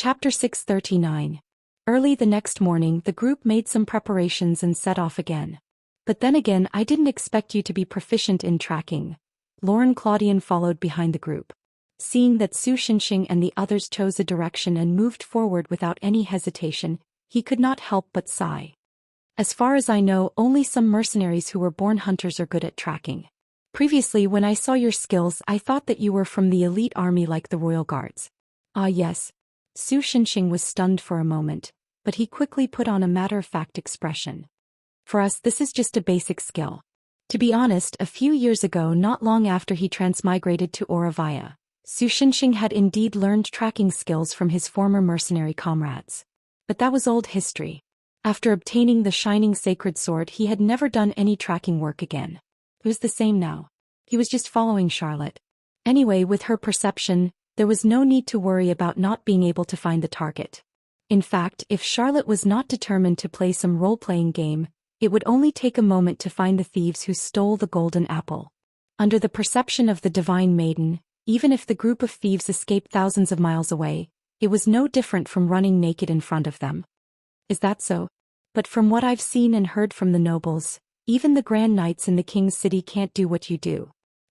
Chapter 639. Early the next morning the group made some preparations and set off again. But then again, I didn't expect you to be proficient in tracking. Lauren Claudian followed behind the group. Seeing that Su Xinxing and the others chose a direction and moved forward without any hesitation, he could not help but sigh. As far as I know, only some mercenaries who were born hunters are good at tracking. Previously, when I saw your skills, I thought that you were from the elite army like the royal guards. Ah yes. Su Xinxing was stunned for a moment, but he quickly put on a matter-of-fact expression. For us, this is just a basic skill. To be honest, a few years ago, not long after he transmigrated to Auravia, Su Xinxing had indeed learned tracking skills from his former mercenary comrades. But that was old history. After obtaining the shining sacred sword, he had never done any tracking work again. It was the same now. He was just following Charlotte. Anyway, with her perception, there was no need to worry about not being able to find the target. In fact, if Charlotte was not determined to play some role-playing game, it would only take a moment to find the thieves who stole the golden apple. Under the perception of the divine maiden, even if the group of thieves escaped thousands of miles away, it was no different from running naked in front of them. Is that so? But from what I've seen and heard from the nobles, even the grand knights in the king's city can't do what you do.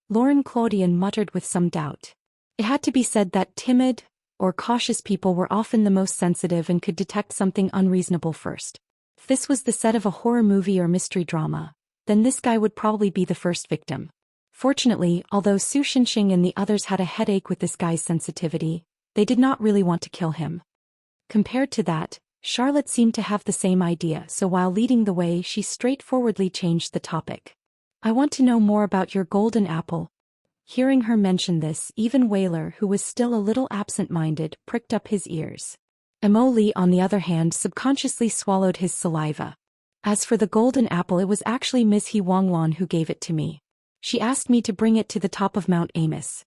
Lauren Claudian muttered with some doubt. It had to be said that timid or cautious people were often the most sensitive and could detect something unreasonable first. If this was the set of a horror movie or mystery drama, then this guy would probably be the first victim. Fortunately, although Su Xinxing and the others had a headache with this guy's sensitivity, they did not really want to kill him. Compared to that, Charlotte seemed to have the same idea, so while leading the way, she straightforwardly changed the topic. I want to know more about your golden apple. Hearing her mention this, even Whaler, who was still a little absent-minded, pricked up his ears. Emily, on the other hand, subconsciously swallowed his saliva. As for the golden apple, it was actually Ms. He Wangwan who gave it to me. She asked me to bring it to the top of Mount Immerse.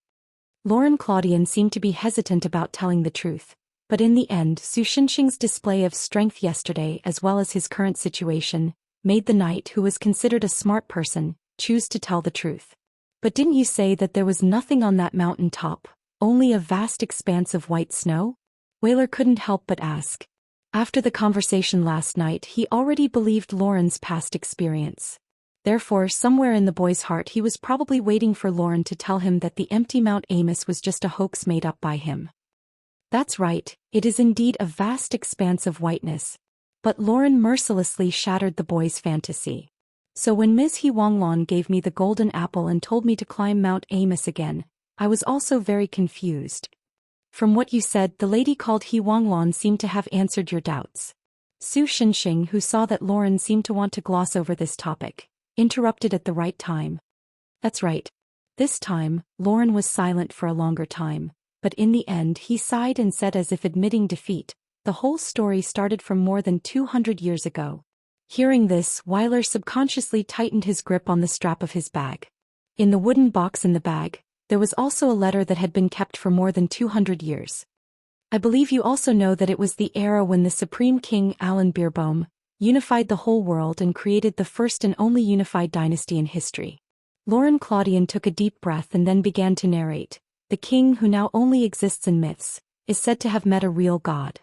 Lauren Claudian seemed to be hesitant about telling the truth, but in the end, Su Xinxing's display of strength yesterday, as well as his current situation, made the knight, who was considered a smart person, choose to tell the truth. But didn't you say that there was nothing on that mountain top, only a vast expanse of white snow? Whaler couldn't help but ask. After the conversation last night, he already believed Lauren's past experience. Therefore, somewhere in the boy's heart, he was probably waiting for Lauren to tell him that the empty Mount Immerse was just a hoax made up by him. That's right, it is indeed a vast expanse of whiteness. But Lauren mercilessly shattered the boy's fantasy. So when Ms. He Wangwan gave me the golden apple and told me to climb Mount Immerse again, I was also very confused. From what you said, the lady called He Wangwan seemed to have answered your doubts. Su Xinxing, who saw that Lauren seemed to want to gloss over this topic, interrupted at the right time. That's right. This time, Lauren was silent for a longer time, but in the end he sighed and said, as if admitting defeat, the whole story started from more than 200 years ago. Hearing this, Whaler subconsciously tightened his grip on the strap of his bag. In the wooden box in the bag, there was also a letter that had been kept for more than 200 years. I believe you also know that it was the era when the Supreme King Alan Beerbohm unified the whole world and created the first and only unified dynasty in history. Lauren Claudian took a deep breath and then began to narrate. The king, who now only exists in myths, is said to have met a real god.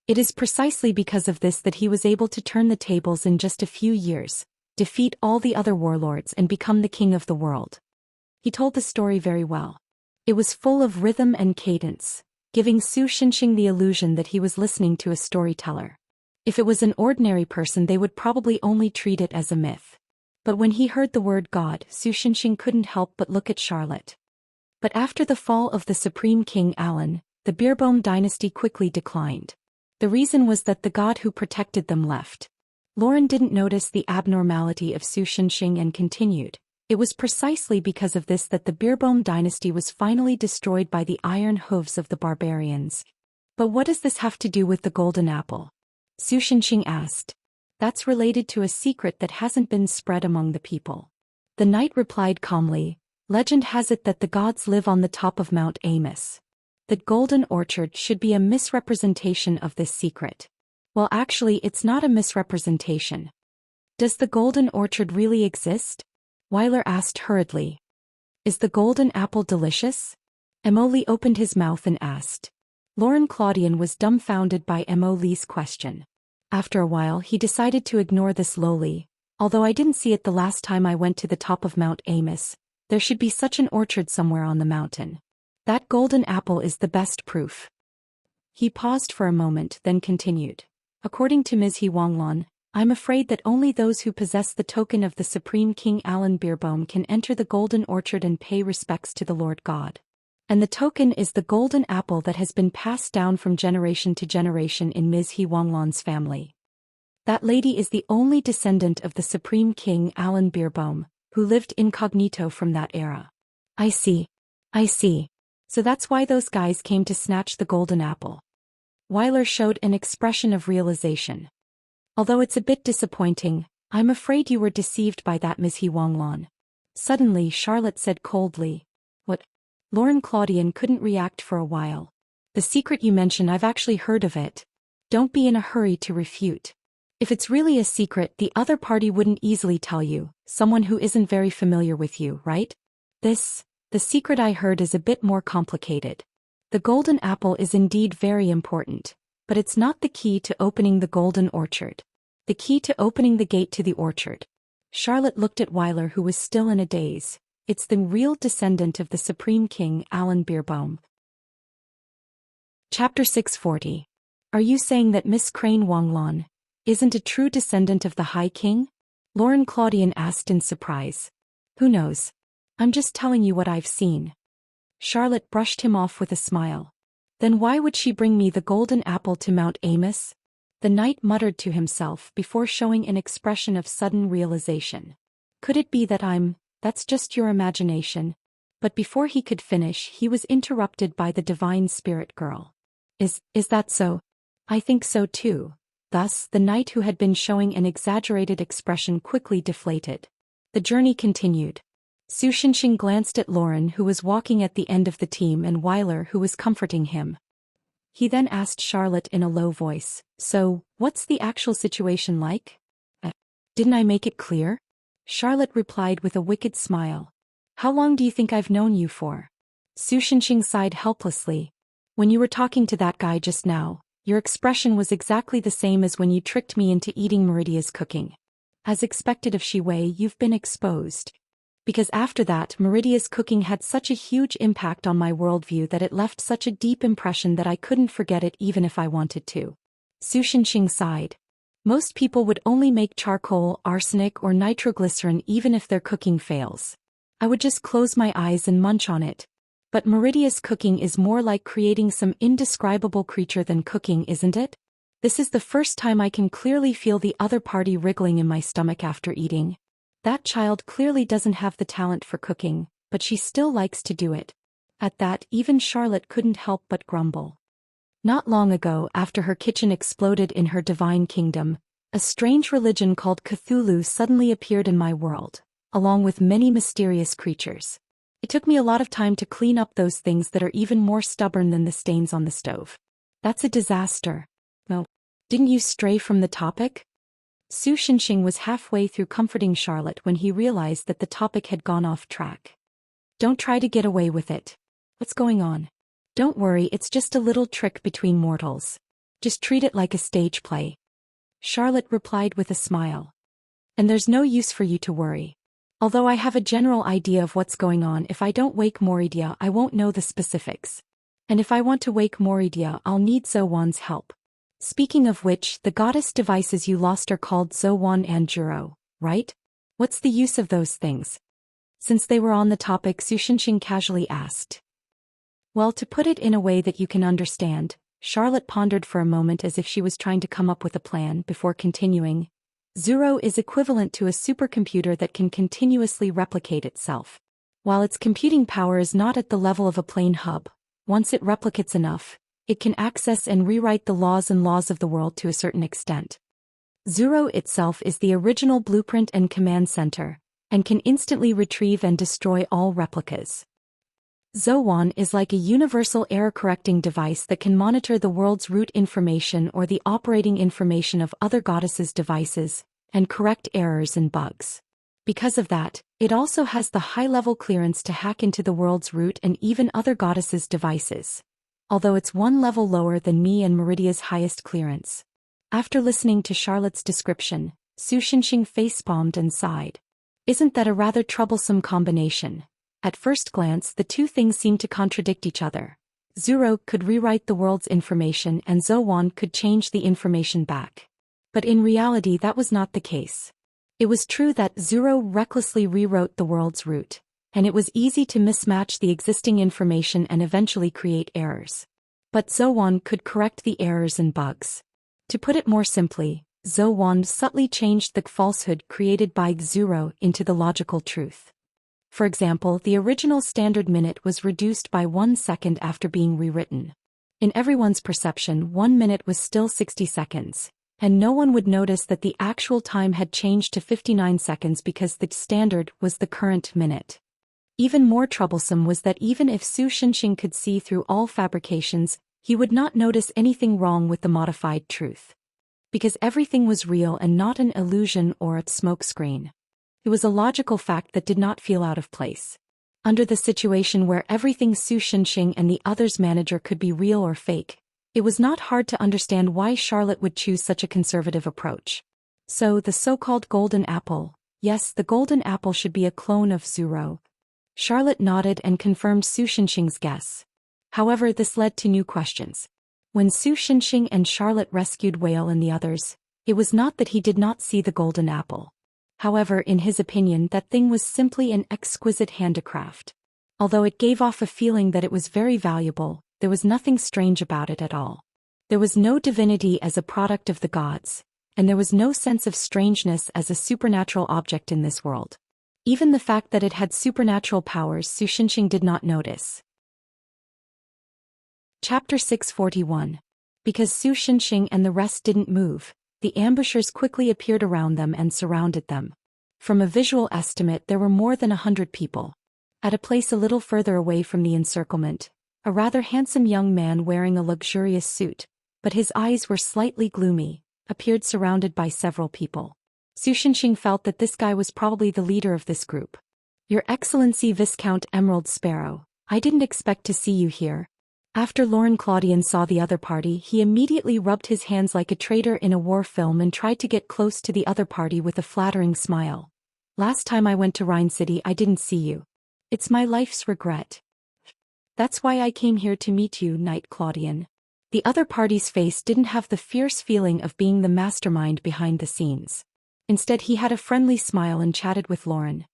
It is precisely because of this that he was able to turn the tables in just a few years, defeat all the other warlords and become the king of the world. He told the story very well. It was full of rhythm and cadence, giving Su Xinxing the illusion that he was listening to a storyteller. If it was an ordinary person, they would probably only treat it as a myth. But when he heard the word God, Su Xinxing couldn't help but look at Charlotte. But after the fall of the Supreme King Alan, the Beerbohm dynasty quickly declined. The reason was that the god who protected them left. Lauren didn't notice the abnormality of Su Xinxing and continued. It was precisely because of this that the Beerbohm dynasty was finally destroyed by the iron hooves of the barbarians. But what does this have to do with the golden apple? Su Xinxing asked. That's related to a secret that hasn't been spread among the people. The knight replied calmly. Legend has it that the gods live on the top of Mount Immerse. The golden orchard should be a misrepresentation of this secret. Well, actually, it's not a misrepresentation. Does the golden orchard really exist? Whaler asked hurriedly. Is the golden apple delicious? Emoli opened his mouth and asked. Lauren Claudian was dumbfounded by Mo Lee's question. After a while he decided to ignore this lowly. Although I didn't see it the last time I went to the top of Mount Amos, there should be such an orchard somewhere on the mountain. That golden apple is the best proof. He paused for a moment, then continued. According to Ms. Huanglon, I'm afraid that only those who possess the token of the Supreme King Alan Beerbohm can enter the golden orchard and pay respects to the Lord God. And the token is the golden apple that has been passed down from generation to generation in Ms. Huanglon's family. That lady is the only descendant of the Supreme King Alan Beerbohm, who lived incognito from that era. I see. So that's why those guys came to snatch the golden apple. Weiler showed an expression of realization. Although it's a bit disappointing, I'm afraid you were deceived by that, Ms. Huanglon. Suddenly Charlotte said coldly. What? Lauren Claudian couldn't react for a while. The secret you mention, I've actually heard of it. Don't be in a hurry to refute. If it's really a secret, the other party wouldn't easily tell you, someone who isn't very familiar with you, right? The secret I heard is a bit more complicated. The golden apple is indeed very important, but it's not the key to opening the golden orchard. The key to opening the gate to the orchard. Charlotte looked at Weiler, who was still in a daze. It's the real descendant of the Supreme King Alan Beerbohm. Chapter 640. Are you saying that Miss Crane Huanglon isn't a true descendant of the High King? Lauren Claudian asked in surprise. Who knows? I'm just telling you what I've seen. Charlotte brushed him off with a smile. Then why would she bring me the golden apple to Mount Amos? The knight muttered to himself before showing an expression of sudden realization. Could it be that that's just your imagination? But before he could finish, he was interrupted by the divine spirit girl. Is that so? I think so too. Thus, the knight, who had been showing an exaggerated expression, quickly deflated. The journey continued. Su Shinxing glanced at Lauren, who was walking at the end of the team, and Weiler, who was comforting him. He then asked Charlotte in a low voice, So, what's the actual situation like? Didn't I make it clear? Charlotte replied with a wicked smile. How long do you think I've known you for? Su Shinxing sighed helplessly. When you were talking to that guy just now, your expression was exactly the same as when you tricked me into eating Meridia's cooking. As expected of Shiwei, you've been exposed. Because after that, Meridia's cooking had such a huge impact on my worldview that it left such a deep impression that I couldn't forget it even if I wanted to. Su Shinxing sighed. Most people would only make charcoal, arsenic, or nitroglycerin even if their cooking fails. I would just close my eyes and munch on it. But Meridia's cooking is more like creating some indescribable creature than cooking, isn't it? This is the first time I can clearly feel the other party wriggling in my stomach after eating. That child clearly doesn't have the talent for cooking, but she still likes to do it. At that, even Charlotte couldn't help but grumble. Not long ago, after her kitchen exploded in her divine kingdom, a strange religion called Cthulhu suddenly appeared in my world, along with many mysterious creatures. It took me a lot of time to clean up those things that are even more stubborn than the stains on the stove. That's a disaster. Well, didn't you stray from the topic? Su Shinxing was halfway through comforting Charlotte when he realized that the topic had gone off track. Don't try to get away with it. What's going on? Don't worry, it's just a little trick between mortals. Just treat it like a stage play. Charlotte replied with a smile. And there's no use for you to worry. Although I have a general idea of what's going on, if I don't wake Moridia, I won't know the specifics. And if I want to wake Moridia, I'll need Zowan's help. Speaking of which, the goddess devices you lost are called Zowan and Juro, right? What's the use of those things? Since they were on the topic, Su Shinxing casually asked. Well, to put it in a way that you can understand, Charlotte pondered for a moment as if she was trying to come up with a plan before continuing. Zuro is equivalent to a supercomputer that can continuously replicate itself. While its computing power is not at the level of a plain hub, once it replicates enough, it can access and rewrite the laws of the world to a certain extent. Zuro itself is the original blueprint and command center, and can instantly retrieve and destroy all replicas. Zowan is like a universal error-correcting device that can monitor the world's root information or the operating information of other goddesses' devices, and correct errors and bugs. Because of that, it also has the high-level clearance to hack into the world's root and even other goddesses' devices. although it's one level lower than me and Meridia's highest clearance. After listening to Charlotte's description, Su Xinxing facepalmed and sighed. Isn't that a rather troublesome combination? At first glance, the two things seem to contradict each other. Zuro could rewrite the world's information and Zouwan could change the information back. But in reality that was not the case. It was true that Zuro recklessly rewrote the world's route, and it was easy to mismatch the existing information and eventually create errors. But Zouwan could correct the errors and bugs. To put it more simply, Zouwan subtly changed the falsehood created by Zuro into the logical truth. For example, the original standard minute was reduced by 1 second after being rewritten. In everyone's perception, 1 minute was still 60 seconds, and no one would notice that the actual time had changed to 59 seconds because the standard was the current minute. Even more troublesome was that even if Su Xinxing could see through all fabrications, he would not notice anything wrong with the modified truth. Because everything was real and not an illusion or a smokescreen. It was a logical fact that did not feel out of place. Under the situation where everything Su Xinxing and the others' manager could be real or fake, it was not hard to understand why Charlotte would choose such a conservative approach. So the so-called golden apple, yes, the golden apple should be a clone of Zuro. Charlotte nodded and confirmed Su Xinxing's guess. However, this led to new questions. When Su Xinxing and Charlotte rescued Whale and the others, it was not that he did not see the golden apple. However, in his opinion, that thing was simply an exquisite handicraft. Although it gave off a feeling that it was very valuable, there was nothing strange about it at all. There was no divinity as a product of the gods, and there was no sense of strangeness as a supernatural object in this world. Even the fact that it had supernatural powers Su Xinxing did not notice. Chapter 641. Because Su Xinxing and the rest didn't move, the ambushers quickly appeared around them and surrounded them. From a visual estimate, there were more than 100 people. At a place a little further away from the encirclement, a rather handsome young man wearing a luxurious suit, but his eyes were slightly gloomy, appeared surrounded by several people. Su Xinxing felt that this guy was probably the leader of this group. Your Excellency Viscount Emerald Sparrow, I didn't expect to see you here. After Lauren Claudian saw the other party, he immediately rubbed his hands like a traitor in a war film and tried to get close to the other party with a flattering smile. Last time I went to Rhine City I didn't see you. It's my life's regret. That's why I came here to meet you, Knight Claudian. The other party's face didn't have the fierce feeling of being the mastermind behind the scenes. Instead he had a friendly smile and chatted with Lauren.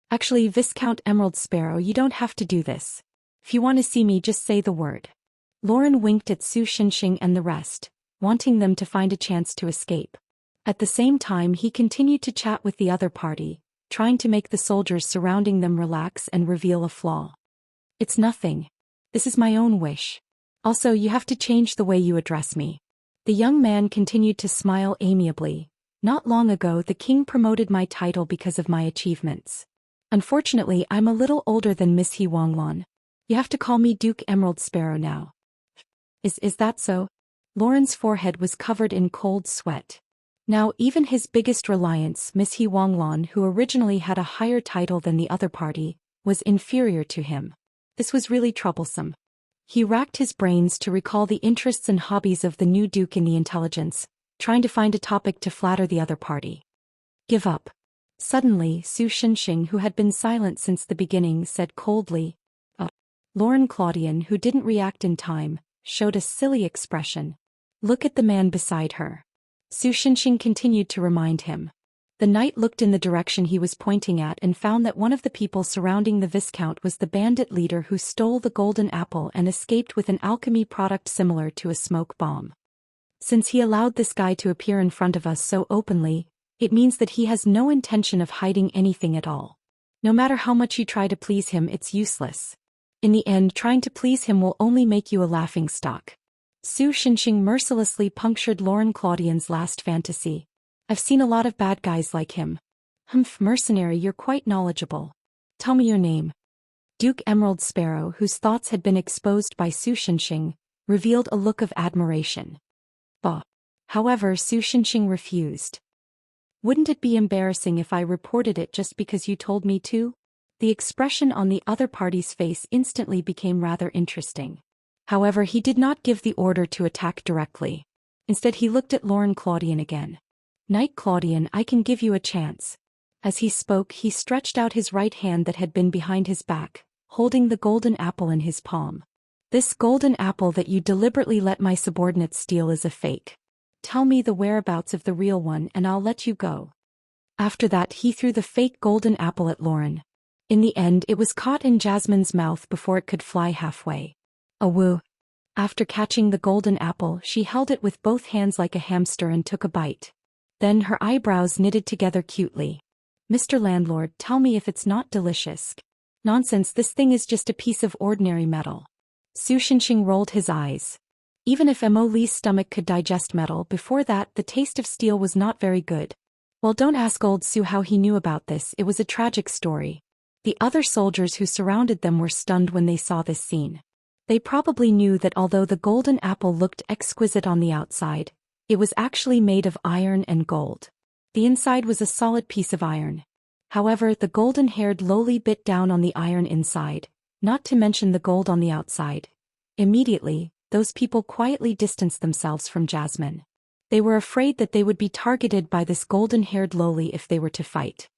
Actually, Viscount Emerald Sparrow, you don't have to do this. If you want to see me, just say the word. Lauren winked at Su Xinxing and the rest, wanting them to find a chance to escape. At the same time he continued to chat with the other party, trying to make the soldiers surrounding them relax and reveal a flaw. It's nothing. This is my own wish. Also, you have to change the way you address me. The young man continued to smile amiably. Not long ago the king promoted my title because of my achievements. Unfortunately, I'm a little older than Miss He Wanglan. You have to call me Duke Emerald Sparrow now. Is that so? Lauren's forehead was covered in cold sweat. Now even his biggest reliance, Miss He Wanglan, who originally had a higher title than the other party, was inferior to him. This was really troublesome. He racked his brains to recall the interests and hobbies of the new duke in the intelligence, trying to find a topic to flatter the other party. Give up. Suddenly, Su Xinxing, who had been silent since the beginning, said coldly, Lauren Claudian, who didn't react in time, showed a silly expression. Look at the man beside her. Su Xinxing continued to remind him. The knight looked in the direction he was pointing at and found that one of the people surrounding the Viscount was the bandit leader who stole the golden apple and escaped with an alchemy product similar to a smoke bomb. Since he allowed this guy to appear in front of us so openly, it means that he has no intention of hiding anything at all. No matter how much you try to please him, it's useless. In the end, trying to please him will only make you a laughingstock. Su Xinxing mercilessly punctured Lauren Claudian's last fantasy. I've seen a lot of bad guys like him. Humph, mercenary, you're quite knowledgeable. Tell me your name. Duke Emerald Sparrow, whose thoughts had been exposed by Su Xinxing, revealed a look of admiration. Bah. However, Su Xinxing refused. Wouldn't it be embarrassing if I reported it just because you told me to? The expression on the other party's face instantly became rather interesting. However, he did not give the order to attack directly. Instead, he looked at Lauren Claudian again. "Knight Claudian, I can give you a chance." As he spoke, he stretched out his right hand that had been behind his back, holding the golden apple in his palm. "This golden apple that you deliberately let my subordinates steal is a fake. Tell me the whereabouts of the real one and I'll let you go." After that, he threw the fake golden apple at Lauren. In the end, it was caught in Jasmine's mouth before it could fly halfway. Awoo. After catching the golden apple, she held it with both hands like a hamster and took a bite. Then her eyebrows knitted together cutely. "Mr. Landlord, tell me if it's not delicious." "Nonsense, this thing is just a piece of ordinary metal." Su Shinxing rolled his eyes. Even if Mo Li's stomach could digest metal, before that the taste of steel was not very good. Well, don't ask old Su how he knew about this, it was a tragic story. The other soldiers who surrounded them were stunned when they saw this scene. They probably knew that although the golden apple looked exquisite on the outside, it was actually made of iron and gold. The inside was a solid piece of iron. However, the golden-haired lowly bit down on the iron inside, not to mention the gold on the outside. Immediately, those people quietly distanced themselves from Jasmine. They were afraid that they would be targeted by this golden-haired lowly if they were to fight.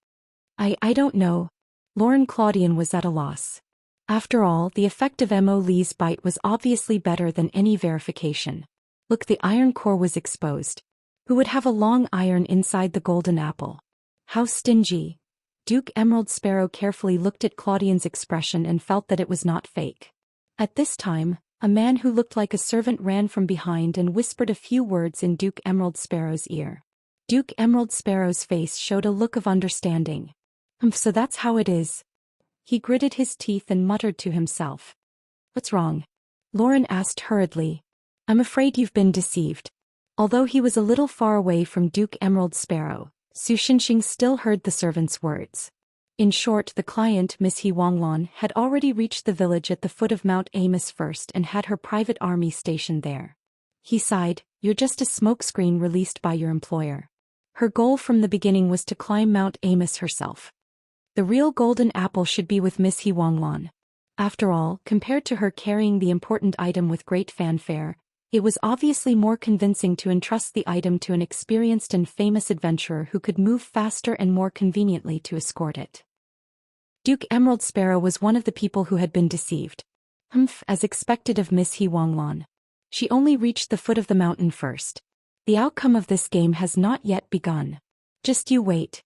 I don't know. Lauren Claudian was at a loss. After all, the effect of Mo Li's bite was obviously better than any verification. Look, the iron core was exposed. Who would have a long iron inside the golden apple? How stingy. Duke Emerald Sparrow carefully looked at Claudian's expression and felt that it was not fake. At this time, a man who looked like a servant ran from behind and whispered a few words in Duke Emerald Sparrow's ear. Duke Emerald Sparrow's face showed a look of understanding. So that's how it is." He gritted his teeth and muttered to himself. "What's wrong?" Lauren asked hurriedly. "I'm afraid you've been deceived." Although he was a little far away from Duke Emerald Sparrow, Su Shinxing still heard the servant's words. In short, the client, Miss He Wanglan, had already reached the village at the foot of Mount Amos first and had her private army stationed there. He sighed, "You're just a smokescreen released by your employer." Her goal from the beginning was to climb Mount Amos herself. The real golden apple should be with Miss He Wanglan. After all, compared to her carrying the important item with great fanfare, it was obviously more convincing to entrust the item to an experienced and famous adventurer who could move faster and more conveniently to escort it. Duke Emerald Sparrow was one of the people who had been deceived. As expected of Miss He Wanglan. She only reached the foot of the mountain first. The outcome of this game has not yet begun. Just you wait.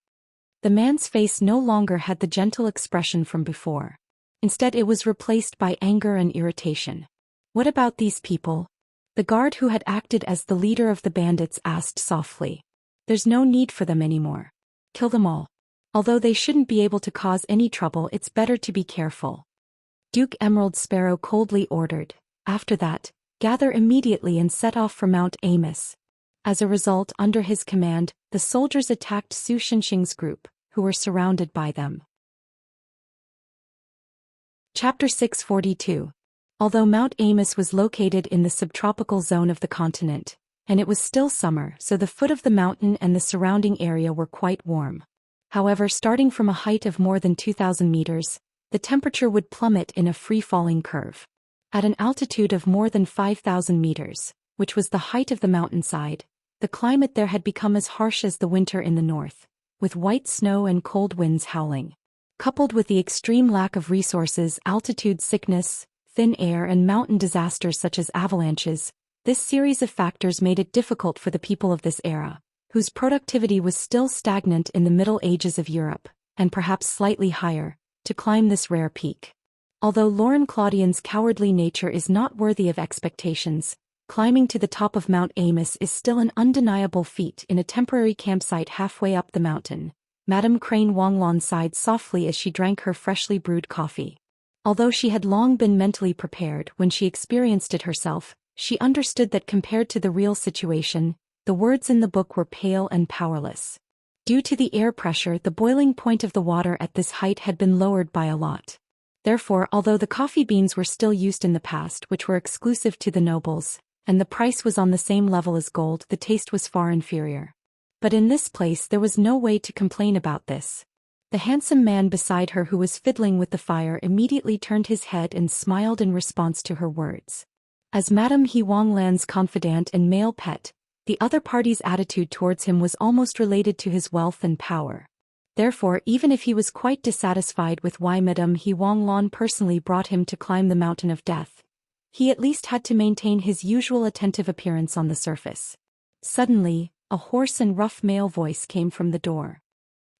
The man's face no longer had the gentle expression from before. Instead, it was replaced by anger and irritation. "What about these people?" The guard who had acted as the leader of the bandits asked softly. "There's no need for them anymore. Kill them all. Although they shouldn't be able to cause any trouble, it's better to be careful." Duke Emerald Sparrow coldly ordered. After that, gather immediately and set off for Mount Amos. As a result, under his command, the soldiers attacked Su Shinxing's group, who were surrounded by them. Chapter 642. Although Mount Amos was located in the subtropical zone of the continent, and it was still summer, so the foot of the mountain and the surrounding area were quite warm. However, starting from a height of more than 2,000 meters, the temperature would plummet in a free-falling curve. At an altitude of more than 5,000 meters, which was the height of the mountainside, the climate there had become as harsh as the winter in the north, with white snow and cold winds howling. Coupled with the extreme lack of resources, altitude sickness, thin air and mountain disasters such as avalanches, this series of factors made it difficult for the people of this era, whose productivity was still stagnant in the Middle Ages of Europe, and perhaps slightly higher, to climb this rare peak. Although Lauren Claudian's cowardly nature is not worthy of expectations, climbing to the top of Mount Amos is still an undeniable feat in a temporary campsite halfway up the mountain. Madame Crane Wanglan sighed softly as she drank her freshly brewed coffee. Although she had long been mentally prepared when she experienced it herself, she understood that compared to the real situation, the words in the book were pale and powerless. Due to the air pressure, the boiling point of the water at this height had been lowered by a lot. Therefore, although the coffee beans were still used in the past, which were exclusive to the nobles, and the price was on the same level as gold, the taste was far inferior. But in this place there was no way to complain about this. The handsome man beside her who was fiddling with the fire immediately turned his head and smiled in response to her words. As Madame He Wanglan's confidant and male pet, the other party's attitude towards him was almost related to his wealth and power. Therefore, even if he was quite dissatisfied with why Madame He Wanglan personally brought him to climb the mountain of death, he at least had to maintain his usual attentive appearance on the surface. Suddenly, a hoarse and rough male voice came from the door.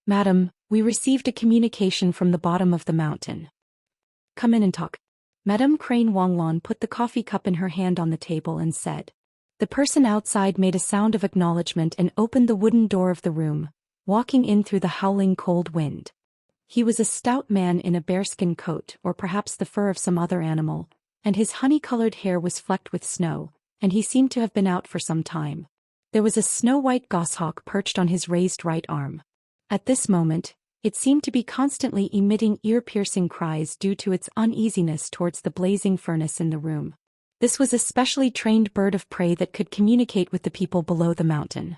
"Madam, we received a communication from the bottom of the mountain. Come in and talk." Madame Crane Wanglan put the coffee cup in her hand on the table and said. The person outside made a sound of acknowledgement and opened the wooden door of the room, walking in through the howling cold wind. He was a stout man in a bearskin coat or perhaps the fur of some other animal, and his honey-colored hair was flecked with snow, and he seemed to have been out for some time. There was a snow-white goshawk perched on his raised right arm. At this moment, it seemed to be constantly emitting ear-piercing cries due to its uneasiness towards the blazing furnace in the room. This was a specially trained bird of prey that could communicate with the people below the mountain.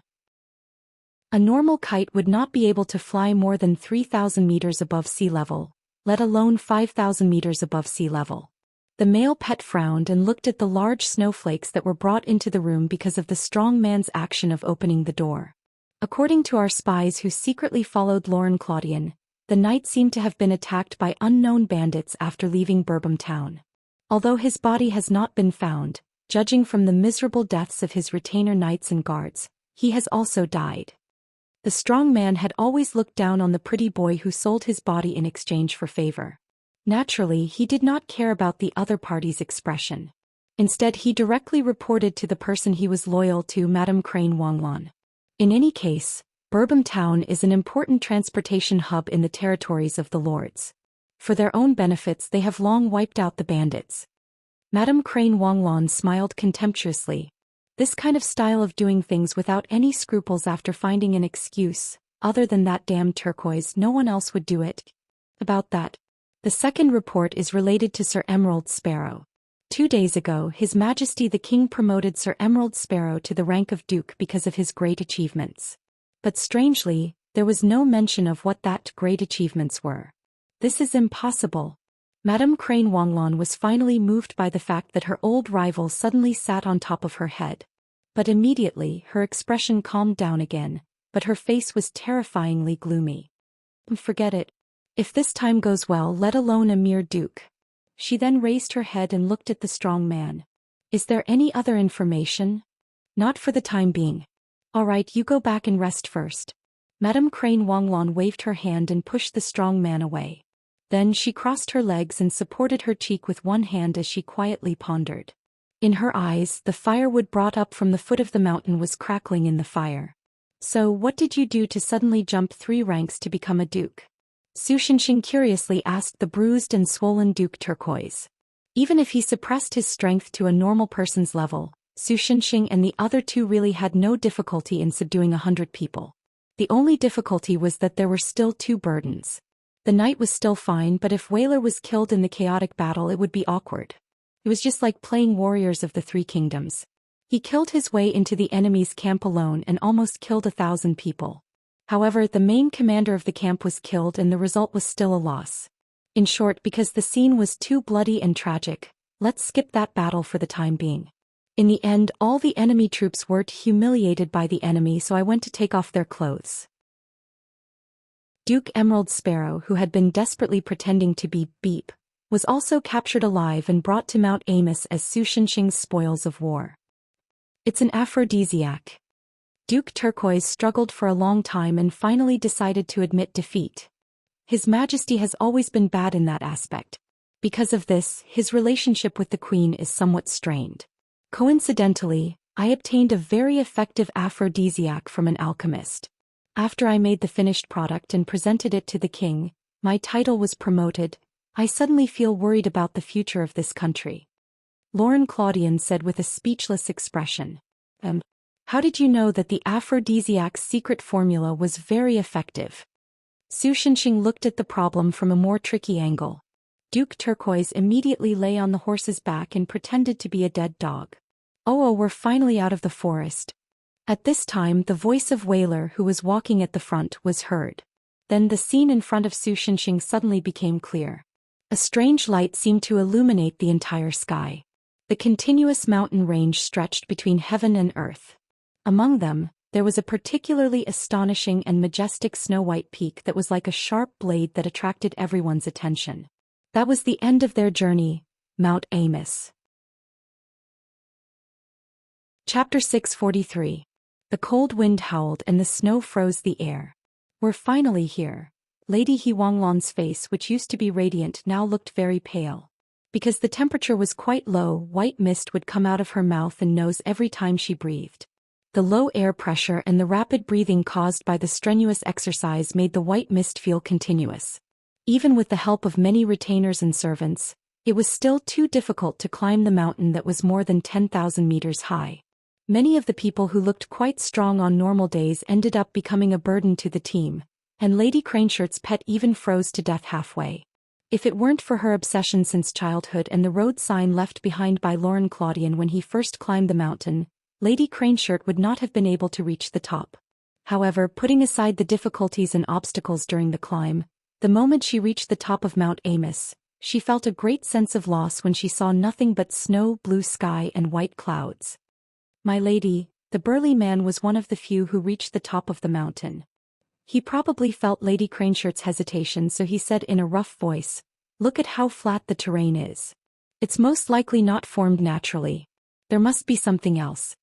A normal kite would not be able to fly more than 3,000 meters above sea level, let alone 5,000 meters above sea level. The male pet frowned and looked at the large snowflakes that were brought into the room because of the strong man's action of opening the door. According to our spies who secretly followed Lauren Claudian, the knight seemed to have been attacked by unknown bandits after leaving Bourbon town. Although his body has not been found, judging from the miserable deaths of his retainer knights and guards, he has also died. The strong man had always looked down on the pretty boy who sold his body in exchange for favor. Naturally, he did not care about the other party's expression. Instead, he directly reported to the person he was loyal to, Madame Crane Wanglan. In any case, Bourbon town is an important transportation hub in the territories of the lords. For their own benefits, they have long wiped out the bandits. Madame Crane Wanglan smiled contemptuously. This kind of style of doing things without any scruples after finding an excuse, other than that damned turquoise, no one else would do it. About that. The second report is related to Sir Emerald Sparrow. 2 days ago, His Majesty the King promoted Sir Emerald Sparrow to the rank of Duke because of his great achievements. But strangely, there was no mention of what that great achievements were. This is impossible. Madame Crane Wanglan was finally moved by the fact that her old rival suddenly sat on top of her head. But immediately, her expression calmed down again, but her face was terrifyingly gloomy. Forget it. If this time goes well, let alone a mere duke. She then raised her head and looked at the strong man. Is there any other information? Not for the time being. All right, you go back and rest first. Madame Crane Wanglan waved her hand and pushed the strong man away. Then she crossed her legs and supported her cheek with one hand as she quietly pondered. In her eyes, the firewood brought up from the foot of the mountain was crackling in the fire. So, what did you do to suddenly jump 3 ranks to become a duke? Su Shenxing curiously asked the bruised and swollen Duke Turquoise. Even if he suppressed his strength to a normal person's level, Su Shenxing and the other 2 really had no difficulty in subduing 100 people. The only difficulty was that there were still 2 burdens. The knight was still fine, but if Whaler was killed in the chaotic battle, it would be awkward. It was just like playing Warriors of the 3 Kingdoms. He killed his way into the enemy's camp alone and almost killed 1,000 people. However, the main commander of the camp was killed and the result was still a loss. In short, because the scene was too bloody and tragic, let's skip that battle for the time being. In the end, all the enemy troops were humiliated by the enemy, so I went to take off their clothes. Duke Emerald Sparrow, who had been desperately pretending to be Beep, was also captured alive and brought to Mount Amos as Su Shenxing's spoils of war. It's an aphrodisiac. Duke Turquoise struggled for a long time and finally decided to admit defeat. His Majesty has always been bad in that aspect. Because of this, his relationship with the Queen is somewhat strained. Coincidentally, I obtained a very effective aphrodisiac from an alchemist. After I made the finished product and presented it to the king, my title was promoted. I suddenly feel worried about the future of this country. Lauren Claudian said with a speechless expression. How did you know that the aphrodisiac's secret formula was very effective? Su Shenxing looked at the problem from a more tricky angle. Duke Turquoise immediately lay on the horse's back and pretended to be a dead dog. Oh, we're finally out of the forest. At this time, the voice of Whaler, who was walking at the front, was heard. Then the scene in front of Su Shenxing suddenly became clear. A strange light seemed to illuminate the entire sky. The continuous mountain range stretched between heaven and earth. Among them, there was a particularly astonishing and majestic snow-white peak that was like a sharp blade that attracted everyone's attention. That was the end of their journey, Mount Immerse. Chapter 643. The cold wind howled and the snow froze the air. We're finally here. Lady Huanglan's face, which used to be radiant, now looked very pale. Because the temperature was quite low, white mist would come out of her mouth and nose every time she breathed. The low air pressure and the rapid breathing caused by the strenuous exercise made the white mist feel continuous. Even with the help of many retainers and servants, it was still too difficult to climb the mountain that was more than 10,000 meters high. Many of the people who looked quite strong on normal days ended up becoming a burden to the team, and Lady Craneshirt's pet even froze to death halfway. If it weren't for her obsession since childhood and the road sign left behind by Lauren Claudian when he first climbed the mountain, Lady Craneshirt would not have been able to reach the top. However, putting aside the difficulties and obstacles during the climb, the moment she reached the top of Mount Immerse, she felt a great sense of loss when she saw nothing but snow, blue sky, and white clouds. My lady, the burly man was one of the few who reached the top of the mountain. He probably felt Lady Craneshirt's hesitation, so he said in a rough voice, "Look at how flat the terrain is. It's most likely not formed naturally. There must be something else."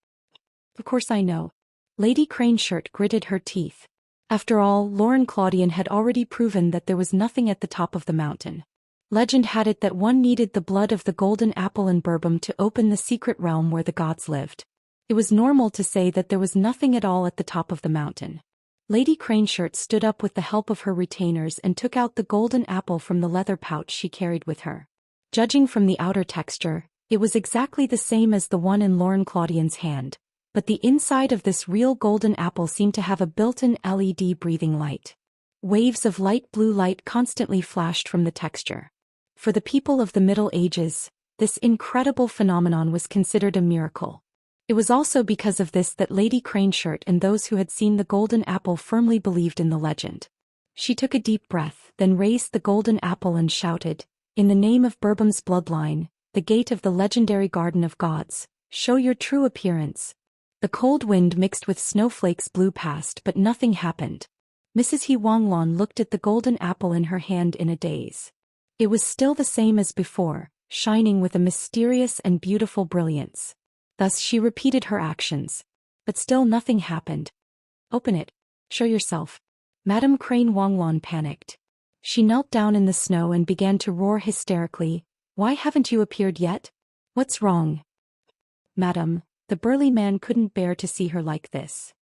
"Of course I know." Lady Craneshirt gritted her teeth. After all, Lauren Claudian had already proven that there was nothing at the top of the mountain. Legend had it that one needed the blood of the golden apple and burbum to open the secret realm where the gods lived. It was normal to say that there was nothing at all at the top of the mountain. Lady Craneshirt stood up with the help of her retainers and took out the golden apple from the leather pouch she carried with her. Judging from the outer texture, it was exactly the same as the one in Lauren Claudian's hand, but the inside of this real golden apple seemed to have a built-in LED breathing light. Waves of light blue light constantly flashed from the texture. For the people of the Middle Ages, this incredible phenomenon was considered a miracle. It was also because of this that Lady Craneshirt and those who had seen the golden apple firmly believed in the legend. She took a deep breath, then raised the golden apple and shouted, "In the name of Burbum's bloodline, the gate of the legendary Garden of Gods, show your true appearance." The cold wind mixed with snowflakes blew past, but nothing happened. Mrs. Huanglan looked at the golden apple in her hand in a daze. It was still the same as before, shining with a mysterious and beautiful brilliance. Thus she repeated her actions. But still nothing happened. "Open it. Show yourself." Madame Crane Wanglan panicked. She knelt down in the snow and began to roar hysterically, "Why haven't you appeared yet? What's wrong?" "Madam," the burly man couldn't bear to see her like this.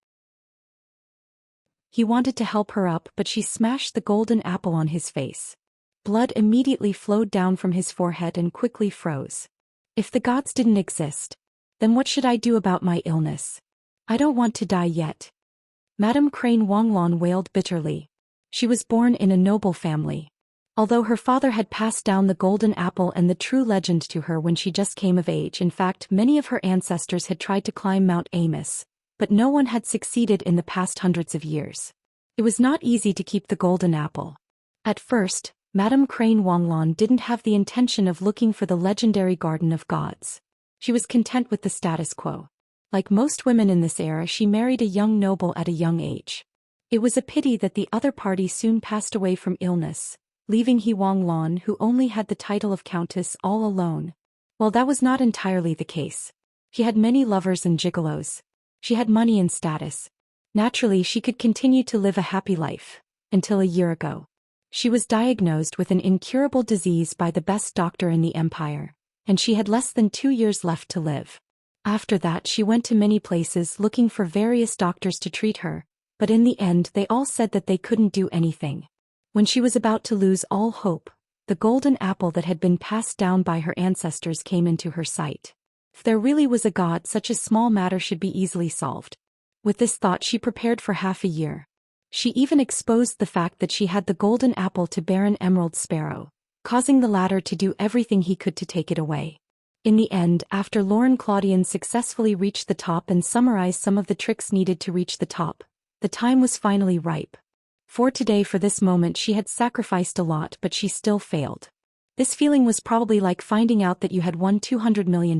He wanted to help her up, but she smashed the golden apple on his face. Blood immediately flowed down from his forehead and quickly froze. "If the gods didn't exist, then what should I do about my illness? I don't want to die yet." Madame Crane Wanglan wailed bitterly. She was born in a noble family. Although her father had passed down the golden apple and the true legend to her when she just came of age, in fact many of her ancestors had tried to climb Mount Immerse, but no one had succeeded in the past hundreds of years. It was not easy to keep the golden apple. At first, Madame Crane Wanglan didn't have the intention of looking for the legendary Garden of Gods. She was content with the status quo. Like most women in this era, she married a young noble at a young age. It was a pity that the other party soon passed away from illness, leaving Huanglan, who only had the title of countess, all alone. Well, that was not entirely the case. She had many lovers and gigolos. She had money and status. Naturally, she could continue to live a happy life. Until a year ago. She was diagnosed with an incurable disease by the best doctor in the empire, and she had less than 2 years left to live. After that, she went to many places looking for various doctors to treat her, but in the end they all said that they couldn't do anything. When she was about to lose all hope, the golden apple that had been passed down by her ancestors came into her sight. If there really was a god, such a small matter should be easily solved. With this thought, she prepared for half a year. She even exposed the fact that she had the golden apple to Baron Emerald Sparrow, causing the latter to do everything he could to take it away. In the end, after Lauren Claudian successfully reached the top and summarized some of the tricks needed to reach the top, the time was finally ripe. For this moment she had sacrificed a lot, but she still failed. This feeling was probably like finding out that you had won $200 million,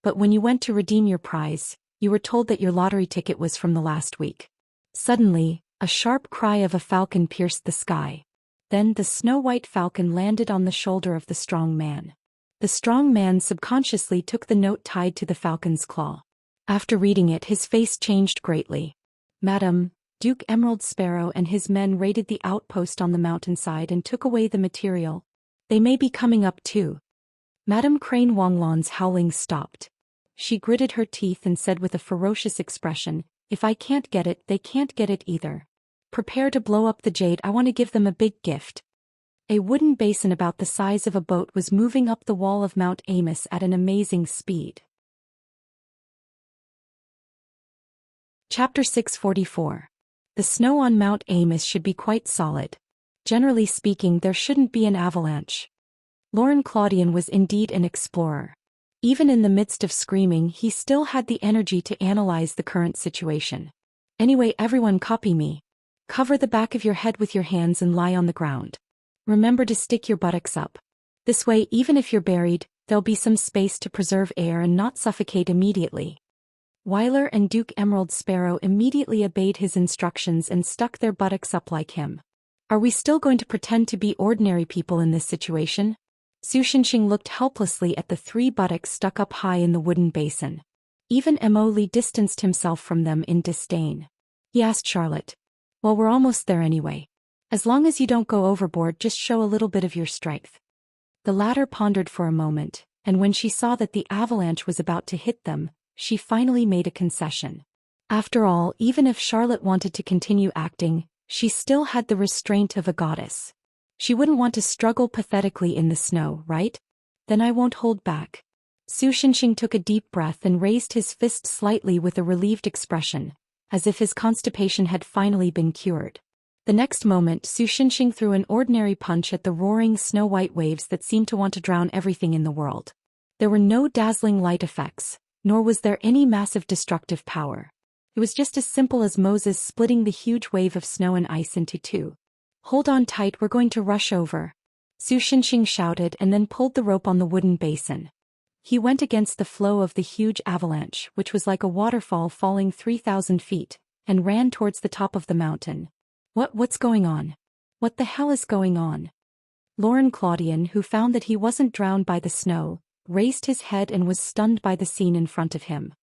but when you went to redeem your prize, you were told that your lottery ticket was from the last week. Suddenly, a sharp cry of a falcon pierced the sky. Then the snow-white falcon landed on the shoulder of the strong man. The strong man subconsciously took the note tied to the falcon's claw. After reading it, his face changed greatly. Madam, Duke Emerald Sparrow and his men raided the outpost on the mountainside and took away the material. They may be coming up too. Madame Crane Wanglan's howling stopped. She gritted her teeth and said with a ferocious expression, "If I can't get it, they can't get it either. Prepare to blow up the jade. I want to give them a big gift." A wooden basin about the size of a boat was moving up the wall of Mount Amos at an amazing speed. Chapter 644. The snow on Mount Amos should be quite solid. Generally speaking, there shouldn't be an avalanche. Lauren Claudian was indeed an explorer. Even in the midst of screaming, he still had the energy to analyze the current situation. "Anyway, everyone copy me. Cover the back of your head with your hands and lie on the ground. Remember to stick your buttocks up. This way, even if you're buried, there'll be some space to preserve air and not suffocate immediately." Weiler and Duke Emerald Sparrow immediately obeyed his instructions and stuck their buttocks up like him. "Are we still going to pretend to be ordinary people in this situation?" Su Shinxing looked helplessly at the 3 buttocks stuck up high in the wooden basin. Even Mo Li distanced himself from them in disdain. He asked Charlotte, "Well, we're almost there anyway. As long as you don't go overboard, just show a little bit of your strength." The latter pondered for a moment, and when she saw that the avalanche was about to hit them, she finally made a concession. After all, even if Charlotte wanted to continue acting, she still had the restraint of a goddess. She wouldn't want to struggle pathetically in the snow, right? "Then I won't hold back." Su Shinxing took a deep breath and raised his fist slightly with a relieved expression, as if his constipation had finally been cured. The next moment, Su Shinxing threw an ordinary punch at the roaring snow-white waves that seemed to want to drown everything in the world. There were no dazzling light effects, nor was there any massive destructive power. It was just as simple as Moses splitting the huge wave of snow and ice into 2. "Hold on tight, we're going to rush over," Su Shinxing shouted and then pulled the rope on the wooden basin. He went against the flow of the huge avalanche, which was like a waterfall falling 3,000 feet, and ran towards the top of the mountain. What's going on? What the hell is going on?" Lauren Claudian, who found that he wasn't drowned by the snow, raised his head and was stunned by the scene in front of him.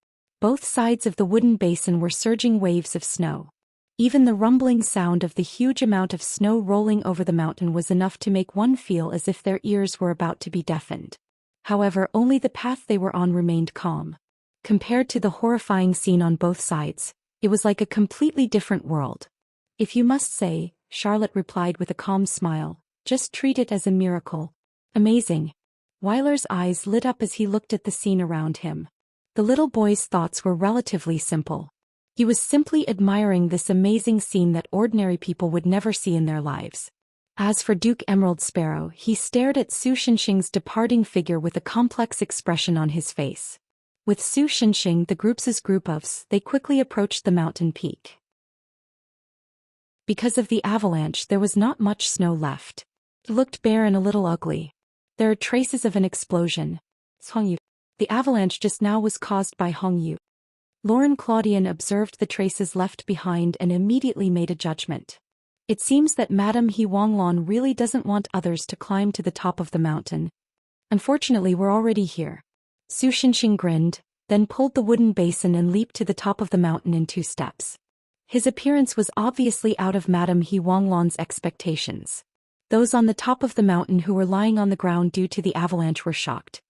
Both sides of the wooden basin were surging waves of snow. Even the rumbling sound of the huge amount of snow rolling over the mountain was enough to make one feel as if their ears were about to be deafened. However, only the path they were on remained calm. Compared to the horrifying scene on both sides, it was like a completely different world. "If you must say," Charlotte replied with a calm smile, "just treat it as a miracle." "Amazing." Weiler's eyes lit up as he looked at the scene around him. The little boy's thoughts were relatively simple. He was simply admiring this amazing scene that ordinary people would never see in their lives. As for Duke Emerald Sparrow, he stared at Su Shinxing's departing figure with a complex expression on his face. With Su Shinxing the group's group of, they quickly approached the mountain peak. Because of the avalanche, there was not much snow left. It looked bare and a little ugly. There are traces of an explosion. Hongyu. The avalanche just now was caused by Hongyu. Lauren Claudian observed the traces left behind and immediately made a judgment. It seems that Madame He Wanglan really doesn't want others to climb to the top of the mountain. Unfortunately, we're already here. Su Shinxing grinned, then pulled the wooden basin and leaped to the top of the mountain in 2 steps. His appearance was obviously out of Madame He Wanglan's expectations. Those on the top of the mountain who were lying on the ground due to the avalanche were shocked.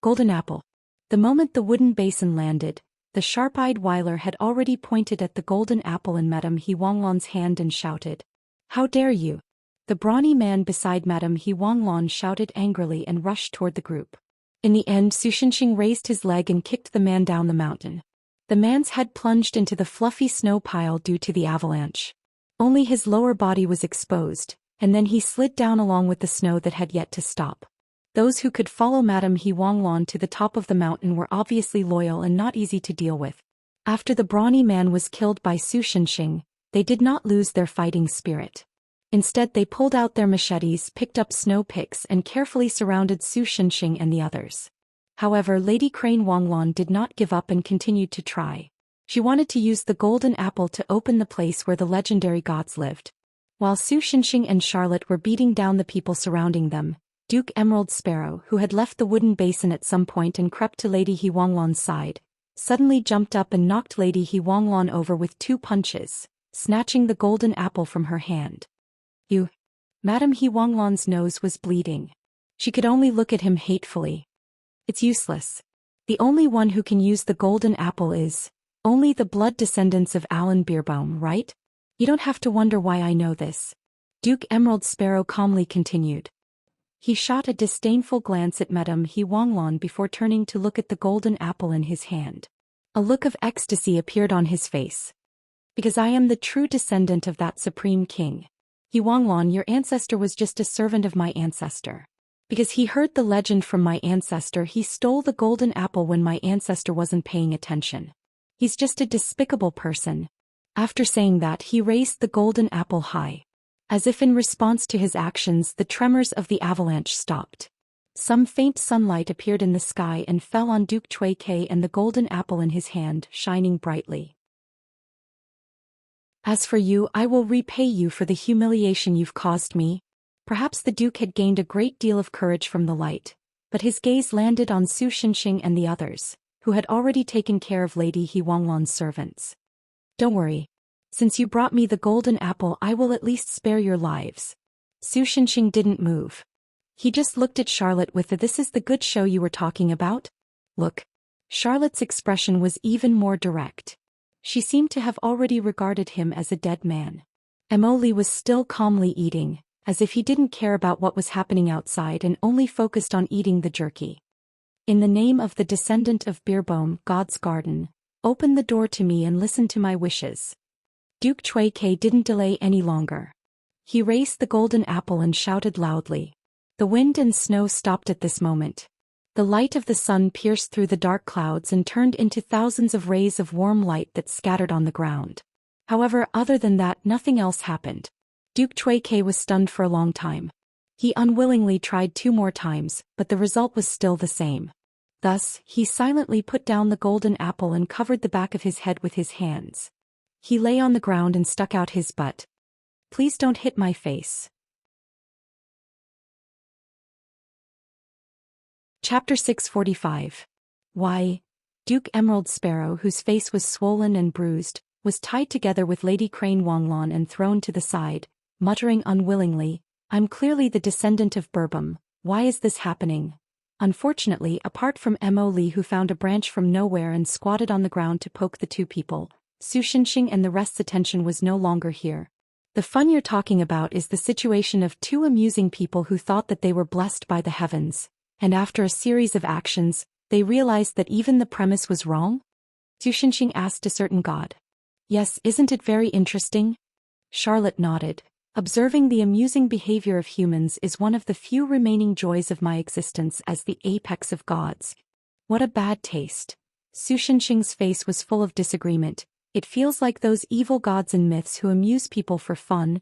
Golden apple. The moment the wooden basin landed, the sharp-eyed Weiler had already pointed at the golden apple in Madame He Wanglan's hand and shouted, "How dare you!" The brawny man beside Madame He Wanglan shouted angrily and rushed toward the group. In the end, Su Shinxing raised his leg and kicked the man down the mountain. The man's head plunged into the fluffy snow pile due to the avalanche. Only his lower body was exposed, and then he slid down along with the snow that had yet to stop. Those who could follow Madame He Wanglan to the top of the mountain were obviously loyal and not easy to deal with. After the brawny man was killed by Su Shinxing, they did not lose their fighting spirit. Instead they pulled out their machetes, picked up snow picks and carefully surrounded Su Shenxing and the others. However, Lady Crane Wanglon did not give up and continued to try. She wanted to use the golden apple to open the place where the legendary gods lived. While Su Shenxing and Charlotte were beating down the people surrounding them, Duke Emerald Sparrow, who had left the wooden basin at some point and crept to Lady He Wanglon's side, suddenly jumped up and knocked Lady He Wanglon over with 2 punches, snatching the golden apple from her hand. "You!" Madame He Wanglon's nose was bleeding. She could only look at him hatefully. "It's useless. The only one who can use the golden apple is only the blood descendants of Alan Beerbaum, right? You don't have to wonder why I know this," Duke Emerald Sparrow calmly continued. He shot a disdainful glance at Madame He Wanglon before turning to look at the golden apple in his hand. A look of ecstasy appeared on his face. "Because I am the true descendant of that supreme king. He Wanglon, your ancestor was just a servant of my ancestor. Because he heard the legend from my ancestor, he stole the golden apple when my ancestor wasn't paying attention. He's just a despicable person." After saying that, he raised the golden apple high. As if in response to his actions, the tremors of the avalanche stopped. Some faint sunlight appeared in the sky and fell on Duke Chui Kai and the golden apple in his hand, shining brightly. "As for you, I will repay you for the humiliation you've caused me." Perhaps the Duke had gained a great deal of courage from the light, but his gaze landed on Su Shenxing and the others, who had already taken care of Lady He Wanglon's servants. "Don't worry. Since you brought me the golden apple, I will at least spare your lives." Su Shenxing didn't move. He just looked at Charlotte with the "this is the good show you were talking about?" look. Charlotte's expression was even more direct. She seemed to have already regarded him as a dead man. Emily was still calmly eating, as if he didn't care about what was happening outside and only focused on eating the jerky. "In the name of the descendant of Beerbaum, God's garden, open the door to me and listen to my wishes." Duke Chui Kai didn't delay any longer. He raised the golden apple and shouted loudly. The wind and snow stopped at this moment. The light of the sun pierced through the dark clouds and turned into thousands of rays of warm light that scattered on the ground. However, other than that, nothing else happened. Duke Chui Kai was stunned for a long time. He unwillingly tried 2 more times, but the result was still the same. Thus, he silently put down the golden apple and covered the back of his head with his hands. He lay on the ground and stuck out his butt. "Please don't hit my face." Chapter 645. Why? Duke Emerald Sparrow, whose face was swollen and bruised, was tied together with Lady Crane Wanglon and thrown to the side, muttering unwillingly, "I'm clearly the descendant of Beerbaum. Why is this happening?" Unfortunately, apart from Emily, who found a branch from nowhere and squatted on the ground to poke the 2 people, Su Shenxing and the rest's attention was no longer here. The fun you're talking about is the situation of 2 amusing people who thought that they were blessed by the heavens, and after a series of actions, they realized that even the premise was wrong? Su Shenxing asked a certain god. "Yes, isn't it very interesting?" Charlotte nodded. "Observing the amusing behavior of humans is one of the few remaining joys of my existence as the apex of gods." "What a bad taste." Su Shenxing's face was full of disagreement. "It feels like those evil gods in myths who amuse people for fun."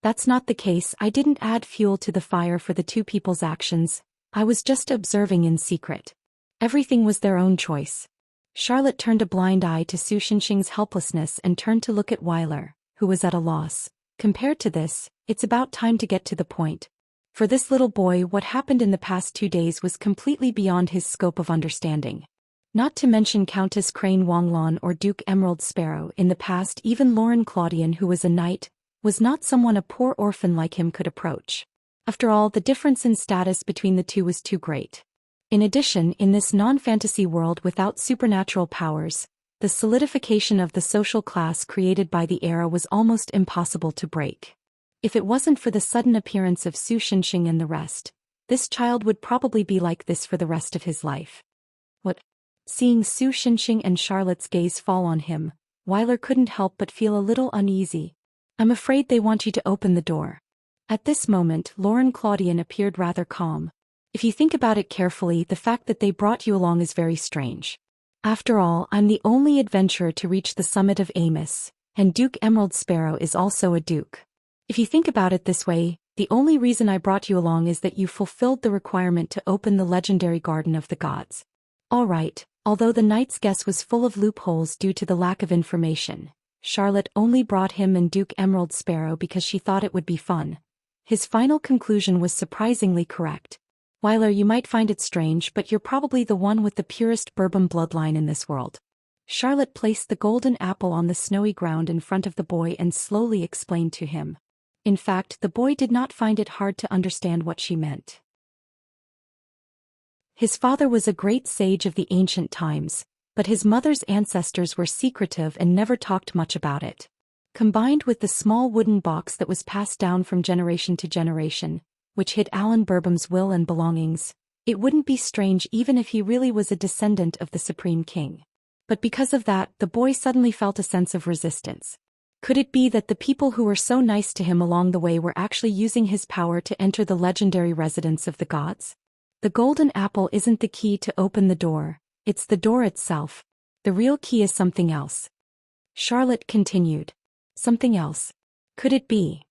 "That's not the case. I didn't add fuel to the fire for the 2 people's actions. I was just observing in secret. Everything was their own choice." Charlotte turned a blind eye to Su Shenxing's helplessness and turned to look at Weiler, who was at a loss. "Compared to this, it's about time to get to the point. For this little boy, what happened in the past 2 days was completely beyond his scope of understanding. Not to mention Countess Crane Wanglon or Duke Emerald Sparrow. In the past, even Lauren Claudian, who was a knight, was not someone a poor orphan like him could approach. After all, the difference in status between the 2 was too great. In addition, in this non-fantasy world without supernatural powers, the solidification of the social class created by the era was almost impossible to break. If it wasn't for the sudden appearance of Su Shenxing and the rest, this child would probably be like this for the rest of his life. What? Seeing Su Shenxing and Charlotte's gaze fall on him, Weiler couldn't help but feel a little uneasy. "I'm afraid they want you to open the door." At this moment, Lauren Claudian appeared rather calm. "If you think about it carefully, the fact that they brought you along is very strange. After all, I'm the only adventurer to reach the summit of Immerse, and Duke Emerald Sparrow is also a duke. If you think about it this way, the only reason I brought you along is that you fulfilled the requirement to open the legendary Garden of the Gods. Alright, although the knight's guess was full of loopholes due to the lack of information, Charlotte only brought him and Duke Emerald Sparrow because she thought it would be fun. His final conclusion was surprisingly correct. Wyler, you might find it strange, but you're probably the one with the purest Bourbon bloodline in this world. Charlotte placed the golden apple on the snowy ground in front of the boy and slowly explained to him. In fact, the boy did not find it hard to understand what she meant. His father was a great sage of the ancient times, but his mother's ancestors were secretive and never talked much about it. Combined with the small wooden box that was passed down from generation to generation, which hid Alan Bourbon's will and belongings, it wouldn't be strange even if he really was a descendant of the Supreme King. But because of that, the boy suddenly felt a sense of resistance. Could it be that the people who were so nice to him along the way were actually using his power to enter the legendary residence of the gods? The golden apple isn't the key to open the door, it's the door itself. The real key is something else. Charlotte continued. Something else. Could it be?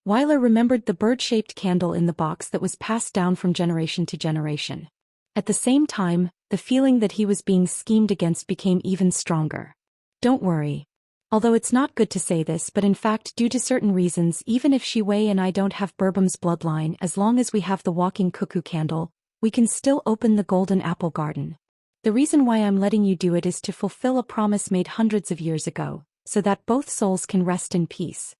Wyler remembered the bird-shaped candle in the box that was passed down from generation to generation. At the same time, the feeling that he was being schemed against became even stronger. Don't worry. Although it's not good to say this, but in fact due to certain reasons, even if Shiwei and I don't have Bourbon's bloodline, as long as we have the walking cuckoo candle, we can still open the golden apple garden. The reason why I'm letting you do it is to fulfill a promise made hundreds of years ago, so that both souls can rest in peace.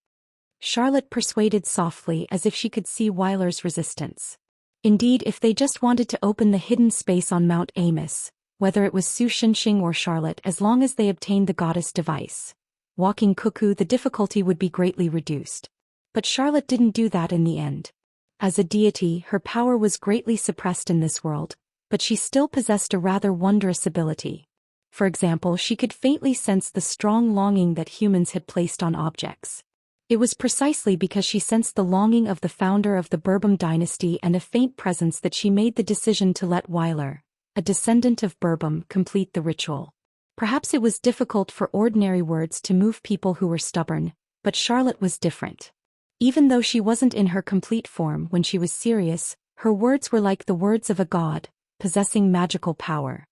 Charlotte persuaded softly as if she could see Wyler's resistance. Indeed, if they just wanted to open the hidden space on Mount Amos, whether it was Su Shinxing or Charlotte, as long as they obtained the goddess device, walking cuckoo, the difficulty would be greatly reduced. But Charlotte didn't do that in the end. As a deity, her power was greatly suppressed in this world, but she still possessed a rather wondrous ability. For example, she could faintly sense the strong longing that humans had placed on objects. It was precisely because she sensed the longing of the founder of the Bourbon dynasty and a faint presence that she made the decision to let Wyler, a descendant of Bourbon, complete the ritual. Perhaps it was difficult for ordinary words to move people who were stubborn, but Charlotte was different. Even though she wasn't in her complete form when she was serious, her words were like the words of a god, possessing magical power.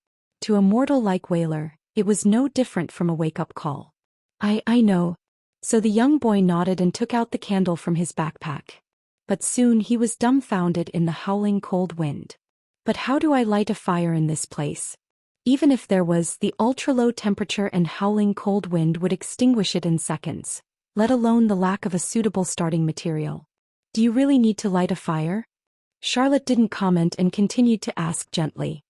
To a mortal like Wyler, it was no different from a wake-up call. I know. So the young boy nodded and took out the candle from his backpack. But soon he was dumbfounded in the howling cold wind. But how do I light a fire in this place? Even if there was, the ultra-low temperature and howling cold wind would extinguish it in seconds, let alone the lack of a suitable starting material. Do you really need to light a fire? Charlotte didn't comment and continued to ask gently.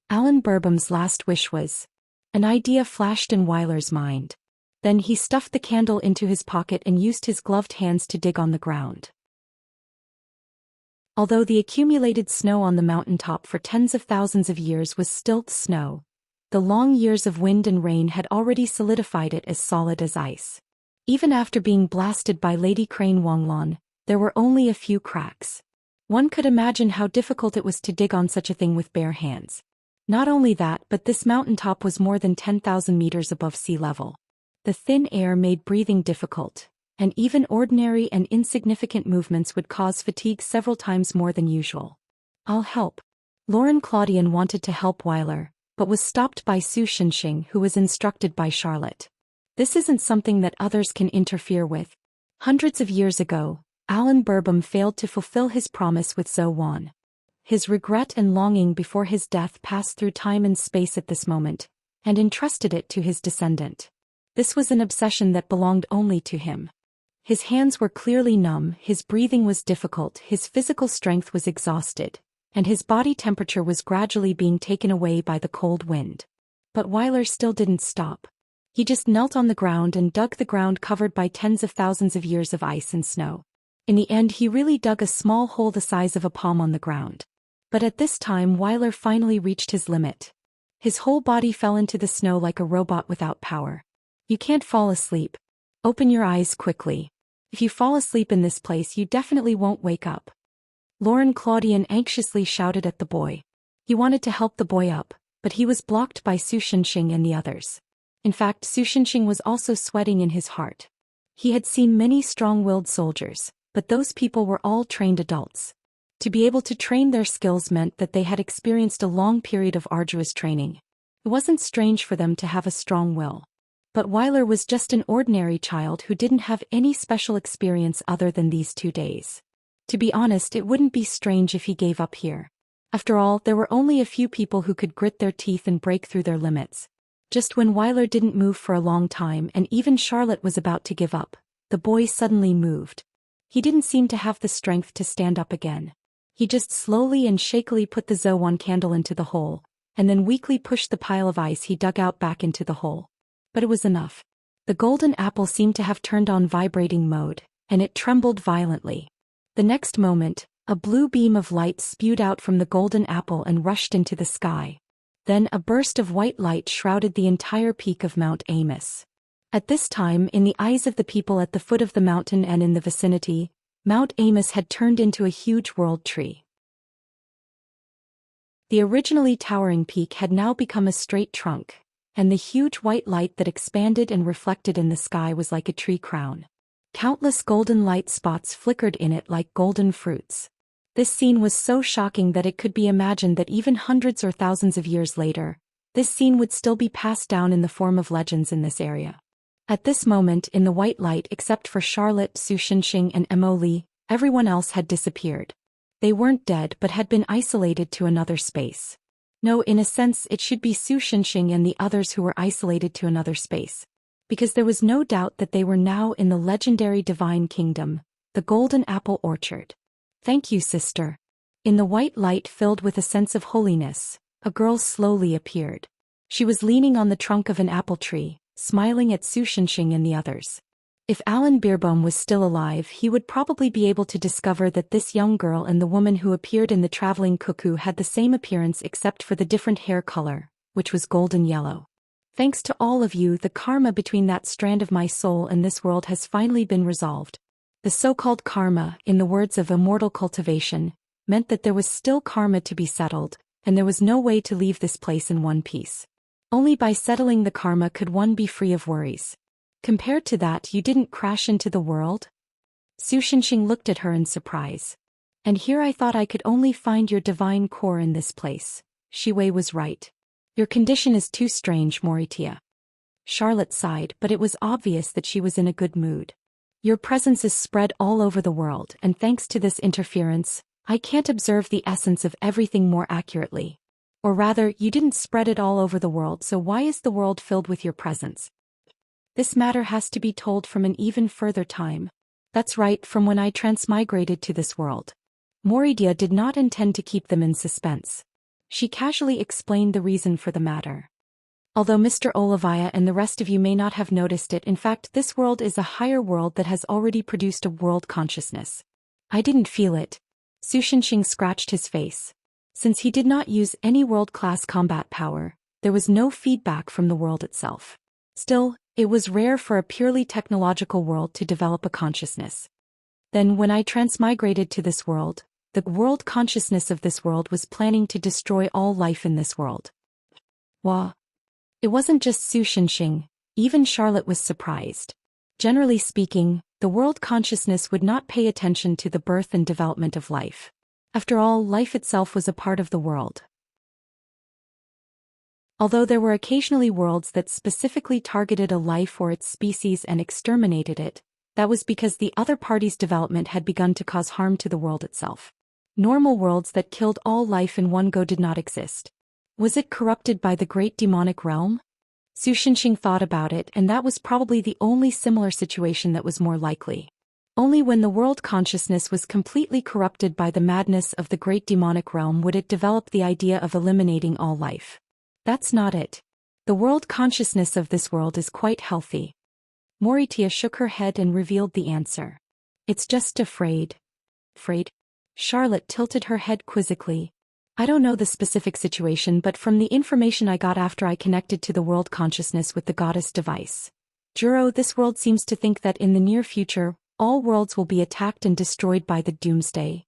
Alan Bourbon's last wish was. An idea flashed in Wyler's mind. Then he stuffed the candle into his pocket and used his gloved hands to dig on the ground. Although the accumulated snow on the mountaintop for tens of thousands of years was still snow, the long years of wind and rain had already solidified it as solid as ice. Even after being blasted by Lady Crane Wonglon, there were only a few cracks. One could imagine how difficult it was to dig on such a thing with bare hands. Not only that, but this mountaintop was more than 10,000 meters above sea level. The thin air made breathing difficult, and even ordinary and insignificant movements would cause fatigue several times more than usual. I'll help. Lauren Claudian wanted to help Wyler, but was stopped by Su Shinxing, who was instructed by Charlotte. This isn't something that others can interfere with. Hundreds of years ago, Alan Bourbon failed to fulfill his promise with Zhou Wan. His regret and longing before his death passed through time and space at this moment, and entrusted it to his descendant. This was an obsession that belonged only to him. His hands were clearly numb, his breathing was difficult, his physical strength was exhausted, and his body temperature was gradually being taken away by the cold wind. But Wyler still didn't stop. He just knelt on the ground and dug the ground covered by tens of thousands of years of ice and snow. In the end, he really dug a small hole the size of a palm on the ground. But at this time, Wyler finally reached his limit. His whole body fell into the snow like a robot without power. You can't fall asleep. Open your eyes quickly. If you fall asleep in this place, you definitely won't wake up. Lauren Claudian anxiously shouted at the boy. He wanted to help the boy up, but he was blocked by Su Shinxing and the others. In fact, Su Shinxing was also sweating in his heart. He had seen many strong-willed soldiers, but those people were all trained adults. To be able to train their skills meant that they had experienced a long period of arduous training. It wasn't strange for them to have a strong will. But Wyler was just an ordinary child who didn't have any special experience other than these 2 days. To be honest, it wouldn't be strange if he gave up here. After all, there were only a few people who could grit their teeth and break through their limits. Just when Wyler didn't move for a long time and even Charlotte was about to give up, the boy suddenly moved. He didn't seem to have the strength to stand up again. He just slowly and shakily put the Zoan candle into the hole, and then weakly pushed the pile of ice he dug out back into the hole. But it was enough. The golden apple seemed to have turned on vibrating mode, and it trembled violently. The next moment, a blue beam of light spewed out from the golden apple and rushed into the sky. Then a burst of white light shrouded the entire peak of Mount Amos. At this time, in the eyes of the people at the foot of the mountain and in the vicinity, Mount Amos had turned into a huge world tree. The originally towering peak had now become a straight trunk, and the huge white light that expanded and reflected in the sky was like a tree crown. Countless golden light spots flickered in it like golden fruits. This scene was so shocking that it could be imagined that even hundreds or thousands of years later, this scene would still be passed down in the form of legends in this area. At this moment, in the white light, except for Charlotte, Su Xinxing and Emily, everyone else had disappeared. They weren't dead but had been isolated to another space. No, in a sense it should be Su Xinxing and the others who were isolated to another space. Because there was no doubt that they were now in the legendary divine kingdom, the Golden Apple Orchard. Thank you, sister. In the white light filled with a sense of holiness, a girl slowly appeared. She was leaning on the trunk of an apple tree, smiling at Su Xinxing and the others. If Alan Beerbohm was still alive, he would probably be able to discover that this young girl and the woman who appeared in the traveling cuckoo had the same appearance except for the different hair color, which was golden yellow. Thanks to all of you, the karma between that strand of my soul and this world has finally been resolved. The so-called karma, in the words of Immortal Cultivation, meant that there was still karma to be settled, and there was no way to leave this place in one piece. Only by settling the karma could one be free of worries. Compared to that, you didn't crash into the world? Su Xinxing looked at her in surprise. And here I thought I could only find your divine core in this place. Shi Wei was right. Your condition is too strange, Moritia. Charlotte sighed, but it was obvious that she was in a good mood. Your presence is spread all over the world, and thanks to this interference, I can't observe the essence of everything more accurately. Or rather, you didn't spread it all over the world, so why is the world filled with your presence? This matter has to be told from an even further time. That's right, from when I transmigrated to this world. Moridia did not intend to keep them in suspense. She casually explained the reason for the matter. Although Mr. Olivia and the rest of you may not have noticed it, in fact this world is a higher world that has already produced a world consciousness. I didn't feel it. Su Xinxing scratched his face. Since he did not use any world-class combat power, there was no feedback from the world itself. Still, it was rare for a purely technological world to develop a consciousness. Then when I transmigrated to this world, the world consciousness of this world was planning to destroy all life in this world. Wah. It wasn't just Su Xinxing, even Charlotte was surprised. Generally speaking, the world consciousness would not pay attention to the birth and development of life. After all, life itself was a part of the world. Although there were occasionally worlds that specifically targeted a life or its species and exterminated it, that was because the other party's development had begun to cause harm to the world itself. Normal worlds that killed all life in one go did not exist. Was it corrupted by the great demonic realm? Su Xinxing thought about it, and that was probably the only similar situation that was more likely. Only when the world consciousness was completely corrupted by the madness of the great demonic realm would it develop the idea of eliminating all life. That's not it. The world consciousness of this world is quite healthy. Moritia shook her head and revealed the answer. It's just afraid. Afraid? Charlotte tilted her head quizzically. I don't know the specific situation, but from the information I got after I connected to the world consciousness with the goddess device, Juro, this world seems to think that in the near future, all worlds will be attacked and destroyed by the doomsday.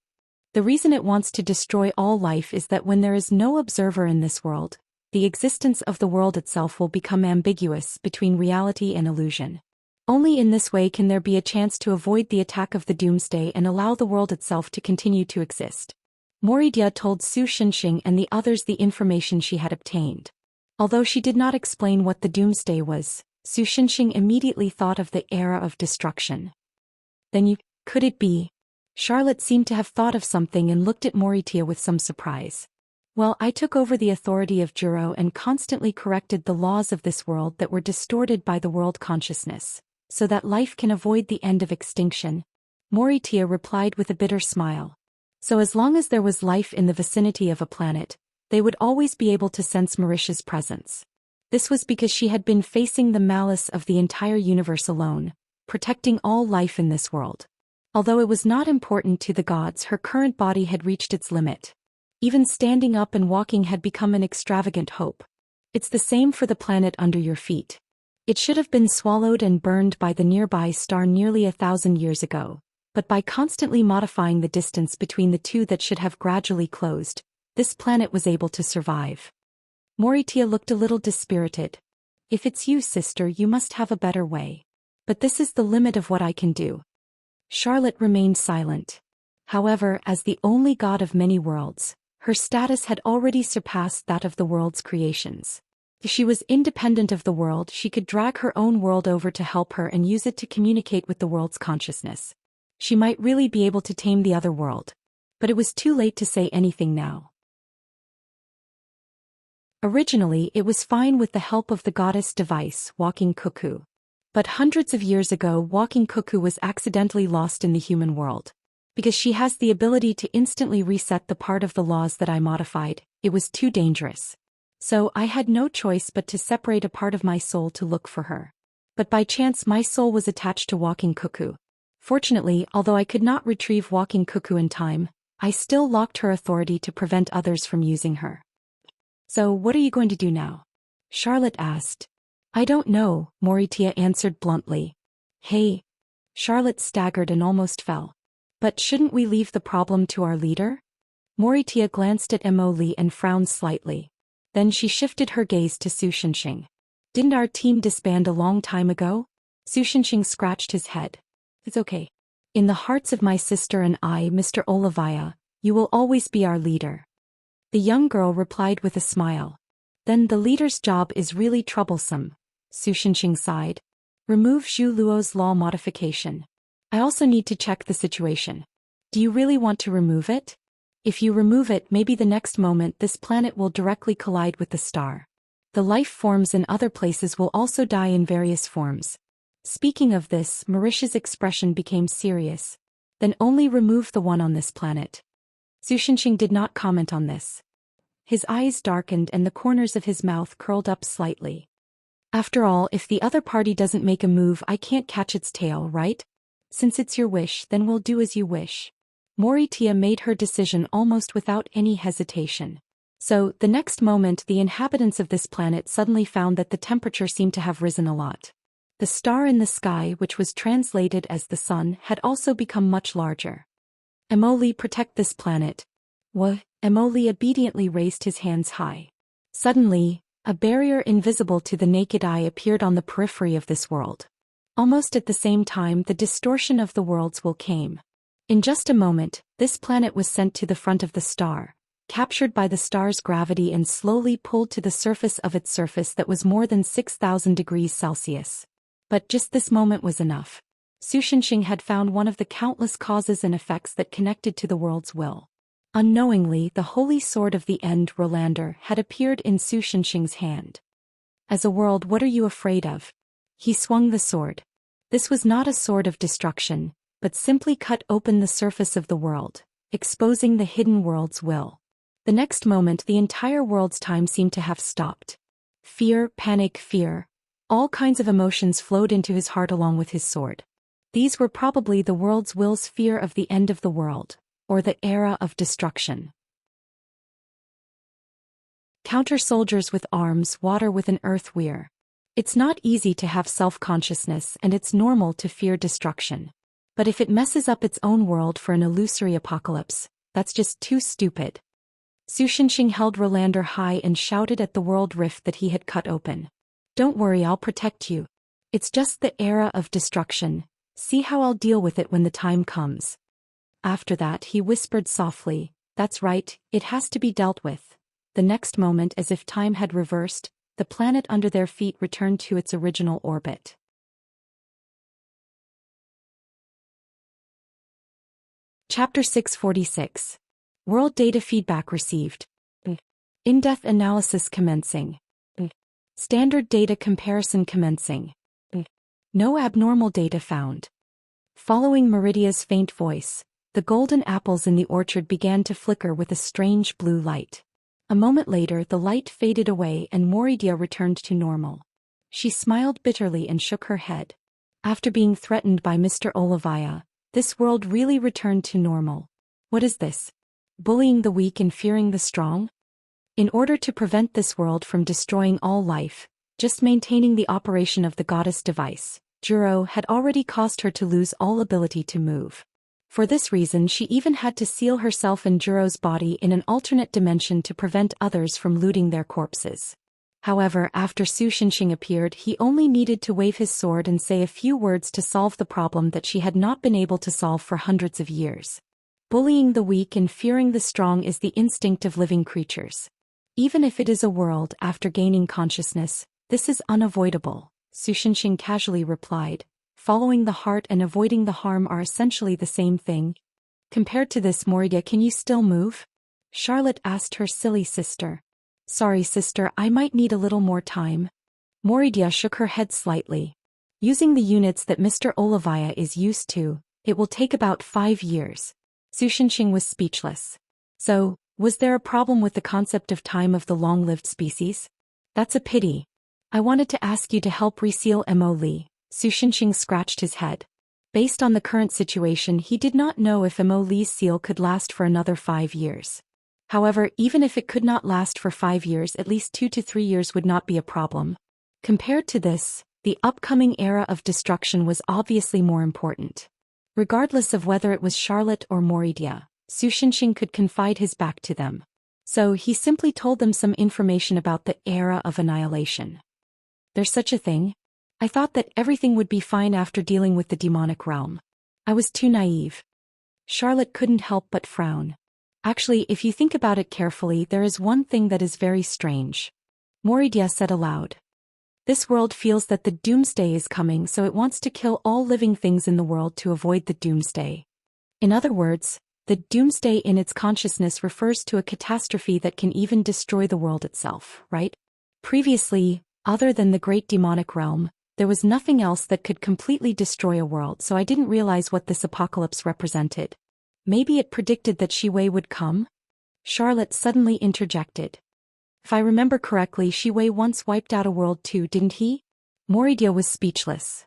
The reason it wants to destroy all life is that when there is no observer in this world, the existence of the world itself will become ambiguous between reality and illusion. Only in this way can there be a chance to avoid the attack of the doomsday and allow the world itself to continue to exist. Moridia told Su Shenxing and the others the information she had obtained. Although she did not explain what the doomsday was, Su Shenxing immediately thought of the era of destruction. Then could it be? Charlotte seemed to have thought of something and looked at Moritia with some surprise. Well, I took over the authority of Juro and constantly corrected the laws of this world that were distorted by the world consciousness, so that life can avoid the end of extinction. Moritia replied with a bitter smile. So as long as there was life in the vicinity of a planet, they would always be able to sense Marisha's presence. This was because she had been facing the malice of the entire universe alone, protecting all life in this world. Although it was not important to the gods, her current body had reached its limit. Even standing up and walking had become an extravagant hope. It's the same for the planet under your feet. It should have been swallowed and burned by the nearby star nearly 1,000 years ago, but by constantly modifying the distance between the two that should have gradually closed, this planet was able to survive. Moritia looked a little dispirited. If it's you, sister, you must have a better way. But this is the limit of what I can do. Charlotte remained silent. However, as the only god of many worlds, her status had already surpassed that of the world's creations. If she was independent of the world, she could drag her own world over to help her and use it to communicate with the world's consciousness. She might really be able to tame the other world. But it was too late to say anything now. Originally, it was fine with the help of the goddess device, Walking Cuckoo. But hundreds of years ago, Walking Cuckoo was accidentally lost in the human world. Because she has the ability to instantly reset the part of the laws that I modified, it was too dangerous. So I had no choice but to separate a part of my soul to look for her. But by chance my soul was attached to Walking Cuckoo. Fortunately, although I could not retrieve Walking Cuckoo in time, I still locked her authority to prevent others from using her. So what are you going to do now? Charlotte asked. I don't know, Moritia answered bluntly. Hey. Charlotte staggered and almost fell. But shouldn't we leave the problem to our leader? Moritia glanced at Emily and frowned slightly. Then she shifted her gaze to Su Shenxing. Didn't our team disband a long time ago? Su Shenxing scratched his head. It's okay. In the hearts of my sister and I, Mr. Olivia, you will always be our leader. The young girl replied with a smile. Then the leader's job is really troublesome, Su Shenxing sighed. Remove Zhu Luo's law modification. I also need to check the situation. Do you really want to remove it? If you remove it, maybe the next moment this planet will directly collide with the star. The life forms in other places will also die in various forms. Speaking of this, Marisha's expression became serious. Then only remove the one on this planet. Su Shenxing did not comment on this. His eyes darkened and the corners of his mouth curled up slightly. After all, if the other party doesn't make a move, I can't catch its tail, right? Since it's your wish, then we'll do as you wish. Moritia made her decision almost without any hesitation. So, the next moment the inhabitants of this planet suddenly found that the temperature seemed to have risen a lot. The star in the sky, which was translated as the sun, had also become much larger. Emily, protect this planet. What? Emily obediently raised his hands high. Suddenly, a barrier invisible to the naked eye appeared on the periphery of this world. Almost at the same time, the distortion of the worlds will came. In just a moment, this planet was sent to the front of the star, captured by the star's gravity and slowly pulled to the surface of its surface that was more than 6,000 degrees Celsius. But just this moment was enough. Su Shenxing had found one of the countless causes and effects that connected to the world's will. Unknowingly, the holy sword of the end, Rolander, had appeared in Su Shenxing's hand. As a world, what are you afraid of? He swung the sword. This was not a sword of destruction, but simply cut open the surface of the world, exposing the hidden world's will. The next moment the entire world's time seemed to have stopped. Fear, panic, fear. All kinds of emotions flowed into his heart along with his sword. These were probably the world's will's fear of the end of the world, or the era of destruction. Counter soldiers with arms, water with an earth weir. It's not easy to have self-consciousness and it's normal to fear destruction. But if it messes up its own world for an illusory apocalypse, that's just too stupid. Su Shenxing held Rolander high and shouted at the world rift that he had cut open. Don't worry, I'll protect you. It's just the era of destruction. See how I'll deal with it when the time comes. After that he whispered softly, "That's right, it has to be dealt with." The next moment, as if time had reversed, the planet under their feet returned to its original orbit. Chapter 646. World Data Feedback Received. In-depth analysis commencing. Standard data comparison commencing. No abnormal data found. Following Meridia's faint voice, the golden apples in the orchard began to flicker with a strange blue light. A moment later the light faded away and Meridia returned to normal. She smiled bitterly and shook her head. After being threatened by Mr. Olivia, this world really returned to normal. What is this? Bullying the weak and fearing the strong? In order to prevent this world from destroying all life, just maintaining the operation of the goddess device, Juro had already caused her to lose all ability to move. For this reason she even had to seal herself and Juro's body in an alternate dimension to prevent others from looting their corpses. However, after Su Xinxing appeared, he only needed to wave his sword and say a few words to solve the problem that she had not been able to solve for hundreds of years. Bullying the weak and fearing the strong is the instinct of living creatures. Even if it is a world after gaining consciousness, this is unavoidable, Su Xinxing casually replied. Following the heart and avoiding the harm are essentially the same thing. Compared to this, Meridia, can you still move? Charlotte asked her silly sister. Sorry sister, I might need a little more time. Meridia shook her head slightly. Using the units that Mr. Olivia is used to, it will take about 5 years. Su Xinxing was speechless. So, was there a problem with the concept of time of the long-lived species? That's a pity. I wanted to ask you to help reseal Mo Li. Su Xinxing scratched his head. Based on the current situation, he did not know if Mo Li's seal could last for another 5 years. However, even if it could not last for 5 years, at least 2 to 3 years would not be a problem. Compared to this, the upcoming era of destruction was obviously more important. Regardless of whether it was Charlotte or Meridia, Su Xinxing could confide his back to them. So he simply told them some information about the era of annihilation. There's such a thing? I thought that everything would be fine after dealing with the demonic realm. I was too naive. Charlotte couldn't help but frown. Actually, if you think about it carefully, there is one thing that is very strange. Meridia said aloud. This world feels that the doomsday is coming, so it wants to kill all living things in the world to avoid the doomsday. In other words, the doomsday in its consciousness refers to a catastrophe that can even destroy the world itself, right? Previously, other than the great demonic realm, there was nothing else that could completely destroy a world, so I didn't realize what this apocalypse represented. Maybe it predicted that Shi-Wei would come? Charlotte suddenly interjected. If I remember correctly, Shi-Wei once wiped out a world too, didn't he? Meridia was speechless.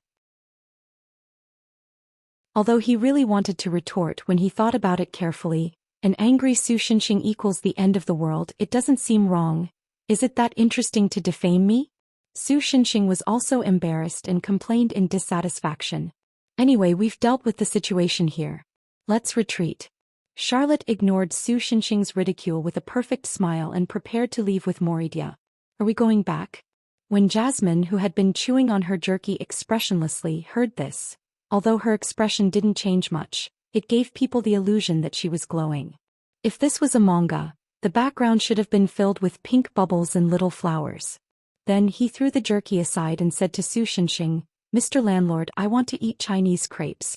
Although he really wanted to retort, when he thought about it carefully, an angry Su Xinxing equals the end of the world, it doesn't seem wrong. Is it that interesting to defame me? Su Xinxing was also embarrassed and complained in dissatisfaction. Anyway, we've dealt with the situation here. Let's retreat. Charlotte ignored Su Xinxing's ridicule with a perfect smile and prepared to leave with Meridia. Are we going back? When Jasmine, who had been chewing on her jerky expressionlessly, heard this, although her expression didn't change much, it gave people the illusion that she was glowing. If this was a manga, the background should have been filled with pink bubbles and little flowers. Then he threw the jerky aside and said to Su Xinxing, Mr. Landlord, I want to eat Chinese crepes.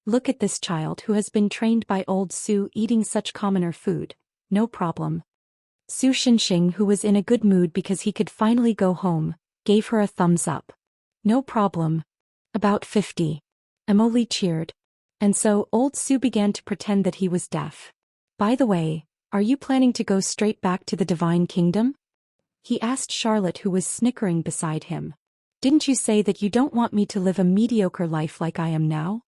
Look at this child who has been trained by old Su eating such commoner food. No problem. Su Xinxing, who was in a good mood because he could finally go home, gave her a thumbs up. No problem. About 50. Emily cheered. And so old Su began to pretend that he was deaf. By the way, are you planning to go straight back to the Divine Kingdom? He asked Charlotte, who was snickering beside him. Didn't you say that you don't want me to live a mediocre life like I am now?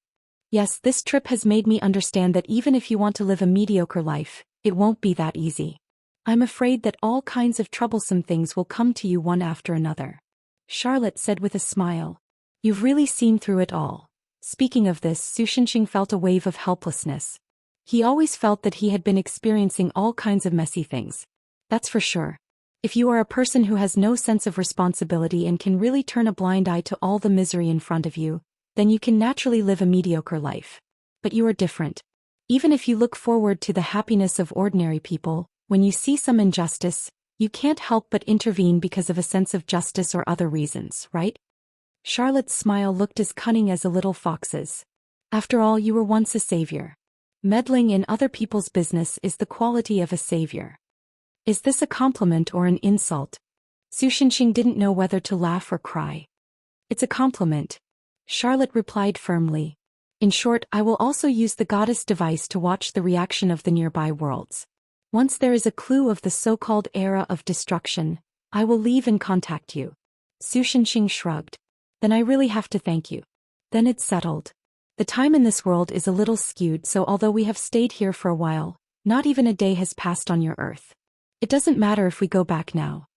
Yes, this trip has made me understand that even if you want to live a mediocre life, it won't be that easy. I'm afraid that all kinds of troublesome things will come to you one after another. Charlotte said with a smile. You've really seen through it all. Speaking of this, Su Xinxing felt a wave of helplessness. He always felt that he had been experiencing all kinds of messy things. That's for sure. If you are a person who has no sense of responsibility and can really turn a blind eye to all the misery in front of you, then you can naturally live a mediocre life. But you are different. Even if you look forward to the happiness of ordinary people, when you see some injustice, you can't help but intervene because of a sense of justice or other reasons, right? Charlotte's smile looked as cunning as a little fox's. After all, you were once a savior. Meddling in other people's business is the quality of a savior. Is this a compliment or an insult? Su Shenxing didn't know whether to laugh or cry. It's a compliment, Charlotte replied firmly. In short, I will also use the goddess device to watch the reaction of the nearby worlds. Once there is a clue of the so-called era of destruction, I will leave and contact you. Su Shenxing shrugged. Then I really have to thank you. Then it's settled. The time in this world is a little skewed, so although we have stayed here for a while, not even a day has passed on your earth. It doesn't matter if we go back now.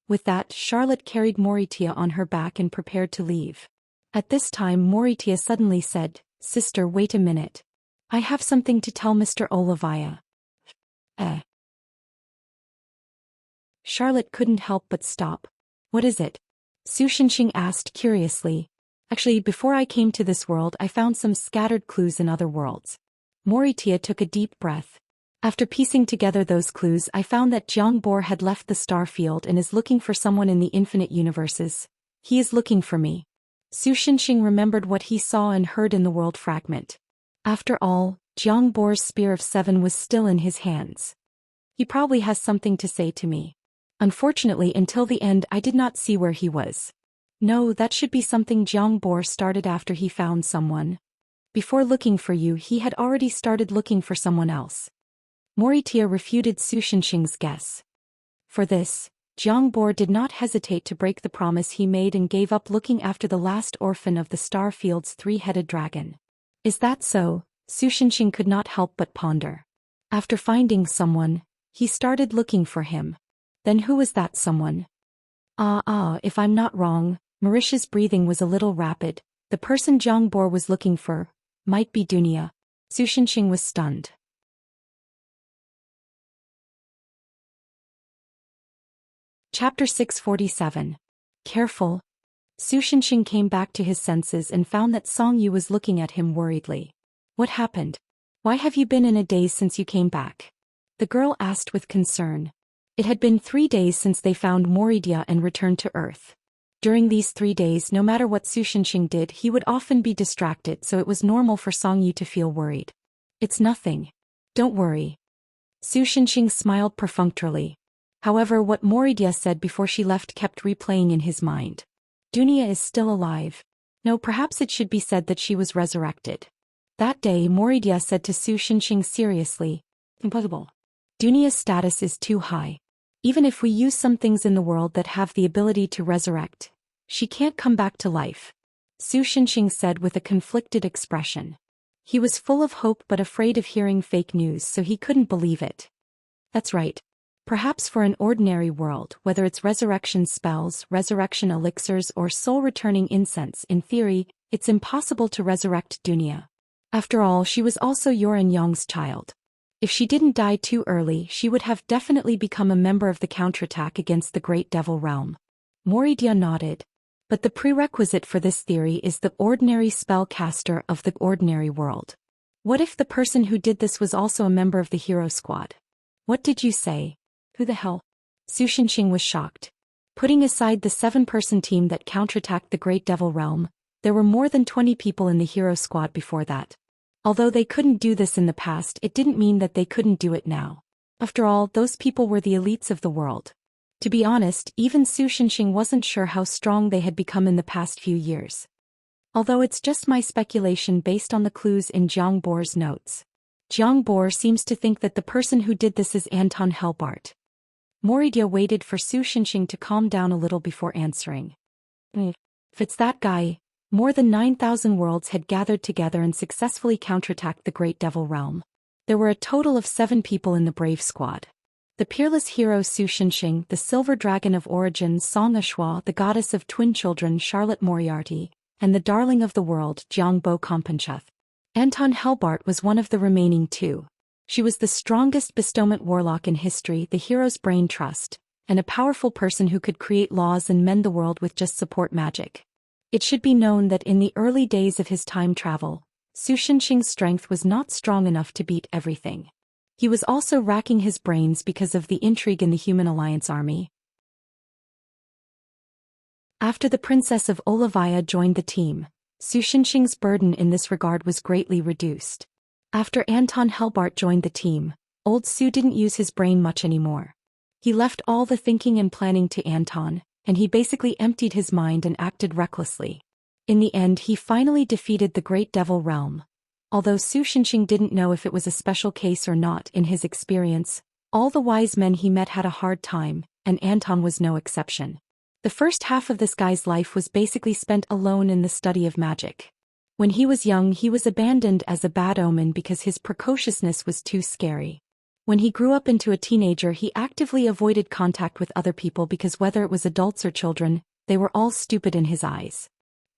With that, Charlotte carried Moritia on her back and prepared to leave. At this time Moritia suddenly said, Sister, wait a minute. I have something to tell Mr. Olivia. Charlotte couldn't help but stop. What is it? Su Shenxing asked curiously. Actually, before I came to this world I found some scattered clues in other worlds. Moritia took a deep breath. After piecing together those clues, I found that Jiang Bor had left the star field and is looking for someone in the infinite universes. He is looking for me. Su Shenxing remembered what he saw and heard in the world fragment. After all, Jiang Bor's Spear of Seven was still in his hands. He probably has something to say to me. Unfortunately, until the end I did not see where he was. No, that should be something Jiang Bor started after he found someone. Before looking for you, he had already started looking for someone else. Moritia refuted Su Shenxing's guess. For this, Jiang Bor did not hesitate to break the promise he made and gave up looking after the last orphan of the star field's three-headed dragon. Is that so? Su Shenxing could not help but ponder. After finding someone, he started looking for him. Then who was that someone? If I'm not wrong, Marisha's breathing was a little rapid. The person Jiang Bor was looking for might be Dunia. Su Shenxing was stunned. Chapter 647. Careful. Su Shenxing came back to his senses and found that Song Yu was looking at him worriedly. What happened? Why have you been in a daze since you came back? The girl asked with concern. It had been 3 days since they found Moridia and returned to Earth. During these 3 days, no matter what Su Shenxing did, he would often be distracted, so it was normal for Song Yu to feel worried. It's nothing. Don't worry. Su Shenxing smiled perfunctorily. However, what Moridia said before she left kept replaying in his mind. Dunia is still alive. No, perhaps it should be said that she was resurrected. That day, Moridia said to Su Shenxing seriously, Impossible. Dunia's status is too high. Even if we use some things in the world that have the ability to resurrect, she can't come back to life. Su Shenxing said with a conflicted expression. He was full of hope but afraid of hearing fake news, so he couldn't believe it. That's right. Perhaps for an ordinary world, whether it's resurrection spells, resurrection elixirs, or soul-returning incense, in theory, it's impossible to resurrect Dunia. After all, she was also Yoren Yong's child. If she didn't die too early, she would have definitely become a member of the counterattack against the Great Devil Realm. Moridia nodded. But the prerequisite for this theory is the ordinary spellcaster of the ordinary world. What if the person who did this was also a member of the hero squad? What did you say? Who the hell? Su Shenxing was shocked. Putting aside the 7-person team that counterattacked the Great Devil Realm, there were more than 20 people in the hero squad before that. Although they couldn't do this in the past, it didn't mean that they couldn't do it now. After all, those people were the elites of the world. To be honest, even Su Shenxing wasn't sure how strong they had become in the past few years. Although it's just my speculation based on the clues in Jiang Bor's notes. Jiang Bor seems to think that the person who did this is Anton Helbart. Moridia waited for Su Shenxing to calm down a little before answering. If it's that guy, more than 9,000 worlds had gathered together and successfully counterattacked the Great Devil Realm. There were a total of 7 people in the Brave Squad. The peerless hero Su Shenxing, the Silver Dragon of Origin Song Ashua, the goddess of twin children Charlotte Moriarty, and the darling of the world Jiang Bo Kompancheth. Anton Helbart was one of the remaining 2. She was the strongest bestowment warlock in history, the hero's brain trust, and a powerful person who could create laws and mend the world with just support magic. It should be known that in the early days of his time travel, Su Shenxing's strength was not strong enough to beat everything. He was also racking his brains because of the intrigue in the Human Alliance army. After the Princess of Olivia joined the team, Su Shenxing's burden in this regard was greatly reduced. After Anton Helbart joined the team, old Su didn't use his brain much anymore. He left all the thinking and planning to Anton, and he basically emptied his mind and acted recklessly. In the end, he finally defeated the Great Devil Realm. Although Su Shenxing didn't know if it was a special case or not in his experience, all the wise men he met had a hard time, and Anton was no exception. The first half of this guy's life was basically spent alone in the study of magic. When he was young, he was abandoned as a bad omen because his precociousness was too scary. When he grew up into a teenager, he actively avoided contact with other people because whether it was adults or children, they were all stupid in his eyes.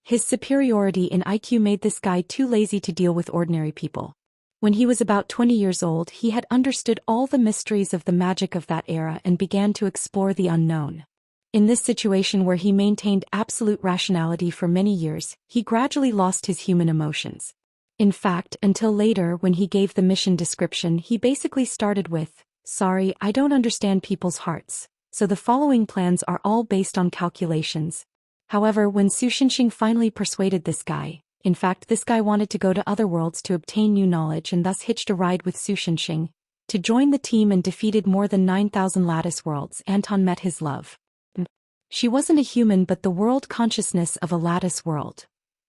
His superiority in IQ made this guy too lazy to deal with ordinary people. When he was about 20 years old, he had understood all the mysteries of the magic of that era and began to explore the unknown. In this situation where he maintained absolute rationality for many years, he gradually lost his human emotions. In fact, until later when he gave the mission description, he basically started with, "Sorry, I don't understand people's hearts, so the following plans are all based on calculations." However, when Su Shenxing finally persuaded this guy, in fact this guy wanted to go to other worlds to obtain new knowledge and thus hitched a ride with Su Shenxing, to join the team and defeated more than 9,000 lattice worlds, Anton met his love. She wasn't a human but the world consciousness of a lattice world.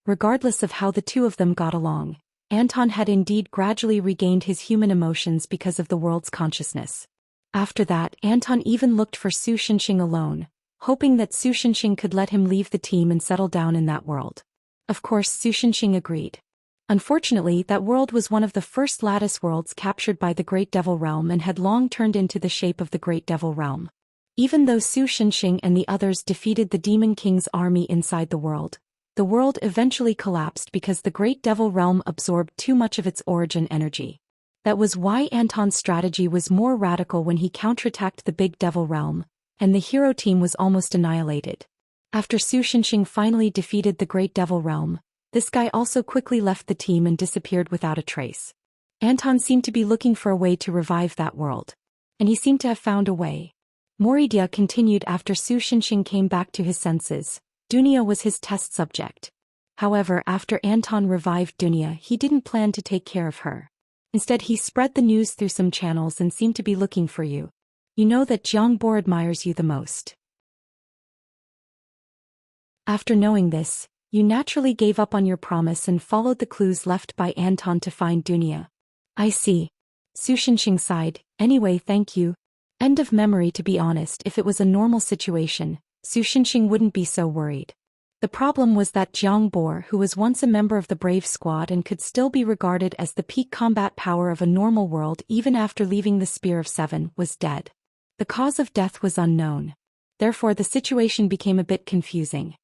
Regardless of how the two of them got along, Anton had indeed gradually regained his human emotions because of the world's consciousness. After that, Anton even looked for Su Shenxing alone, hoping that Su Shenxing could let him leave the team and settle down in that world. Of course, Su Shenxing agreed. Unfortunately, that world was one of the first lattice worlds captured by the Great Devil Realm and had long turned into the shape of the Great Devil Realm. Even though Su Shenxing and the others defeated the Demon King's army inside the world eventually collapsed because the Great Devil Realm absorbed too much of its origin energy. That was why Anton's strategy was more radical when he counterattacked the Big Devil Realm, and the hero team was almost annihilated. After Su Shenxing finally defeated the Great Devil Realm, this guy also quickly left the team and disappeared without a trace. Anton seemed to be looking for a way to revive that world. And he seemed to have found a way. Moridia continued after Su Shenxing came back to his senses. Dunia was his test subject. However, after Anton revived Dunia, he didn't plan to take care of her. Instead, he spread the news through some channels and seemed to be looking for you. You know that Jiangbo admires you the most. After knowing this, you naturally gave up on your promise and followed the clues left by Anton to find Dunia. I see. Su Shenxing sighed. Anyway, thank you. End of memory. To be honest, if it was a normal situation, Su Shenxing wouldn't be so worried. The problem was that Jiangbo, who was once a member of the Brave Squad and could still be regarded as the peak combat power of a normal world even after leaving the Spear of Seven, was dead. The cause of death was unknown. Therefore the situation became a bit confusing.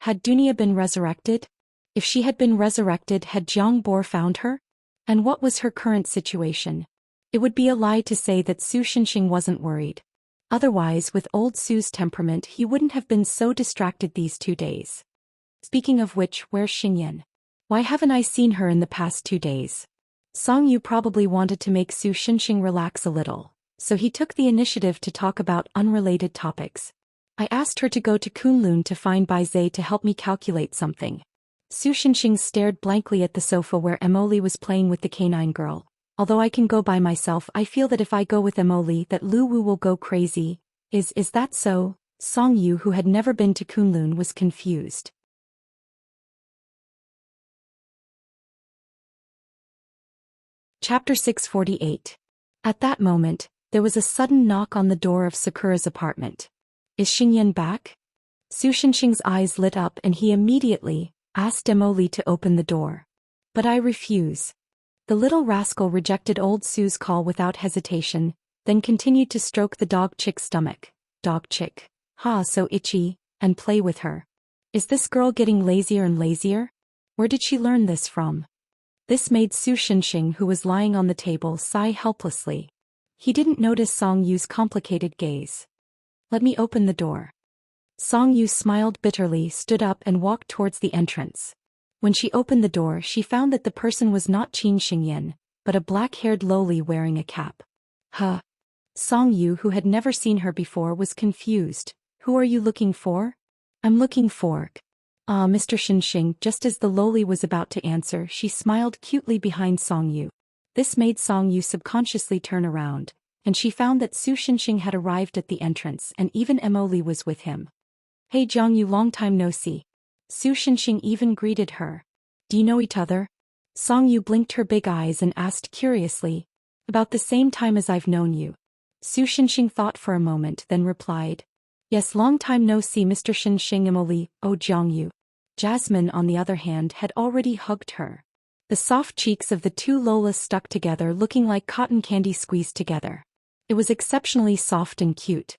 Had Dunia been resurrected? If she had been resurrected, had Jiangbo found her? And what was her current situation? It would be a lie to say that Su Shenxing wasn't worried. Otherwise, with old Su's temperament, he wouldn't have been so distracted these 2 days. Speaking of which, where's Xingyan? Why haven't I seen her in the past 2 days? Song Yu probably wanted to make Su Shenxing relax a little, so he took the initiative to talk about unrelated topics. I asked her to go to Kunlun to find Bai Zhe to help me calculate something. Su Shenxing stared blankly at the sofa where Emily was playing with the canine girl. Although I can go by myself, I feel that if I go with Emily that Lu Wu will go crazy. Is that so? Song Yu, who had never been to Kunlun, was confused. Chapter 648. At that moment, there was a sudden knock on the door of Sakura's apartment. Is Xingyan back? Su Shenxing's eyes lit up and he immediately asked Emily to open the door. But I refuse. The little rascal rejected old Su's call without hesitation, then continued to stroke the dog chick's stomach. Dog chick. Ha, so itchy, and play with her. Is this girl getting lazier and lazier? Where did she learn this from? This made Su Shenxing, who was lying on the table, sigh helplessly. He didn't notice Song Yu's complicated gaze. Let me open the door. Song Yu smiled bitterly, stood up and walked towards the entrance. When she opened the door, she found that the person was not Qin Xingyan, but a black-haired lowly wearing a cap. Huh. Song Yu, who had never seen her before, was confused. Who are you looking for? I'm looking for... Mr. Xinxing. Just as the lowly was about to answer, she smiled cutely behind Song Yu. This made Song Yu subconsciously turn around, and she found that Su Xinxing had arrived at the entrance and even Mo Li was with him. Hey Jiang Yu, long time no see. Su Xinxing even greeted her. Do you know each other? Song Yu blinked her big eyes and asked curiously. About the same time as I've known you. Su Xinxing thought for a moment, then replied. Yes, long time no see, Mr. Xinxing. Mo Li. Oh Jiang Yu. Jasmine, on the other hand, had already hugged her. The soft cheeks of the two Lolas stuck together, looking like cotton candy squeezed together. It was exceptionally soft and cute.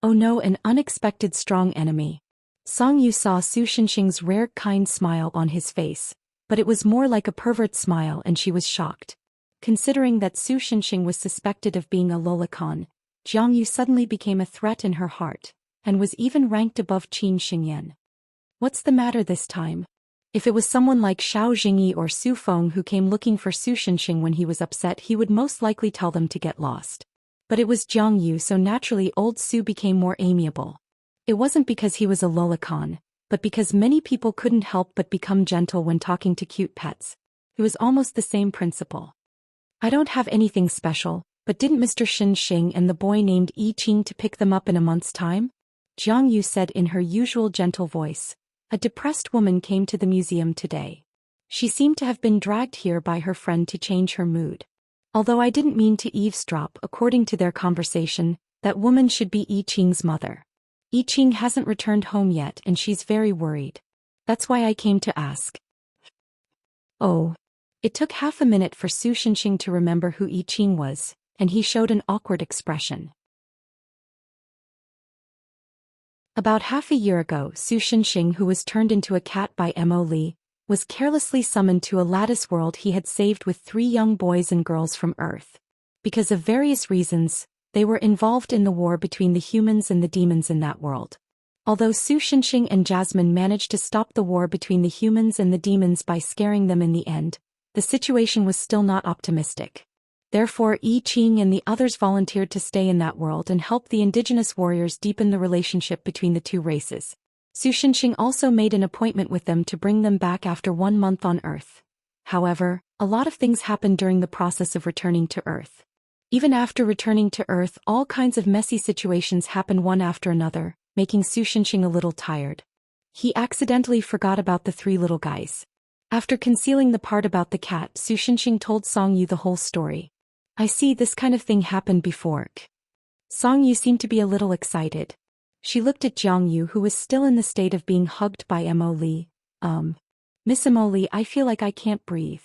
Oh no, an unexpected strong enemy. Song Yu saw Su Xinxing's rare kind smile on his face, but it was more like a pervert smile and she was shocked. Considering that Su Xinxing was suspected of being a lolicon, Jiang Yu suddenly became a threat in her heart, and was even ranked above Qin Xingyan. What's the matter this time? If it was someone like Xiao Jingyi or Su Feng who came looking for Su Xinxing when he was upset, he would most likely tell them to get lost. But it was Jiang Yu, so naturally old Su became more amiable. It wasn't because he was a lolicon, but because many people couldn't help but become gentle when talking to cute pets. It was almost the same principle. I don't have anything special, but didn't Mr. Xinxing and the boy named Yi Qing to pick them up in a month's time? Jiang Yu said in her usual gentle voice. A depressed woman came to the museum today. She seemed to have been dragged here by her friend to change her mood. Although I didn't mean to eavesdrop, according to their conversation, that woman should be Yi Qing's mother. Yi Qing hasn't returned home yet and she's very worried. That's why I came to ask. Oh. It took half a minute for Su Xinxing to remember who Yi Qing was, and he showed an awkward expression. About half a year ago, Su Xinxing, who was turned into a cat by Mo Li, was carelessly summoned to a lattice world he had saved with 3 young boys and girls from Earth. Because of various reasons, they were involved in the war between the humans and the demons in that world. Although Su Xinxing and Jasmine managed to stop the war between the humans and the demons by scaring them in the end, the situation was still not optimistic. Therefore, Yi Qing and the others volunteered to stay in that world and help the indigenous warriors deepen the relationship between the two races. Su Xinxing also made an appointment with them to bring them back after 1 month on Earth. However, a lot of things happened during the process of returning to Earth. Even after returning to Earth, all kinds of messy situations happened one after another, making Su Xinxing a little tired. He accidentally forgot about the 3 little guys. After concealing the part about the cat, Su Xinxing told Song Yu the whole story. I see, this kind of thing happened before. Song Yu seemed to be a little excited. She looked at Jiang Yu, who was still in the state of being hugged by Mo Li. Miss Mo Li, I feel like I can't breathe.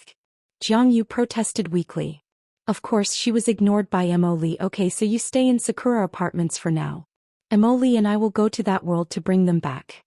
Jiang Yu protested weakly. Of course, she was ignored by Mo Li. Okay, so you stay in Sakura Apartments for now. Mo Li and I will go to that world to bring them back.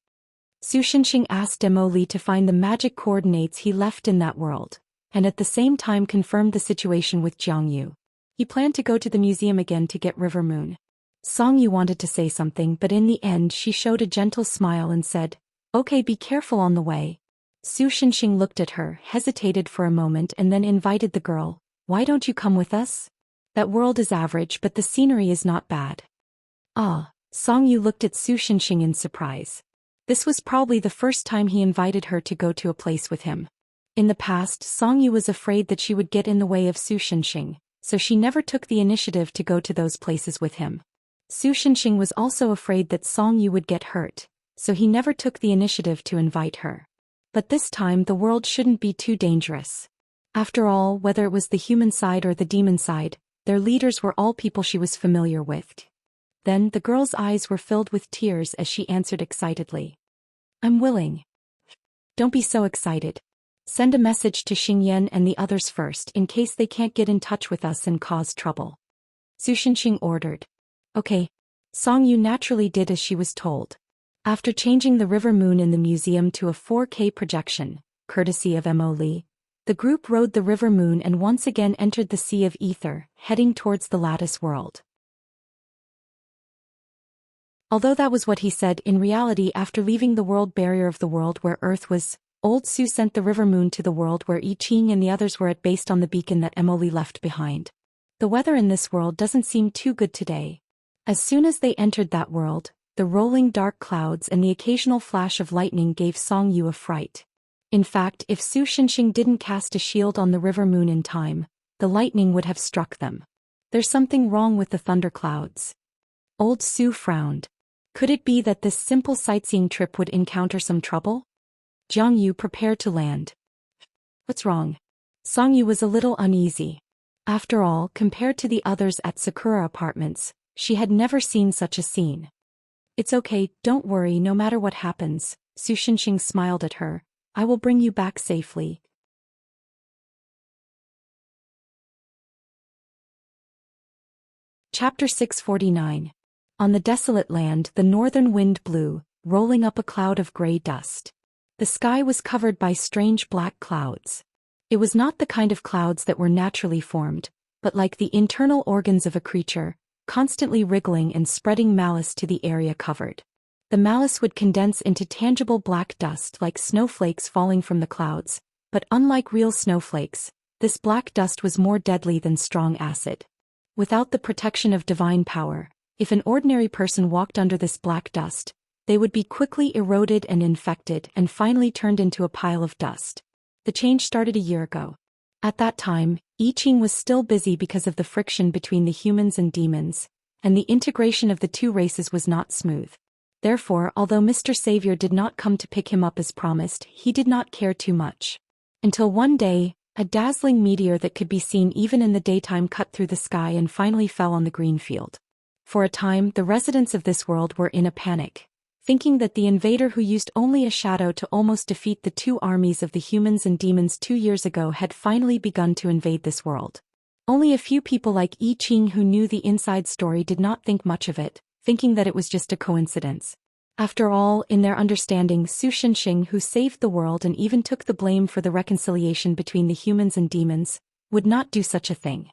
Su Xinxing asked Mo Li to find the magic coordinates he left in that world, and at the same time confirmed the situation with Jiang Yu. He planned to go to the museum again to get River Moon. Song Yu wanted to say something, but in the end she showed a gentle smile and said, Okay, be careful on the way. Su Xinxing looked at her, hesitated for a moment and then invited the girl. Why don't you come with us? That world is average, but the scenery is not bad. Song Yu looked at Su Xinxing in surprise. This was probably the first time he invited her to go to a place with him. In the past, Song Yu was afraid that she would get in the way of Su Xinxing, so she never took the initiative to go to those places with him. Su Xinxing was also afraid that Song Yu would get hurt, so he never took the initiative to invite her. But this time the world shouldn't be too dangerous. After all, whether it was the human side or the demon side, their leaders were all people she was familiar with. Then the girl's eyes were filled with tears as she answered excitedly. I'm willing. Don't be so excited. Send a message to Xingyan and the others first in case they can't get in touch with us and cause trouble. Su Xinxing ordered. Okay. Song Yu naturally did as she was told. After changing the River Moon in the museum to a 4K projection, courtesy of Mo Li, the group rode the River Moon and once again entered the Sea of Ether, heading towards the Lattice World. Although that was what he said, in reality after leaving the world barrier of the world where Earth was, Old Su sent the river moon to the world where I Ching and the others were at based on the beacon that Emily left behind. The weather in this world doesn't seem too good today. As soon as they entered that world, the rolling dark clouds and the occasional flash of lightning gave Song Yu a fright. In fact, if Su Shinxing didn't cast a shield on the river moon in time, the lightning would have struck them. There's something wrong with the thunderclouds. Old Su frowned. Could it be that this simple sightseeing trip would encounter some trouble? Jiang Yu prepared to land. What's wrong? Song Yu was a little uneasy. After all, compared to the others at Sakura Apartments, she had never seen such a scene. It's okay, don't worry, no matter what happens, Su Shinxing smiled at her. I will bring you back safely. Chapter 649. On the desolate land, the northern wind blew, rolling up a cloud of gray dust. The sky was covered by strange black clouds. It was not the kind of clouds that were naturally formed, but like the internal organs of a creature, constantly wriggling and spreading malice to the area covered. The malice would condense into tangible black dust like snowflakes falling from the clouds, but unlike real snowflakes, this black dust was more deadly than strong acid. Without the protection of divine power, if an ordinary person walked under this black dust, they would be quickly eroded and infected and finally turned into a pile of dust. The change started a year ago. At that time, I Ching was still busy because of the friction between the humans and demons, and the integration of the two races was not smooth. Therefore, although Mr. Savior did not come to pick him up as promised, he did not care too much. Until one day, a dazzling meteor that could be seen even in the daytime cut through the sky and finally fell on the green field. For a time, the residents of this world were in a panic, thinking that the invader who used only a shadow to almost defeat the two armies of the humans and demons 2 years ago had finally begun to invade this world. Only a few people like I Ching who knew the inside story did not think much of it, thinking that it was just a coincidence. After all, in their understanding, Su Shinxing, who saved the world and even took the blame for the reconciliation between the humans and demons, would not do such a thing.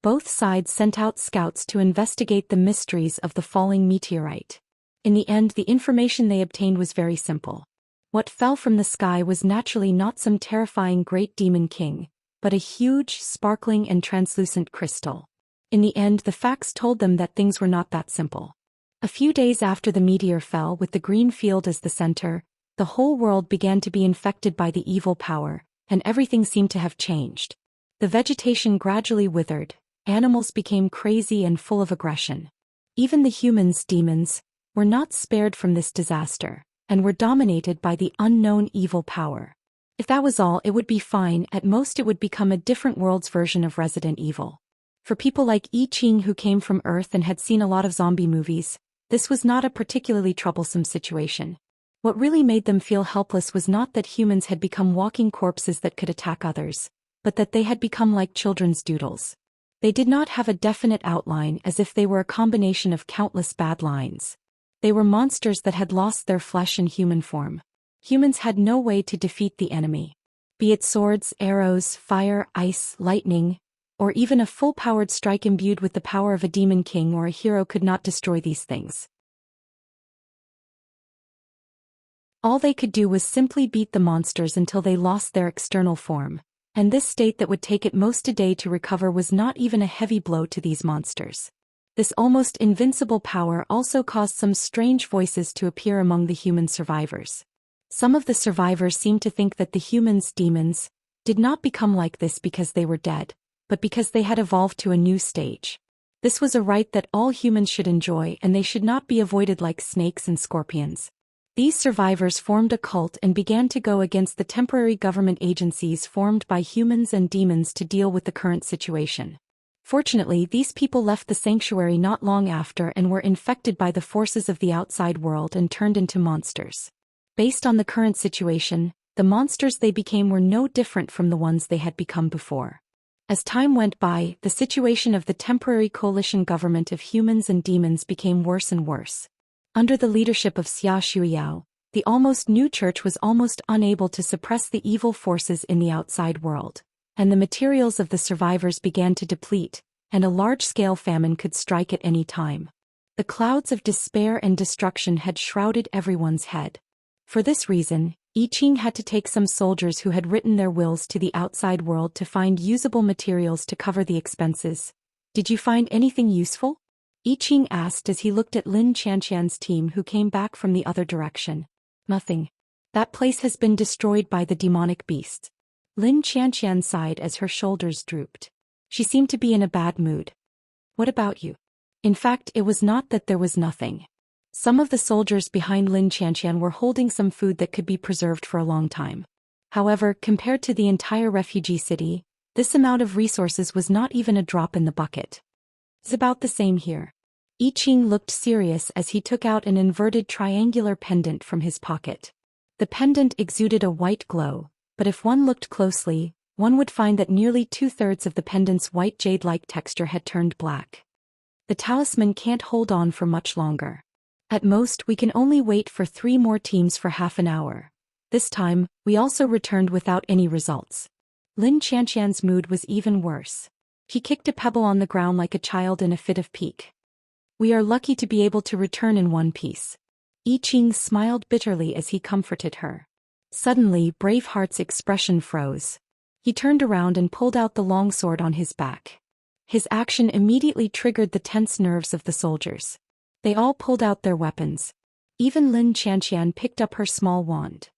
Both sides sent out scouts to investigate the mysteries of the falling meteorite. In the end, the information they obtained was very simple. What fell from the sky was naturally not some terrifying great demon king, but a huge, sparkling and translucent crystal. In the end, the facts told them that things were not that simple. A few days after the meteor fell with the green field as the center, the whole world began to be infected by the evil power, and everything seemed to have changed. The vegetation gradually withered, animals became crazy and full of aggression. Even the humans, demons, were not spared from this disaster, and were dominated by the unknown evil power. If that was all, it would be fine. At most it would become a different world's version of Resident Evil. For people like I Ching who came from Earth and had seen a lot of zombie movies, this was not a particularly troublesome situation. What really made them feel helpless was not that humans had become walking corpses that could attack others, but that they had become like children's doodles. They did not have a definite outline, as if they were a combination of countless bad lines. They were monsters that had lost their flesh and human form. Humans had no way to defeat the enemy. Be it swords, arrows, fire, ice, lightning, or even a full-powered strike imbued with the power of a demon king or a hero could not destroy these things. All they could do was simply beat the monsters until they lost their external form, and this state that would take it most a day to recover was not even a heavy blow to these monsters. This almost invincible power also caused some strange voices to appear among the human survivors. Some of the survivors seemed to think that the humans, demons, did not become like this because they were dead, but because they had evolved to a new stage. This was a right that all humans should enjoy, and they should not be avoided like snakes and scorpions. These survivors formed a cult and began to go against the temporary government agencies formed by humans and demons to deal with the current situation. Fortunately, these people left the sanctuary not long after and were infected by the forces of the outside world and turned into monsters. Based on the current situation, the monsters they became were no different from the ones they had become before. As time went by, the situation of the temporary coalition government of humans and demons became worse and worse. Under the leadership of Xia Shuiyao, the almost new church was almost unable to suppress the evil forces in the outside world, and the materials of the survivors began to deplete, and a large-scale famine could strike at any time. The clouds of despair and destruction had shrouded everyone's head. For this reason, I Ching had to take some soldiers who had written their wills to the outside world to find usable materials to cover the expenses. Did you find anything useful? I Ching asked as he looked at Lin Qianqian's team who came back from the other direction. Nothing. That place has been destroyed by the demonic beasts. Lin Qianqian sighed as her shoulders drooped. She seemed to be in a bad mood. What about you? In fact, it was not that there was nothing. Some of the soldiers behind Lin Qianqian were holding some food that could be preserved for a long time. However, compared to the entire refugee city, this amount of resources was not even a drop in the bucket. It's about the same here. I Ching looked serious as he took out an inverted triangular pendant from his pocket. The pendant exuded a white glow, but if one looked closely, one would find that nearly 2/3 of the pendant's white jade-like texture had turned black. The talisman can't hold on for much longer. At most, we can only wait for 3 more teams for half an hour. This time, we also returned without any results. Lin Qianqian's mood was even worse. He kicked a pebble on the ground like a child in a fit of pique. We are lucky to be able to return in one piece. I Ching smiled bitterly as he comforted her. Suddenly, Braveheart's expression froze. He turned around and pulled out the long sword on his back. His action immediately triggered the tense nerves of the soldiers. They all pulled out their weapons. Even Lin Qianqian picked up her small wand.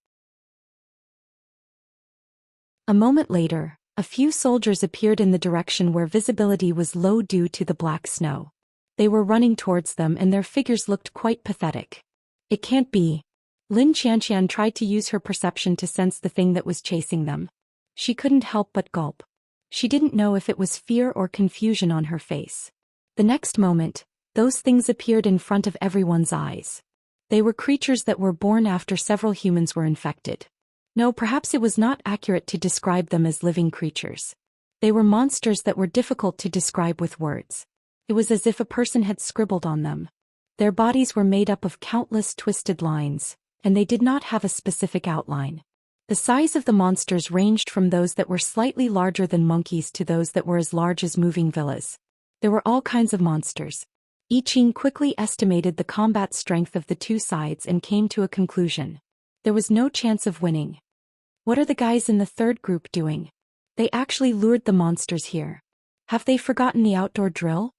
A moment later, a few soldiers appeared in the direction where visibility was low due to the black snow. They were running towards them and their figures looked quite pathetic. It can't be. Lin Qianqian tried to use her perception to sense the thing that was chasing them. She couldn't help but gulp. She didn't know if it was fear or confusion on her face. The next moment, those things appeared in front of everyone's eyes. They were creatures that were born after several humans were infected. No, perhaps it was not accurate to describe them as living creatures. They were monsters that were difficult to describe with words. It was as if a person had scribbled on them. Their bodies were made up of countless twisted lines, and they did not have a specific outline. The size of the monsters ranged from those that were slightly larger than monkeys to those that were as large as moving villas. There were all kinds of monsters. I Ching quickly estimated the combat strength of the 2 sides and came to a conclusion. There was no chance of winning. What are the guys in the 3rd group doing? They actually lured the monsters here. Have they forgotten the outdoor drill?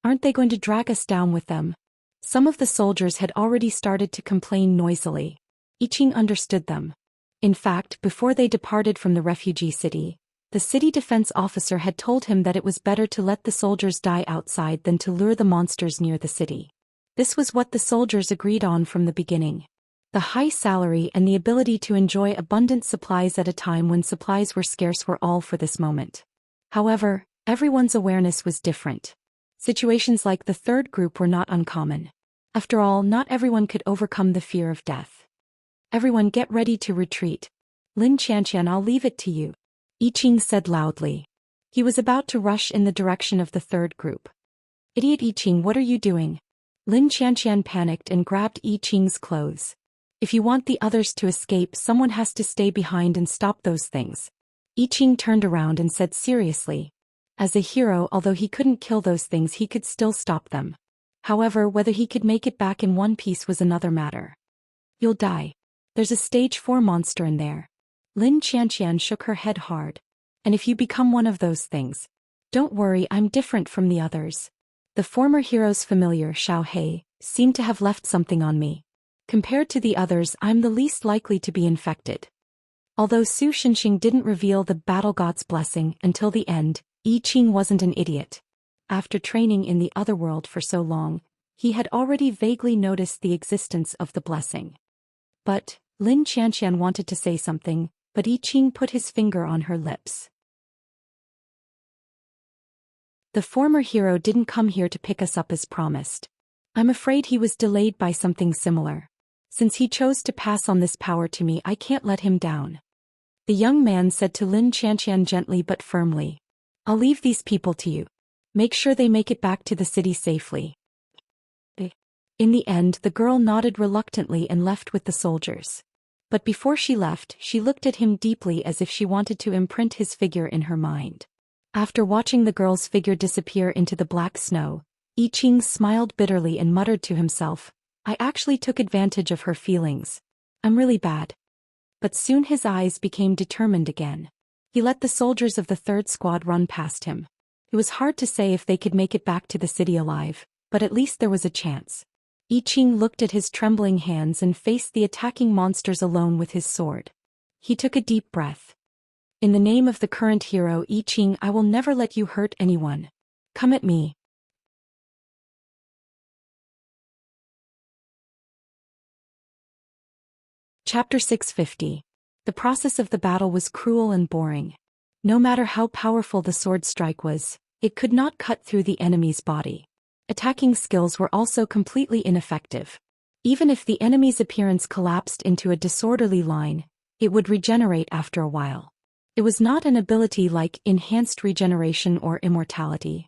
Aren't they going to drag us down with them? Some of the soldiers had already started to complain noisily. I Ching understood them. In fact, before they departed from the refugee city, the city defense officer had told him that it was better to let the soldiers die outside than to lure the monsters near the city. This was what the soldiers agreed on from the beginning. The high salary and the ability to enjoy abundant supplies at a time when supplies were scarce were all for this moment. However, everyone's awareness was different. Situations like the 3rd group were not uncommon. After all, not everyone could overcome the fear of death. Everyone get ready to retreat. Lin Qianqian, I'll leave it to you. I Ching said loudly. He was about to rush in the direction of the 3rd group. Idiot I Ching, what are you doing? Lin Qianqian panicked and grabbed I Ching's clothes. If you want the others to escape, someone has to stay behind and stop those things. I Ching turned around and said seriously. As a hero, although he couldn't kill those things, he could still stop them. However, whether he could make it back in one piece was another matter. You'll die. There's a stage 4 monster in there. Lin Qianqian shook her head hard. And if you become one of those things, don't worry, I'm different from the others. The former hero's familiar, Xiao He, seemed to have left something on me. Compared to the others, I'm the least likely to be infected. Although Su Xinxing didn't reveal the battle god's blessing until the end, I Ching wasn't an idiot. After training in the other world for so long, he had already vaguely noticed the existence of the blessing. But Lin Qianqian wanted to say something, but I Ching put his finger on her lips. The former hero didn't come here to pick us up as promised. I'm afraid he was delayed by something similar. Since he chose to pass on this power to me, I can't let him down. The young man said to Lin Qianqian gently but firmly. I'll leave these people to you. Make sure they make it back to the city safely. In the end, the girl nodded reluctantly and left with the soldiers. But before she left, she looked at him deeply as if she wanted to imprint his figure in her mind. After watching the girl's figure disappear into the black snow, I Ching smiled bitterly and muttered to himself, I actually took advantage of her feelings. I'm really bad. But soon his eyes became determined again. He let the soldiers of the third squad run past him. It was hard to say if they could make it back to the city alive, but at least there was a chance. I Ching looked at his trembling hands and faced the attacking monsters alone with his sword. He took a deep breath. In the name of the current hero I Ching, I will never let you hurt anyone. Come at me. Chapter 650. The process of the battle was cruel and boring. No matter how powerful the sword strike was, it could not cut through the enemy's body. Attacking skills were also completely ineffective. Even if the enemy's appearance collapsed into a disorderly line, it would regenerate after a while. It was not an ability like enhanced regeneration or immortality.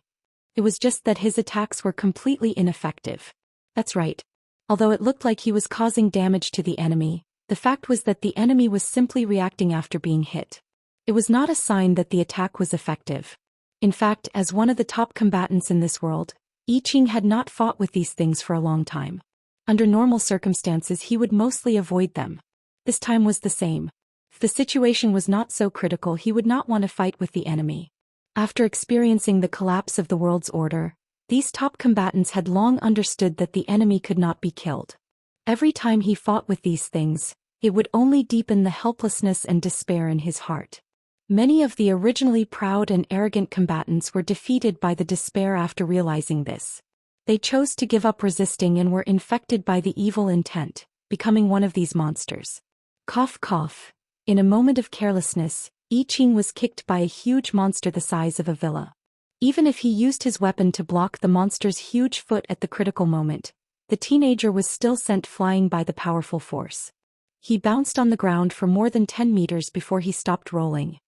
It was just that his attacks were completely ineffective. That's right. Although it looked like he was causing damage to the enemy, the fact was that the enemy was simply reacting after being hit. It was not a sign that the attack was effective. In fact, as one of the top combatants in this world, I Ching had not fought with these things for a long time. Under normal circumstances he would mostly avoid them. This time was the same. If the situation was not so critical he would not want to fight with the enemy. After experiencing the collapse of the world's order, these top combatants had long understood that the enemy could not be killed. Every time he fought with these things, it would only deepen the helplessness and despair in his heart. Many of the originally proud and arrogant combatants were defeated by the despair after realizing this. They chose to give up resisting and were infected by the evil intent, becoming one of these monsters. Cough cough. In a moment of carelessness, I Ching was kicked by a huge monster the size of a villa. Even if he used his weapon to block the monster's huge foot at the critical moment, the teenager was still sent flying by the powerful force. He bounced on the ground for more than 10 meters before he stopped rolling.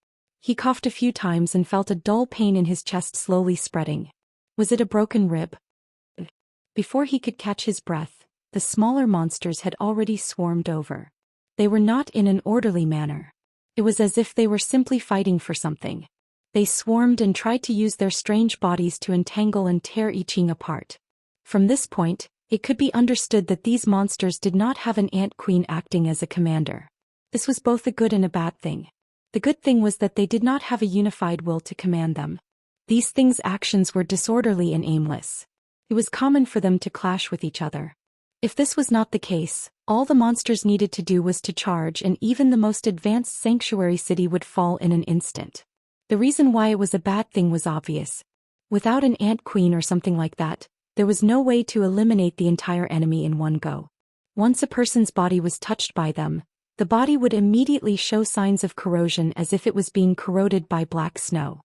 He coughed a few times and felt a dull pain in his chest slowly spreading. Was it a broken rib? Before he could catch his breath, the smaller monsters had already swarmed over. They were not in an orderly manner. It was as if they were simply fighting for something. They swarmed and tried to use their strange bodies to entangle and tear I Ching apart. From this point, it could be understood that these monsters did not have an ant queen acting as a commander. This was both a good and a bad thing. The good thing was that they did not have a unified will to command them. These things' actions were disorderly and aimless. It was common for them to clash with each other. If this was not the case, all the monsters needed to do was to charge and even the most advanced sanctuary city would fall in an instant. The reason why it was a bad thing was obvious. Without an ant queen or something like that, there was no way to eliminate the entire enemy in one go. Once a person's body was touched by them, the body would immediately show signs of corrosion as if it was being corroded by black snow.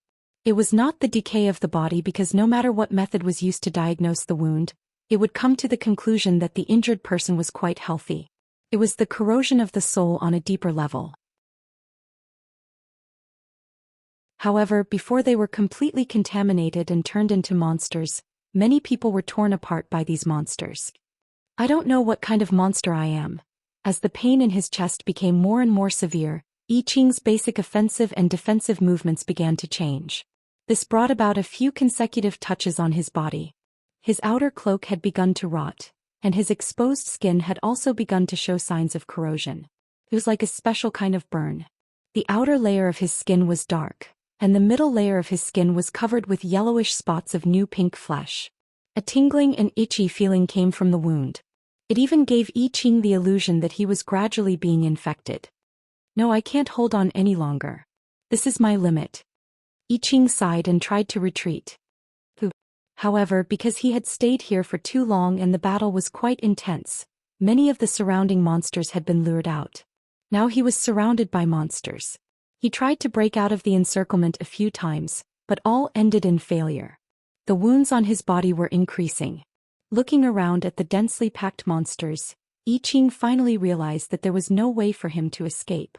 It was not the decay of the body because no matter what method was used to diagnose the wound, it would come to the conclusion that the injured person was quite healthy. It was the corrosion of the soul on a deeper level. However, before they were completely contaminated and turned into monsters, many people were torn apart by these monsters. I don't know what kind of monster I am. As the pain in his chest became more and more severe, I Ching's basic offensive and defensive movements began to change. This brought about a few consecutive touches on his body. His outer cloak had begun to rot, and his exposed skin had also begun to show signs of corrosion. It was like a special kind of burn. The outer layer of his skin was dark, and the middle layer of his skin was covered with yellowish spots of new pink flesh. A tingling and itchy feeling came from the wound. It even gave I Ching the illusion that he was gradually being infected. No, I can't hold on any longer. This is my limit. I Ching sighed and tried to retreat. However, because he had stayed here for too long and the battle was quite intense, many of the surrounding monsters had been lured out. Now he was surrounded by monsters. He tried to break out of the encirclement a few times, but all ended in failure. The wounds on his body were increasing. Looking around at the densely packed monsters, I Ching finally realized that there was no way for him to escape.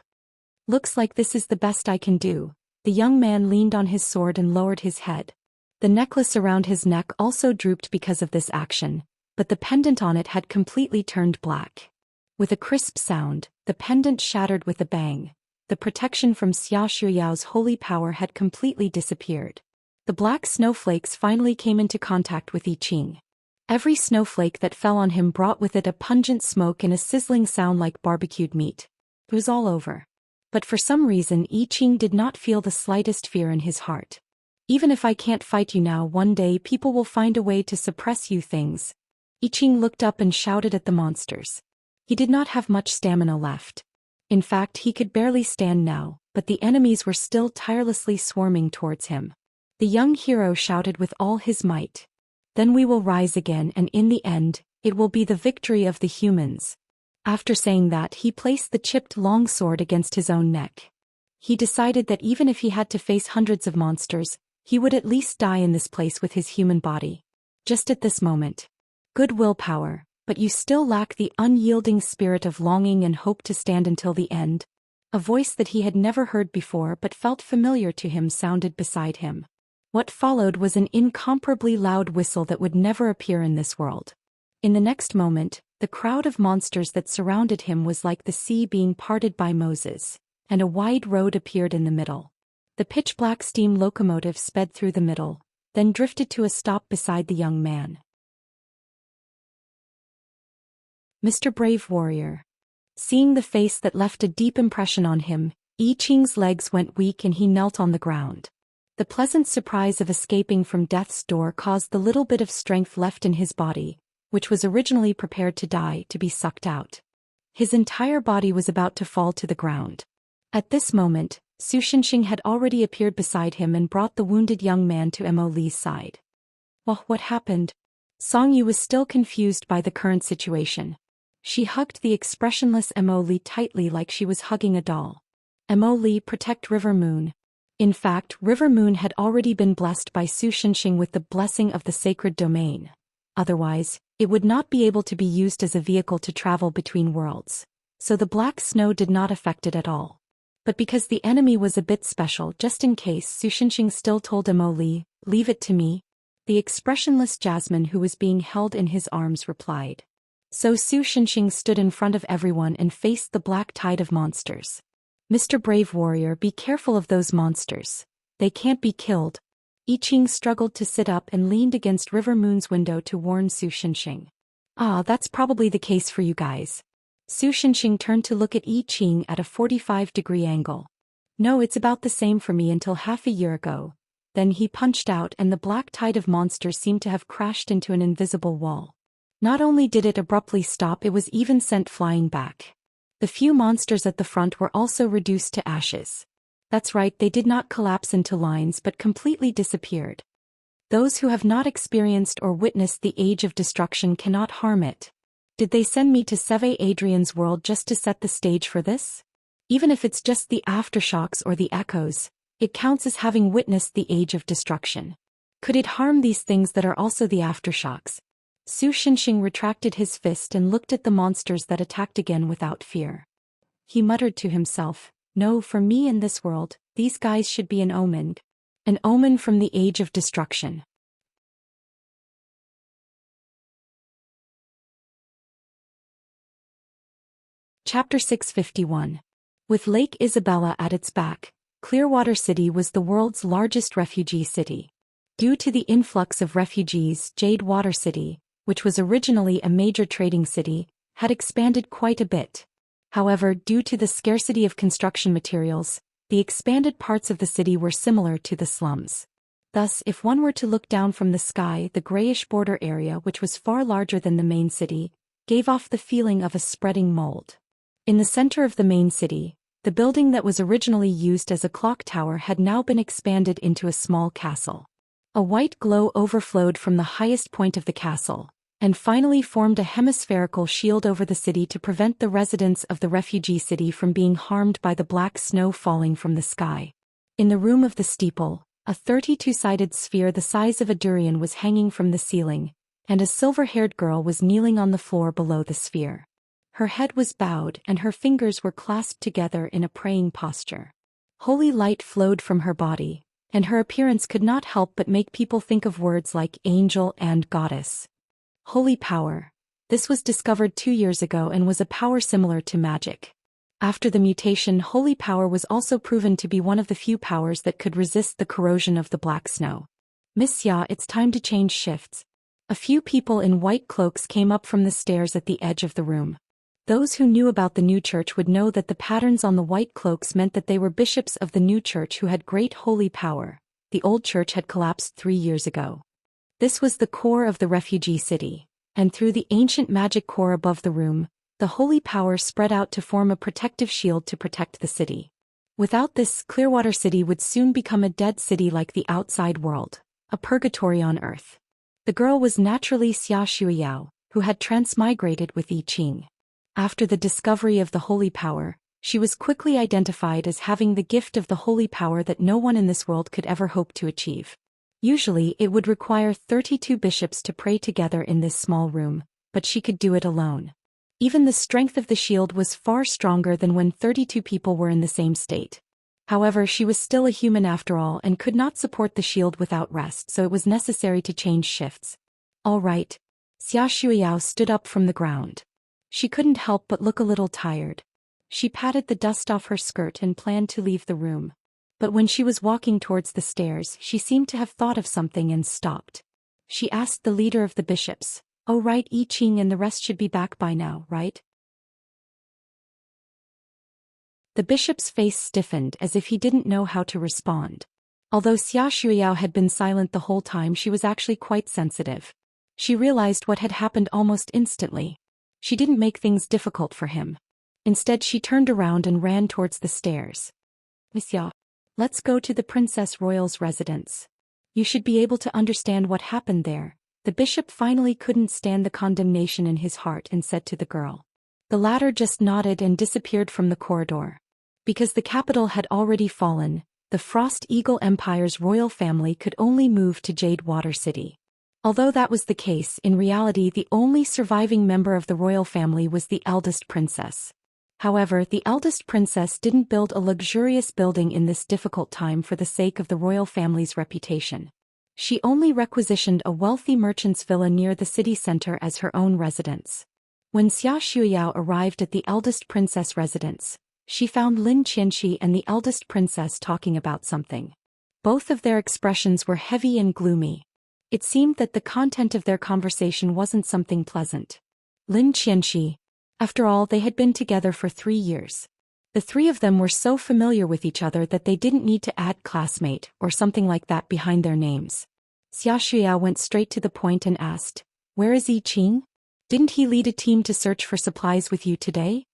Looks like this is the best I can do. The young man leaned on his sword and lowered his head. The necklace around his neck also drooped because of this action, but the pendant on it had completely turned black. With a crisp sound, the pendant shattered with a bang. The protection from Xia Shuyao's holy power had completely disappeared. The black snowflakes finally came into contact with I Ching. Every snowflake that fell on him brought with it a pungent smoke and a sizzling sound like barbecued meat. It was all over. But for some reason I Ching did not feel the slightest fear in his heart. Even if I can't fight you now, one day people will find a way to suppress you things. I Ching looked up and shouted at the monsters. He did not have much stamina left. In fact, he could barely stand now, but the enemies were still tirelessly swarming towards him. The young hero shouted with all his might. Then we will rise again, and in the end, it will be the victory of the humans. After saying that, he placed the chipped longsword against his own neck. He decided that even if he had to face hundreds of monsters, he would at least die in this place with his human body. Just at this moment. Good willpower, but you still lack the unyielding spirit of longing and hope to stand until the end. A voice that he had never heard before but felt familiar to him sounded beside him. What followed was an incomparably loud whistle that would never appear in this world. In the next moment, the crowd of monsters that surrounded him was like the sea being parted by Moses, and a wide road appeared in the middle. The pitch-black steam locomotive sped through the middle, then drifted to a stop beside the young man. Mr. Brave Warrior. Seeing the face that left a deep impression on him, I Ching's legs went weak and he knelt on the ground. The pleasant surprise of escaping from death's door caused the little bit of strength left in his body, which was originally prepared to die, to be sucked out. His entire body was about to fall to the ground. At this moment, Su Shinxing had already appeared beside him and brought the wounded young man to Mo Li's side. Well, what happened? Song Yu was still confused by the current situation. She hugged the expressionless Mo Li tightly like she was hugging a doll. Mo Li, protect River Moon. In fact, River Moon had already been blessed by Su Shinxing with the blessing of the sacred domain. Otherwise, it would not be able to be used as a vehicle to travel between worlds. So the black snow did not affect it at all. But because the enemy was a bit special, just in case, Su Shinxing still told Mo Li, leave it to me. The expressionless Jasmine who was being held in his arms replied. So Su Shinxing stood in front of everyone and faced the black tide of monsters. Mr. Brave Warrior, be careful of those monsters. They can't be killed. I Ching struggled to sit up and leaned against River Moon's window to warn Su Shinxing. Ah, that's probably the case for you guys. Su Shinxing turned to look at I Ching at a 45-degree angle. No, it's about the same for me until half a year ago. Then he punched out and the black tide of monsters seemed to have crashed into an invisible wall. Not only did it abruptly stop, it was even sent flying back. The few monsters at the front were also reduced to ashes. That's right, they did not collapse into lines but completely disappeared. Those who have not experienced or witnessed the age of destruction cannot harm it. Did they send me to Seve Adrian's world just to set the stage for this? Even if it's just the aftershocks or the echoes, it counts as having witnessed the age of destruction. Could it harm these things that are also the aftershocks? Su Shinxing retracted his fist and looked at the monsters that attacked again without fear. He muttered to himself, no, for me in this world, these guys should be an omen. An omen from the age of destruction. Chapter 651. With Lake Isabella at its back, Clearwater City was the world's largest refugee city. Due to the influx of refugees, Jade Water City, which was originally a major trading city, had expanded quite a bit. However, due to the scarcity of construction materials, the expanded parts of the city were similar to the slums. Thus, if one were to look down from the sky, the grayish border area, which was far larger than the main city, gave off the feeling of a spreading mold. In the center of the main city, the building that was originally used as a clock tower had now been expanded into a small castle. A white glow overflowed from the highest point of the castle, and finally formed a hemispherical shield over the city to prevent the residents of the refugee city from being harmed by the black snow falling from the sky. In the room of the steeple, a 32-sided sphere the size of a durian was hanging from the ceiling, and a silver-haired girl was kneeling on the floor below the sphere. Her head was bowed and her fingers were clasped together in a praying posture. Holy light flowed from her body, and her appearance could not help but make people think of words like angel and goddess. Holy power. This was discovered 2 years ago and was a power similar to magic. After the mutation, holy power was also proven to be one of the few powers that could resist the corrosion of the black snow. Miss Ya, it's time to change shifts. A few people in white cloaks came up from the stairs at the edge of the room. Those who knew about the new church would know that the patterns on the white cloaks meant that they were bishops of the new church who had great holy power. The old church had collapsed 3 years ago. This was the core of the refugee city, and through the ancient magic core above the room, the holy power spread out to form a protective shield to protect the city. Without this, Clearwater City would soon become a dead city like the outside world, a purgatory on earth. The girl was naturally Xia Shuiyao, who had transmigrated with I Ching. After the discovery of the holy power, she was quickly identified as having the gift of the holy power that no one in this world could ever hope to achieve. Usually it would require 32 bishops to pray together in this small room, but she could do it alone. Even the strength of the shield was far stronger than when 32 people were in the same state. However, she was still a human after all and could not support the shield without rest, so it was necessary to change shifts. All right. Xia Shuiyao stood up from the ground. She couldn't help but look a little tired. She patted the dust off her skirt and planned to leave the room. But when she was walking towards the stairs, she seemed to have thought of something and stopped. She asked the leader of the bishops, "Oh right, I Ching and the rest should be back by now, right?" The bishop's face stiffened as if he didn't know how to respond. Although Xia Shuiyao had been silent the whole time, she was actually quite sensitive. She realized what had happened almost instantly. She didn't make things difficult for him. Instead, she turned around and ran towards the stairs. "Miss Ya, let's go to the Princess Royal's residence. You should be able to understand what happened there." The bishop finally couldn't stand the condemnation in his heart and said to the girl. The latter just nodded and disappeared from the corridor. Because the capital had already fallen, the Frost Eagle Empire's royal family could only move to Jade Water City. Although that was the case, in reality the only surviving member of the royal family was the eldest princess. However, the eldest princess didn't build a luxurious building in this difficult time for the sake of the royal family's reputation. She only requisitioned a wealthy merchant's villa near the city center as her own residence. When Xia Shuiyao arrived at the eldest princess' residence, she found Lin Qianxi and the eldest princess talking about something. Both of their expressions were heavy and gloomy. It seemed that the content of their conversation wasn't something pleasant. Lin Qianxi. After all, they had been together for 3 years. The three of them were so familiar with each other that they didn't need to add classmate or something like that behind their names. Xia Shuiyao went straight to the point and asked, "Where is I Ching? Didn't he lead a team to search for supplies with you today?"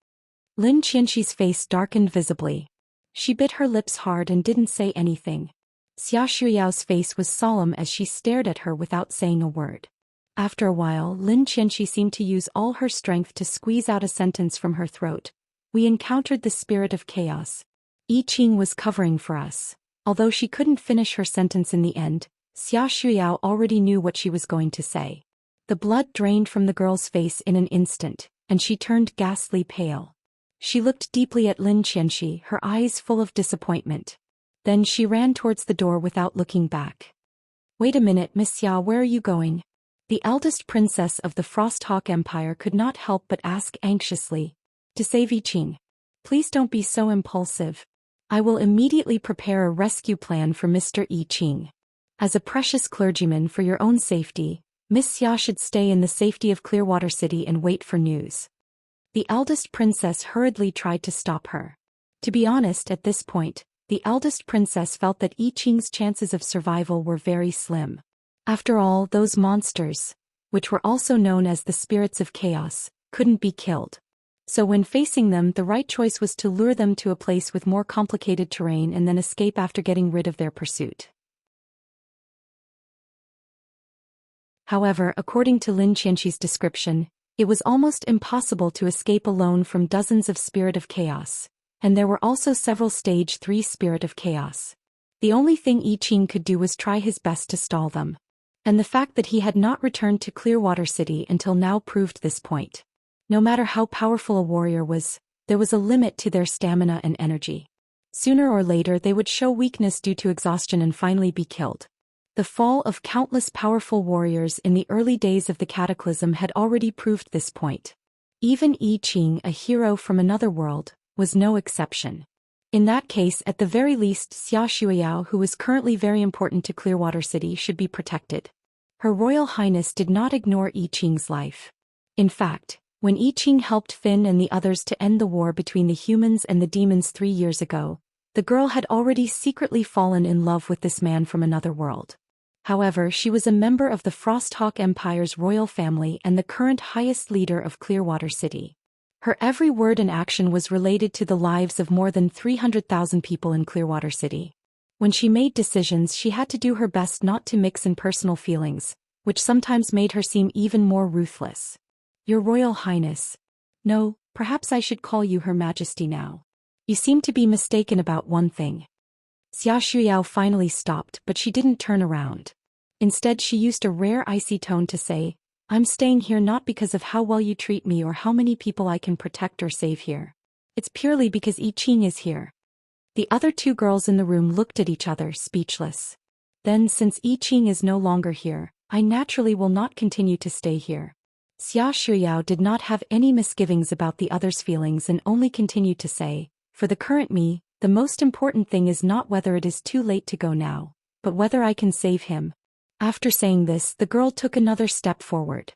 Lin Qianxi's face darkened visibly. She bit her lips hard and didn't say anything. Xia Shuiyao's face was solemn as she stared at her without saying a word. After a while, Lin Qianxi seemed to use all her strength to squeeze out a sentence from her throat. "We encountered the spirit of chaos. I Ching was covering for us." Although she couldn't finish her sentence in the end, Xia Shuiyao already knew what she was going to say. The blood drained from the girl's face in an instant, and she turned ghastly pale. She looked deeply at Lin Qianxi, her eyes full of disappointment. Then she ran towards the door without looking back. "Wait a minute, Miss Xia, where are you going?" The eldest princess of the Frosthawk Empire could not help but ask anxiously. "To save I Ching. Please don't be so impulsive. I will immediately prepare a rescue plan for Mr. I Ching. As a precious clergyman, for your own safety, Miss Xia should stay in the safety of Clearwater City and wait for news." The eldest princess hurriedly tried to stop her. To be honest, at this point, the eldest princess felt that I Ching's chances of survival were very slim. After all, those monsters, which were also known as the spirits of chaos, couldn't be killed. So when facing them, the right choice was to lure them to a place with more complicated terrain and then escape after getting rid of their pursuit. However, according to Lin Qianxi's description, it was almost impossible to escape alone from dozens of spirit of chaos, and there were also several stage 3 spirit of chaos. The only thing I Ching could do was try his best to stall them. And the fact that he had not returned to Clearwater City until now proved this point. No matter how powerful a warrior was, there was a limit to their stamina and energy. Sooner or later they would show weakness due to exhaustion and finally be killed. The fall of countless powerful warriors in the early days of the Cataclysm had already proved this point. Even I Ching, a hero from another world, was no exception. In that case, at the very least, Xia Shuiyao, who was currently very important to Clearwater City, should be protected. Her Royal Highness did not ignore I Ching's life. In fact, when I Ching helped Finn and the others to end the war between the humans and the demons 3 years ago, the girl had already secretly fallen in love with this man from another world. However, she was a member of the Frosthawk Empire's royal family and the current highest leader of Clearwater City. Her every word and action was related to the lives of more than 300,000 people in Clearwater City. When she made decisions, she had to do her best not to mix in personal feelings, which sometimes made her seem even more ruthless. Your Royal Highness. No, perhaps I should call you Her Majesty now. You seem to be mistaken about one thing. Xia Shuiyao finally stopped, but she didn't turn around. Instead, she used a rare icy tone to say, I'm staying here not because of how well you treat me or how many people I can protect or save here. It's purely because I Ching is here. The other 2 girls in the room looked at each other, speechless. Then, since I Ching is no longer here, I naturally will not continue to stay here. Xia Shuiyao did not have any misgivings about the others' feelings and only continued to say, for the current me, the most important thing is not whether it is too late to go now, but whether I can save him. After saying this, the girl took another step forward.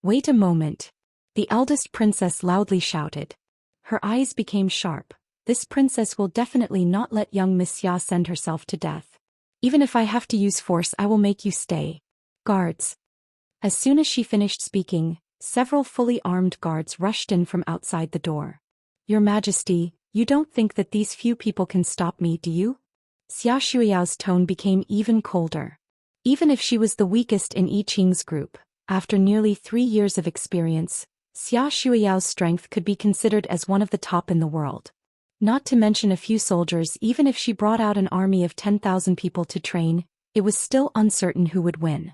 Wait a moment. The eldest princess loudly shouted. Her eyes became sharp. This princess will definitely not let young Miss Xia send herself to death. Even if I have to use force, I will make you stay. Guards. As soon as she finished speaking, several fully armed guards rushed in from outside the door. Your Majesty, you don't think that these few people can stop me, do you? Xia Shuiyao's tone became even colder. Even if she was the weakest in I Ching's group, after nearly 3 years of experience, Xia Shuiyao's strength could be considered as one of the top in the world. Not to mention a few soldiers. Even if she brought out an army of 10,000 people to train, it was still uncertain who would win.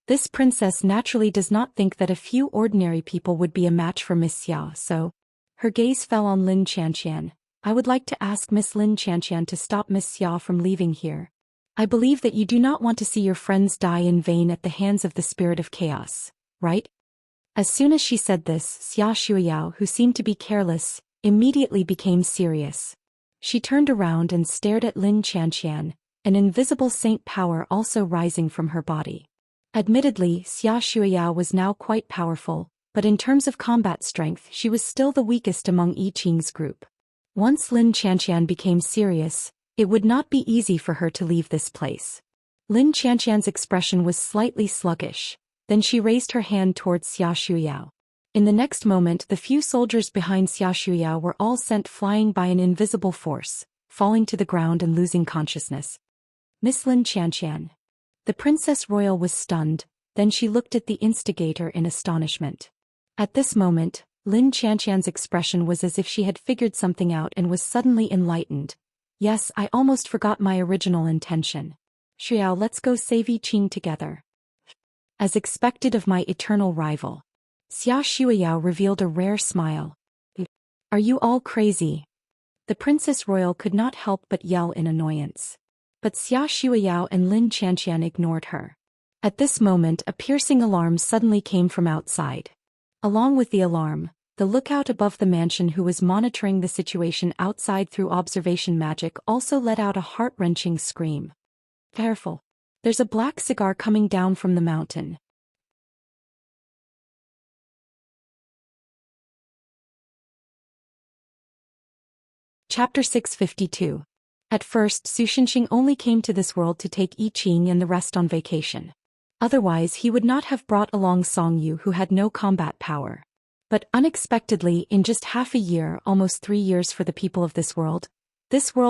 This princess naturally does not think that a few ordinary people would be a match for Miss Xia, so her gaze fell on Lin Qianqian. I would like to ask Miss Lin Qianqian to stop Miss Xia from leaving here. I believe that you do not want to see your friends die in vain at the hands of the spirit of chaos, right? As soon as she said this, Xia Shuiyao, who seemed to be careless, immediately became serious. She turned around and stared at Lin Qianqian, an invisible saint power also rising from her body. Admittedly, Xia Shuiyao was now quite powerful, but in terms of combat strength she was still the weakest among I Ching's group. Once Lin Qianqian became serious, it would not be easy for her to leave this place. Lin Qianqian's expression was slightly sluggish, then she raised her hand towards Xia Shuiyao. In the next moment, the few soldiers behind Xia Shuiyao were all sent flying by an invisible force, falling to the ground and losing consciousness. Miss Lin Qianqian. The Princess Royal was stunned, then she looked at the instigator in astonishment. At this moment, Lin Qianqian's expression was as if she had figured something out and was suddenly enlightened. Yes, I almost forgot my original intention. Xiao, let's go save I Ching together. As expected of my eternal rival. Xia Shuiyao revealed a rare smile. Are you all crazy? The Princess Royal could not help but yell in annoyance. But Xia Shuiyao and Lin Qianqian ignored her. At this moment, a piercing alarm suddenly came from outside. Along with the alarm, the lookout above the mansion who was monitoring the situation outside through observation magic also let out a heart-wrenching scream. Careful. There's a black cigar coming down from the mountain. Chapter 652. At first, Su Xinxing only came to this world to take I Ching and the rest on vacation. Otherwise he would not have brought along Song Yu, who had no combat power. But unexpectedly, in just half a year, almost 3 years for the people of this world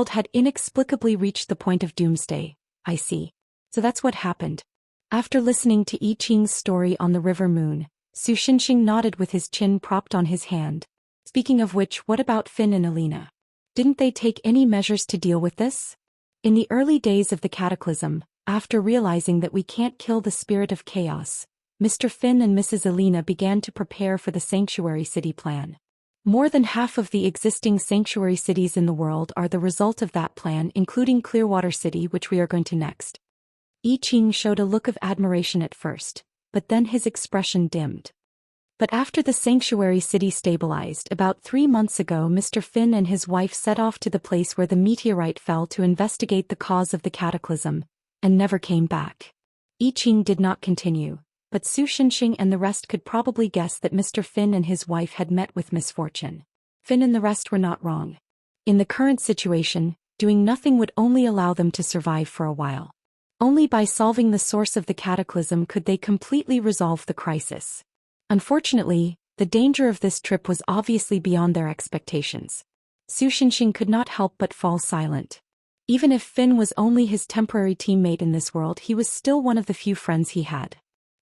had inexplicably reached the point of doomsday. I see. So that's what happened. After listening to I Ching's story on the River Moon, Su Xinxing nodded with his chin propped on his hand. Speaking of which, what about Finn and Alina? Didn't they take any measures to deal with this? In the early days of the cataclysm, after realizing that we can't kill the spirit of chaos, Mr. Finn and Mrs. Alina began to prepare for the Sanctuary City plan. More than half of the existing sanctuary cities in the world are the result of that plan, including Clearwater City, which we are going to next. I Ching showed a look of admiration at first, but then his expression dimmed. But after the sanctuary city stabilized about 3 months ago, Mr. Finn and his wife set off to the place where the meteorite fell to investigate the cause of the cataclysm, and never came back. I Ching did not continue, but Su Shenxing and the rest could probably guess that Mr. Finn and his wife had met with misfortune. Finn and the rest were not wrong. In the current situation, doing nothing would only allow them to survive for a while. Only by solving the source of the cataclysm could they completely resolve the crisis. Unfortunately, the danger of this trip was obviously beyond their expectations. Su Shenxing could not help but fall silent. Even if Finn was only his temporary teammate in this world, he was still one of the few friends he had.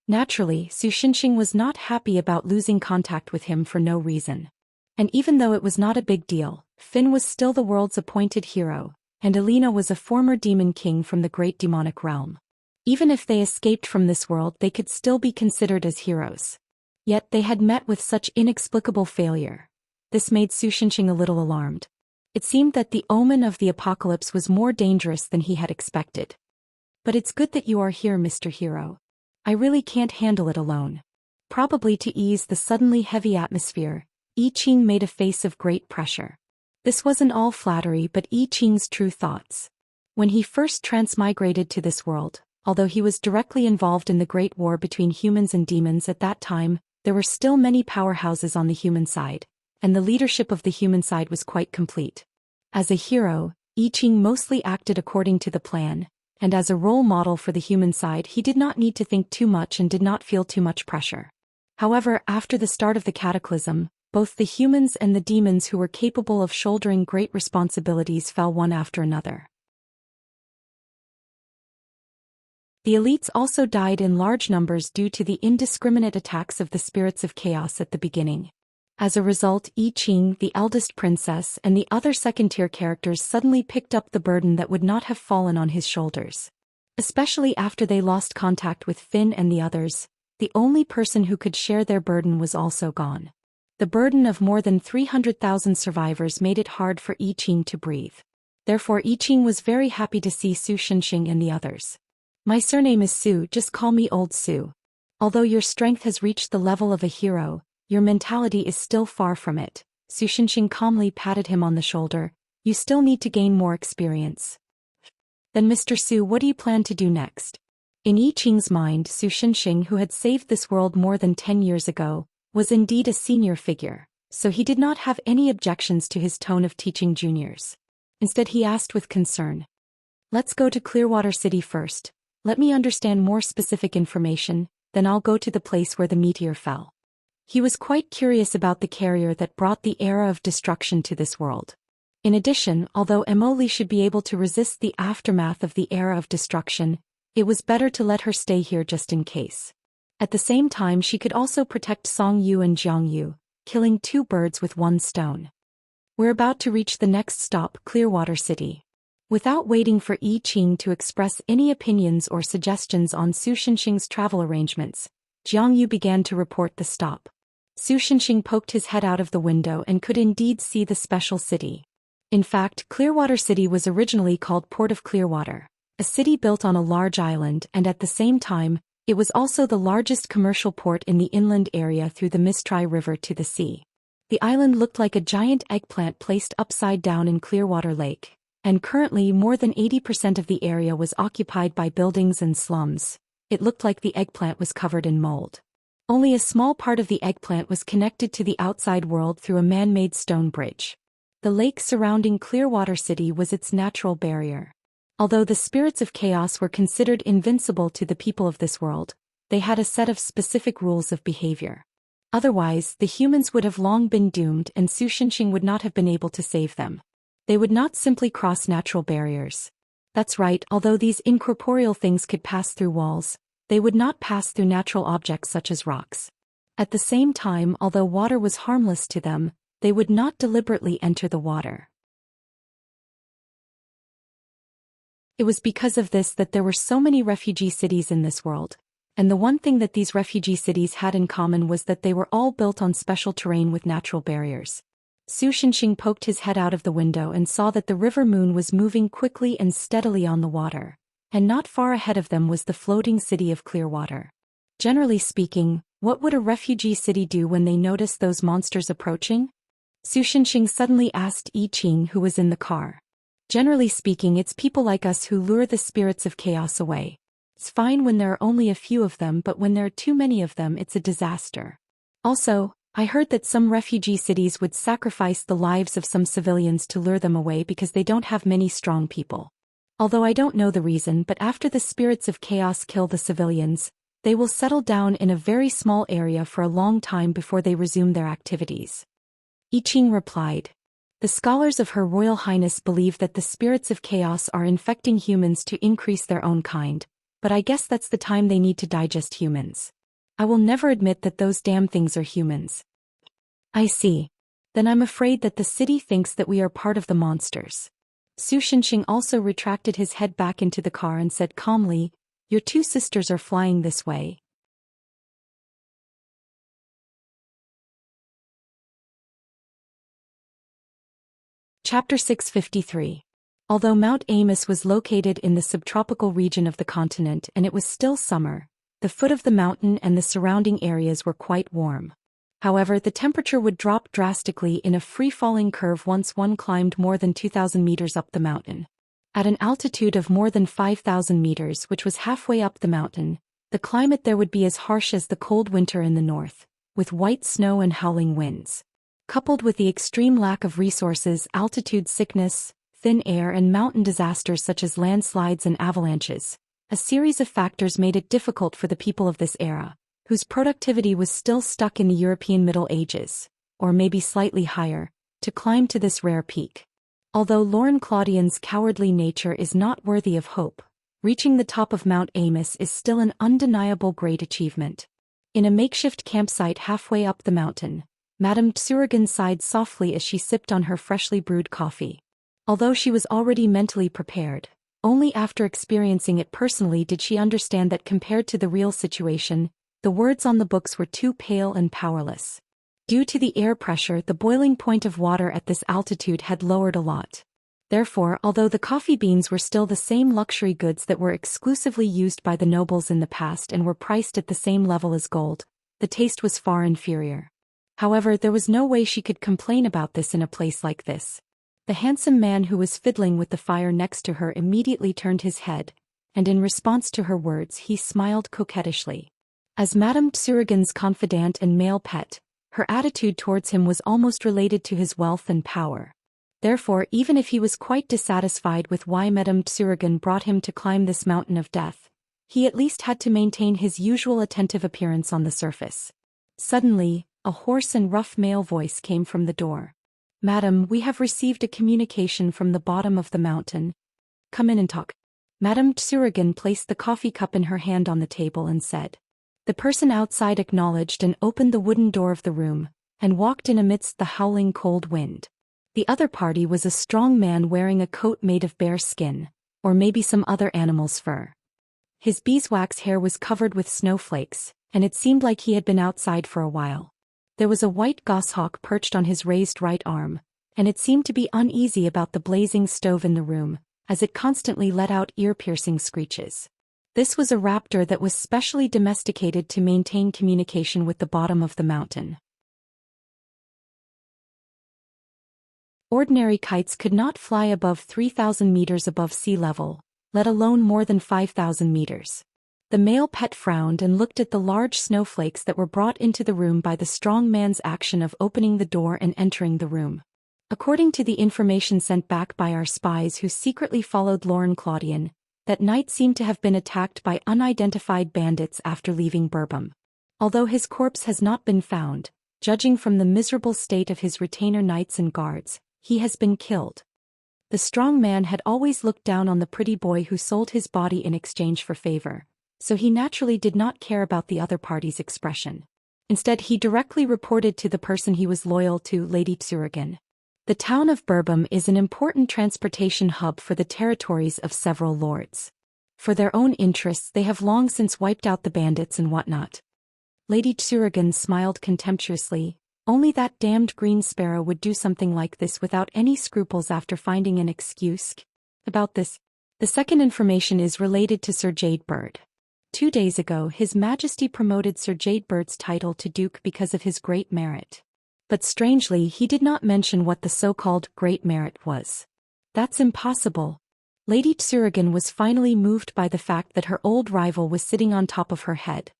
Naturally, Su Shenxing was not happy about losing contact with him for no reason. And even though it was not a big deal, Finn was still the world's appointed hero, and Alina was a former demon king from the great demonic realm. Even if they escaped from this world, they could still be considered as heroes. Yet they had met with such inexplicable failure. This made Su Shenxing a little alarmed. It seemed that the omen of the apocalypse was more dangerous than he had expected. But it's good that you are here, Mr. Hero. I really can't handle it alone. Probably to ease the suddenly heavy atmosphere, I Ching made a face of great pressure. This wasn't all flattery but I Ching's true thoughts. When he first transmigrated to this world, although he was directly involved in the great war between humans and demons at that time, there were still many powerhouses on the human side, and the leadership of the human side was quite complete. As a hero, I Ching mostly acted according to the plan, and as a role model for the human side he did not need to think too much and did not feel too much pressure. However, after the start of the cataclysm, both the humans and the demons who were capable of shouldering great responsibilities fell one after another. The elites also died in large numbers due to the indiscriminate attacks of the spirits of chaos at the beginning. As a result, I Ching, the eldest princess, and the other second-tier characters suddenly picked up the burden that would not have fallen on his shoulders. Especially after they lost contact with Finn and the others, the only person who could share their burden was also gone. The burden of more than 300,000 survivors made it hard for I Ching to breathe. Therefore I Ching was very happy to see Su Shenxing and the others. My surname is Su, just call me Old Su. Although your strength has reached the level of a hero, your mentality is still far from it. Su Shenxing calmly patted him on the shoulder. You still need to gain more experience. Then Mr. Su, what do you plan to do next? In I Ching's mind, Su Shenxing, who had saved this world more than 10 years ago, was indeed a senior figure, so he did not have any objections to his tone of teaching juniors. Instead he asked with concern. Let's go to Clearwater City first. Let me understand more specific information, then I'll go to the place where the meteor fell. He was quite curious about the carrier that brought the era of destruction to this world. In addition, although Emily should be able to resist the aftermath of the era of destruction, it was better to let her stay here just in case. At the same time she could also protect Song Yu and Jiang Yu, killing two birds with one stone. We're about to reach the next stop, Clearwater City. Without waiting for I Ching to express any opinions or suggestions on Su Shenxing's travel arrangements, Jiang Yu began to report the stop. Su Shenxing poked his head out of the window and could indeed see the special city. In fact, Clearwater City was originally called Port of Clearwater, a city built on a large island, and at the same time, it was also the largest commercial port in the inland area through the Mistrai River to the sea. The island looked like a giant eggplant placed upside down in Clearwater Lake, and currently more than 80% of the area was occupied by buildings and slums. It looked like the eggplant was covered in mold. Only a small part of the eggplant was connected to the outside world through a man-made stone bridge. The lake surrounding Clearwater City was its natural barrier. Although the spirits of chaos were considered invincible to the people of this world, they had a set of specific rules of behavior. Otherwise, the humans would have long been doomed and Su Shenxing would not have been able to save them. They would not simply cross natural barriers. That's right, although these incorporeal things could pass through walls, they would not pass through natural objects such as rocks. At the same time, although water was harmless to them, they would not deliberately enter the water. It was because of this that there were so many refugee cities in this world, and the one thing that these refugee cities had in common was that they were all built on special terrain with natural barriers. Su Shenxing poked his head out of the window and saw that the river moon was moving quickly and steadily on the water, and not far ahead of them was the floating city of Clearwater. Generally speaking, what would a refugee city do when they notice those monsters approaching? Su Shenxing suddenly asked Yi Qing, who was in the car. Generally speaking, it's people like us who lure the spirits of chaos away. It's fine when there are only a few of them, but when there are too many of them, it's a disaster. Also, I heard that some refugee cities would sacrifice the lives of some civilians to lure them away because they don't have many strong people. Although I don't know the reason, but after the spirits of chaos kill the civilians, they will settle down in a very small area for a long time before they resume their activities. Yi Qing replied. The scholars of Her Royal Highness believe that the spirits of chaos are infecting humans to increase their own kind, but I guess that's the time they need to digest humans. I will never admit that those damn things are humans. I see. Then I'm afraid that the city thinks that we are part of the monsters. Su Shenxing also retracted his head back into the car and said calmly, Your two sisters are flying this way. Chapter 653. Although Mount Amos was located in the subtropical region of the continent and it was still summer, the foot of the mountain and the surrounding areas were quite warm. However, the temperature would drop drastically in a free-falling curve once one climbed more than 2,000 meters up the mountain. At an altitude of more than 5,000 meters, which was halfway up the mountain, the climate there would be as harsh as the cold winter in the north, with white snow and howling winds. Coupled with the extreme lack of resources, altitude sickness, thin air and mountain disasters such as landslides and avalanches, a series of factors made it difficult for the people of this era, whose productivity was still stuck in the European Middle Ages, or maybe slightly higher, to climb to this rare peak. Although Lauren Claudian's cowardly nature is not worthy of hope, reaching the top of Mount Amos is still an undeniable great achievement. In a makeshift campsite halfway up the mountain, Madame Tsurigan sighed softly as she sipped on her freshly brewed coffee. Although she was already mentally prepared, only after experiencing it personally did she understand that compared to the real situation, the words on the books were too pale and powerless. Due to the air pressure, the boiling point of water at this altitude had lowered a lot. Therefore, although the coffee beans were still the same luxury goods that were exclusively used by the nobles in the past and were priced at the same level as gold, the taste was far inferior. However, there was no way she could complain about this in a place like this. The handsome man who was fiddling with the fire next to her immediately turned his head, and in response to her words he smiled coquettishly. As Madame Tsurigan's confidant and male pet, her attitude towards him was almost related to his wealth and power. Therefore, even if he was quite dissatisfied with why Madame Tsurigan brought him to climb this mountain of death, he at least had to maintain his usual attentive appearance on the surface. Suddenly, a hoarse and rough male voice came from the door. Madam, we have received a communication from the bottom of the mountain. Come in and talk. Madame Tsurigan placed the coffee cup in her hand on the table and said. The person outside acknowledged and opened the wooden door of the room, and walked in amidst the howling cold wind. The other party was a strong man wearing a coat made of bear skin, or maybe some other animal's fur. His beeswax hair was covered with snowflakes, and it seemed like he had been outside for a while. There was a white goshawk perched on his raised right arm, and it seemed to be uneasy about the blazing stove in the room, as it constantly let out ear-piercing screeches. This was a raptor that was specially domesticated to maintain communication with the bottom of the mountain. Ordinary kites could not fly above 3,000 meters above sea level, let alone more than 5,000 meters. The male pet frowned and looked at the large snowflakes that were brought into the room by the strong man's action of opening the door and entering the room. According to the information sent back by our spies who secretly followed Lauren Claudian, that night seemed to have been attacked by unidentified bandits after leaving Bourbon. Although his corpse has not been found, judging from the miserable state of his retainer knights and guards, he has been killed. The strong man had always looked down on the pretty boy who sold his body in exchange for favor, so he naturally did not care about the other party's expression. Instead, he directly reported to the person he was loyal to, Lady Tsurigan. The town of Bourbon is an important transportation hub for the territories of several lords. For their own interests, they have long since wiped out the bandits and whatnot. Lady Tsurigan smiled contemptuously. Only that damned green sparrow would do something like this without any scruples after finding an excuse. About this, the second information is related to Sir Jade Bird. 2 days ago His Majesty promoted Sir Jadebird's title to Duke because of his great merit. But strangely he did not mention what the so-called great merit was. That's impossible. Lady Tsurgan was finally moved by the fact that her old rival was sitting on top of her head.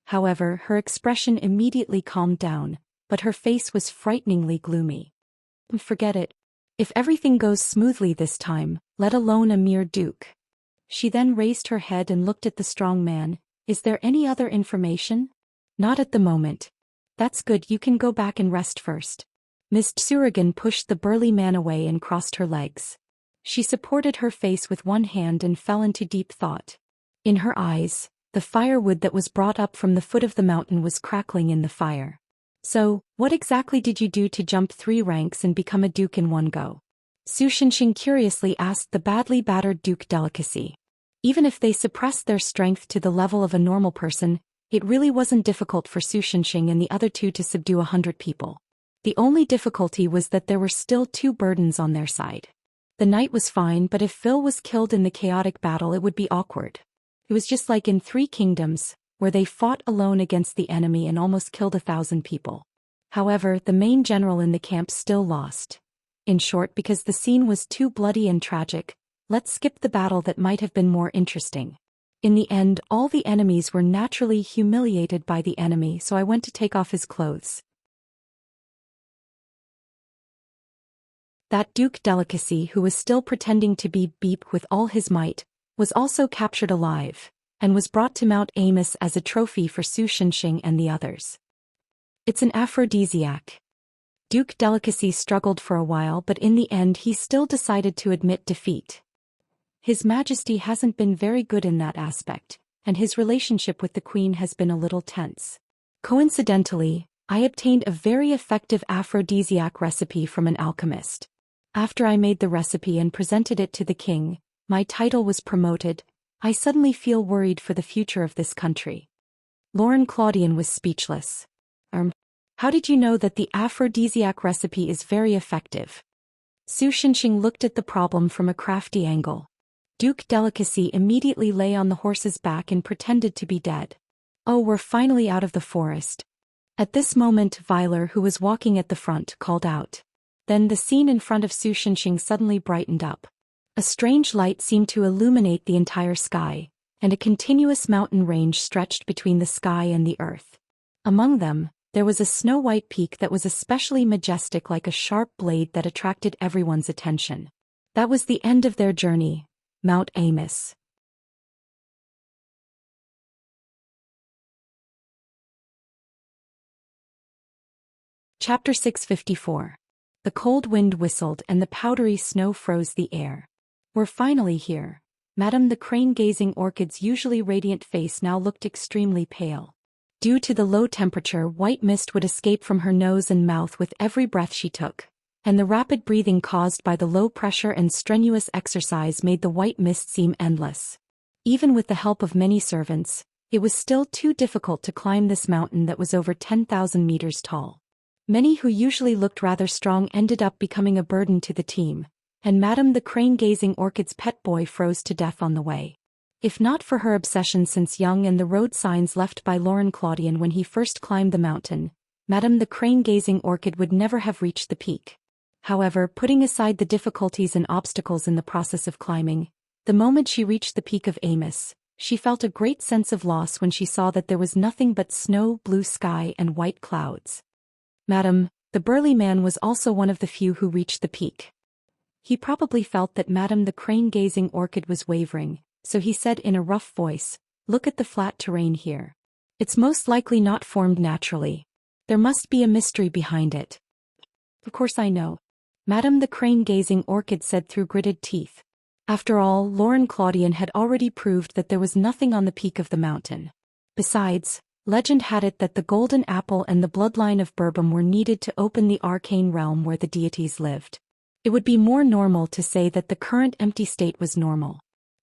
However, her expression immediately calmed down, but her face was frighteningly gloomy. Forget it. If everything goes smoothly this time, let alone a mere duke. She then raised her head and looked at the strong man. Is there any other information? Not at the moment. That's good, you can go back and rest first. Miss Tsurgan pushed the burly man away and crossed her legs. She supported her face with one hand and fell into deep thought. In her eyes, the firewood that was brought up from the foot of the mountain was crackling in the fire. So, what exactly did you do to jump 3 ranks and become a duke in one go? Su Shenxing curiously asked the badly battered Duke Delicacy. Even if they suppressed their strength to the level of a normal person, it really wasn't difficult for Su Shenxing and the other two to subdue 100 people. The only difficulty was that there were still 2 burdens on their side. The knight was fine, but if Phil was killed in the chaotic battle it would be awkward. It was just like in 3 Kingdoms, where they fought alone against the enemy and almost killed 1,000 people. However, the main general in the camp still lost. In short, because the scene was too bloody and tragic, let's skip the battle that might have been more interesting. In the end, all the enemies were naturally humiliated by the enemy, so I went to take off his clothes. That Duke Delicacy, who was still pretending to be Beep with all his might, was also captured alive, and was brought to Mount Immerse as a trophy for Su Shenxing and the others. It's an aphrodisiac. Duke Delicacy struggled for a while, but in the end he still decided to admit defeat. His Majesty hasn't been very good in that aspect, and his relationship with the Queen has been a little tense. Coincidentally, I obtained a very effective aphrodisiac recipe from an alchemist. After I made the recipe and presented it to the king, my title was promoted. I suddenly feel worried for the future of this country. Lauren Claudian was speechless. How did you know that the aphrodisiac recipe is very effective? Su Shenxing looked at the problem from a crafty angle. Duke Delicacy immediately lay on the horse's back and pretended to be dead. Oh, we're finally out of the forest. At this moment Violer, who was walking at the front, called out. Then the scene in front of Su Shenxing suddenly brightened up. A strange light seemed to illuminate the entire sky, and a continuous mountain range stretched between the sky and the earth. Among them, there was a snow-white peak that was especially majestic, like a sharp blade that attracted everyone's attention. That was the end of their journey, Mount Immerse. Chapter 654. The cold wind whistled and the powdery snow froze the air. We're finally here. Madame the crane-gazing orchid's usually radiant face now looked extremely pale. Due to the low temperature, white mist would escape from her nose and mouth with every breath she took, and the rapid breathing caused by the low pressure and strenuous exercise made the white mist seem endless. Even with the help of many servants, it was still too difficult to climb this mountain that was over 10,000 meters tall. Many who usually looked rather strong ended up becoming a burden to the team, and Madame the crane-gazing orchid's pet boy froze to death on the way. If not for her obsession since young and the road signs left by Lauren Claudian when he first climbed the mountain, Madame the crane-gazing orchid would never have reached the peak. However, putting aside the difficulties and obstacles in the process of climbing, the moment she reached the peak of Immerse, she felt a great sense of loss when she saw that there was nothing but snow, blue sky, and white clouds. Madame, the burly man was also one of the few who reached the peak. He probably felt that Madame the crane-gazing orchid was wavering, so he said in a rough voice, "Look at the flat terrain here. It's most likely not formed naturally. There must be a mystery behind it." "Of course I know," Madame the crane-gazing orchid said through gritted teeth. After all, Lauren Claudian had already proved that there was nothing on the peak of the mountain. Besides, legend had it that the golden apple and the bloodline of Burbum were needed to open the arcane realm where the deities lived. It would be more normal to say that the current empty state was normal.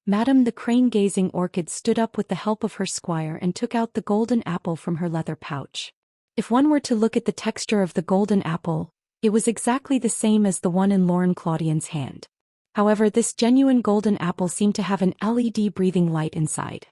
Madame the crane-gazing orchid stood up with the help of her squire and took out the golden apple from her leather pouch. If one were to look at the texture of the golden apple, it was exactly the same as the one in Lauren Claudian's hand. However, this genuine golden apple seemed to have an LED breathing light inside.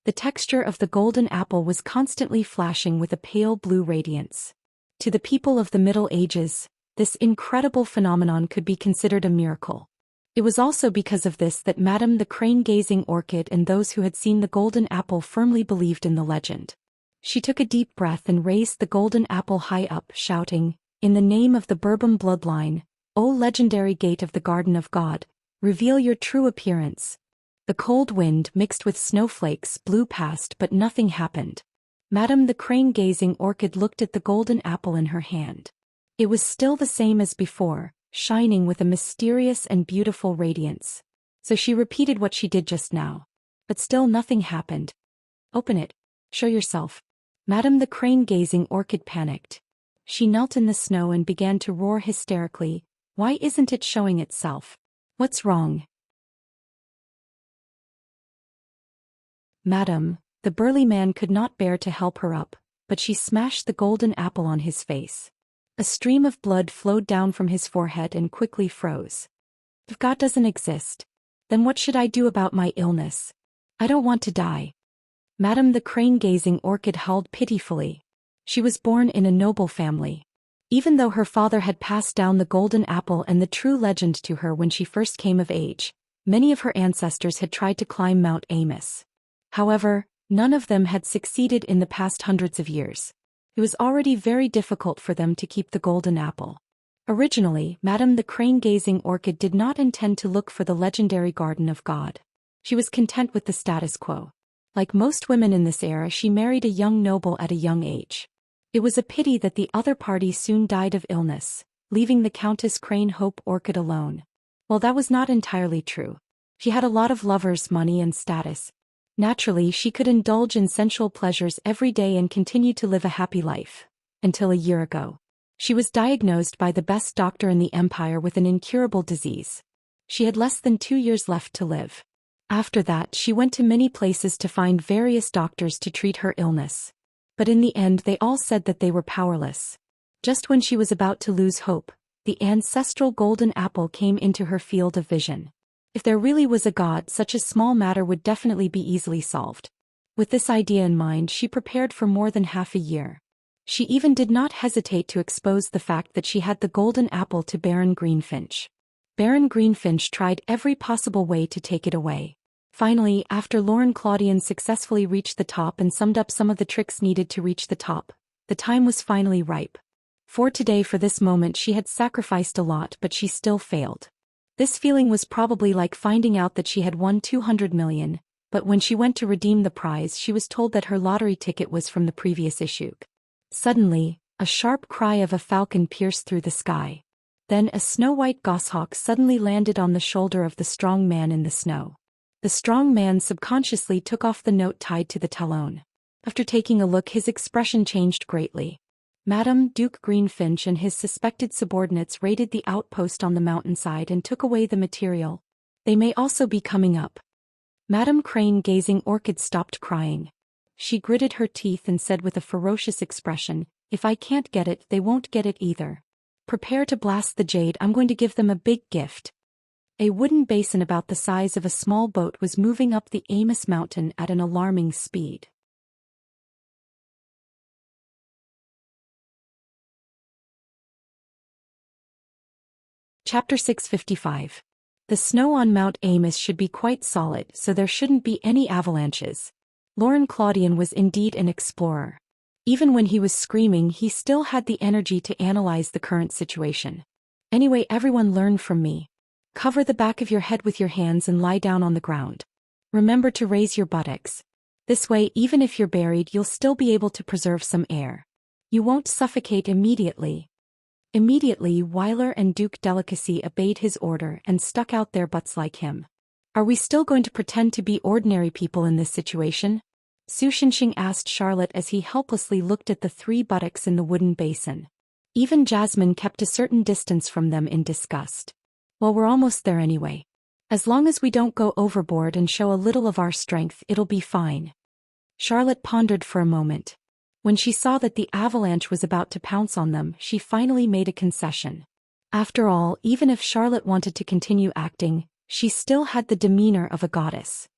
The texture of the golden apple was constantly flashing with a pale blue radiance. To the people of the Middle Ages, this incredible phenomenon could be considered a miracle. It was also because of this that Madame the crane-gazing orchid and those who had seen the golden apple firmly believed in the legend. She took a deep breath and raised the golden apple high up, shouting, "In the name of the Bourbon bloodline, O legendary gate of the Garden of God, reveal your true appearance." The cold wind mixed with snowflakes blew past, but nothing happened. Madame the crane-gazing orchid looked at the golden apple in her hand. It was still the same as before, shining with a mysterious and beautiful radiance. So she repeated what she did just now. But still nothing happened. "Open it. Show yourself." Madame the crane-gazing orchid panicked. She knelt in the snow and began to roar hysterically, "Why isn't it showing itself? What's wrong?" "Madam," the burly man could not bear to help her up, but she smashed the golden apple on his face. A stream of blood flowed down from his forehead and quickly froze. "If God doesn't exist, then what should I do about my illness? I don't want to die." Madame the crane-gazing orchid howled pitifully. She was born in a noble family. Even though her father had passed down the golden apple and the true legend to her when she first came of age, many of her ancestors had tried to climb Mount Immerse. However, none of them had succeeded in the past hundreds of years. It was already very difficult for them to keep the golden apple. Originally, Madame the crane-gazing orchid did not intend to look for the legendary Garden of God. She was content with the status quo. Like most women in this era, she married a young noble at a young age. It was a pity that the other party soon died of illness, leaving the Countess Crane Hope Orchid alone. Well, that was not entirely true. She had a lot of lovers, money, and status. Naturally, she could indulge in sensual pleasures every day and continue to live a happy life. Until a year ago. She was diagnosed by the best doctor in the empire with an incurable disease. She had less than 2 years left to live. After that, she went to many places to find various doctors to treat her illness. But in the end, they all said that they were powerless. Just when she was about to lose hope, the ancestral golden apple came into her field of vision. If there really was a God, such a small matter would definitely be easily solved. With this idea in mind, she prepared for more than half a year. She even did not hesitate to expose the fact that she had the golden apple to Baron Greenfinch. Baron Greenfinch tried every possible way to take it away. Finally, after Lauren Claudian successfully reached the top and summed up some of the tricks needed to reach the top, the time was finally ripe. For today, for this moment, she had sacrificed a lot, but she still failed. This feeling was probably like finding out that she had won 200 million, but when she went to redeem the prize, she was told that her lottery ticket was from the previous issue. Suddenly, a sharp cry of a falcon pierced through the sky. Then a snow-white goshawk suddenly landed on the shoulder of the strong man in the snow. The strong man subconsciously took off the note tied to the talon. After taking a look, his expression changed greatly. Madame Duke Greenfinch and his suspected subordinates raided the outpost on the mountainside and took away the material. They may also be coming up. Madame Crane-gazing orchid stopped crying. She gritted her teeth and said with a ferocious expression, "If I can't get it, they won't get it either. Prepare to blast the jade, I'm going to give them a big gift." A wooden basin about the size of a small boat was moving up the Immerse mountain at an alarming speed. Chapter 655. The snow on Mount Immerse should be quite solid, so there shouldn't be any avalanches. Lauren Claudian was indeed an explorer. Even when he was screaming, he still had the energy to analyze the current situation. "Anyway, everyone learn from me. Cover the back of your head with your hands and lie down on the ground. Remember to raise your buttocks. This way, even if you're buried, you'll still be able to preserve some air. You won't suffocate immediately." Immediately, Weiler and Duke Delicacy obeyed his order and stuck out their butts like him. "Are we still going to pretend to be ordinary people in this situation?" Su Shinxing asked Charlotte as he helplessly looked at the 3 buttocks in the wooden basin. Even Jasmine kept a certain distance from them in disgust. "Well, we're almost there anyway. As long as we don't go overboard and show a little of our strength, it'll be fine." Charlotte pondered for a moment. When she saw that the avalanche was about to pounce on them, she finally made a concession. After all, even if Charlotte wanted to continue acting, she still had the demeanor of a goddess.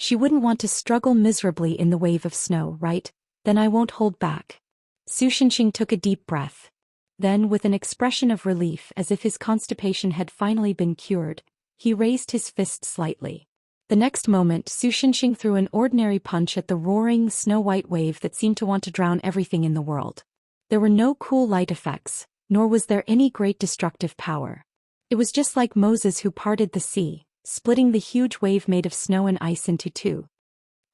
She wouldn't want to struggle miserably in the wave of snow, right? Then I won't hold back. Su Shenxing took a deep breath. Then, with an expression of relief as if his constipation had finally been cured, he raised his fist slightly. The next moment, Su Shenxing threw an ordinary punch at the roaring, snow-white wave that seemed to want to drown everything in the world. There were no cool light effects, nor was there any great destructive power. It was just like Moses who parted the sea, splitting the huge wave made of snow and ice into two.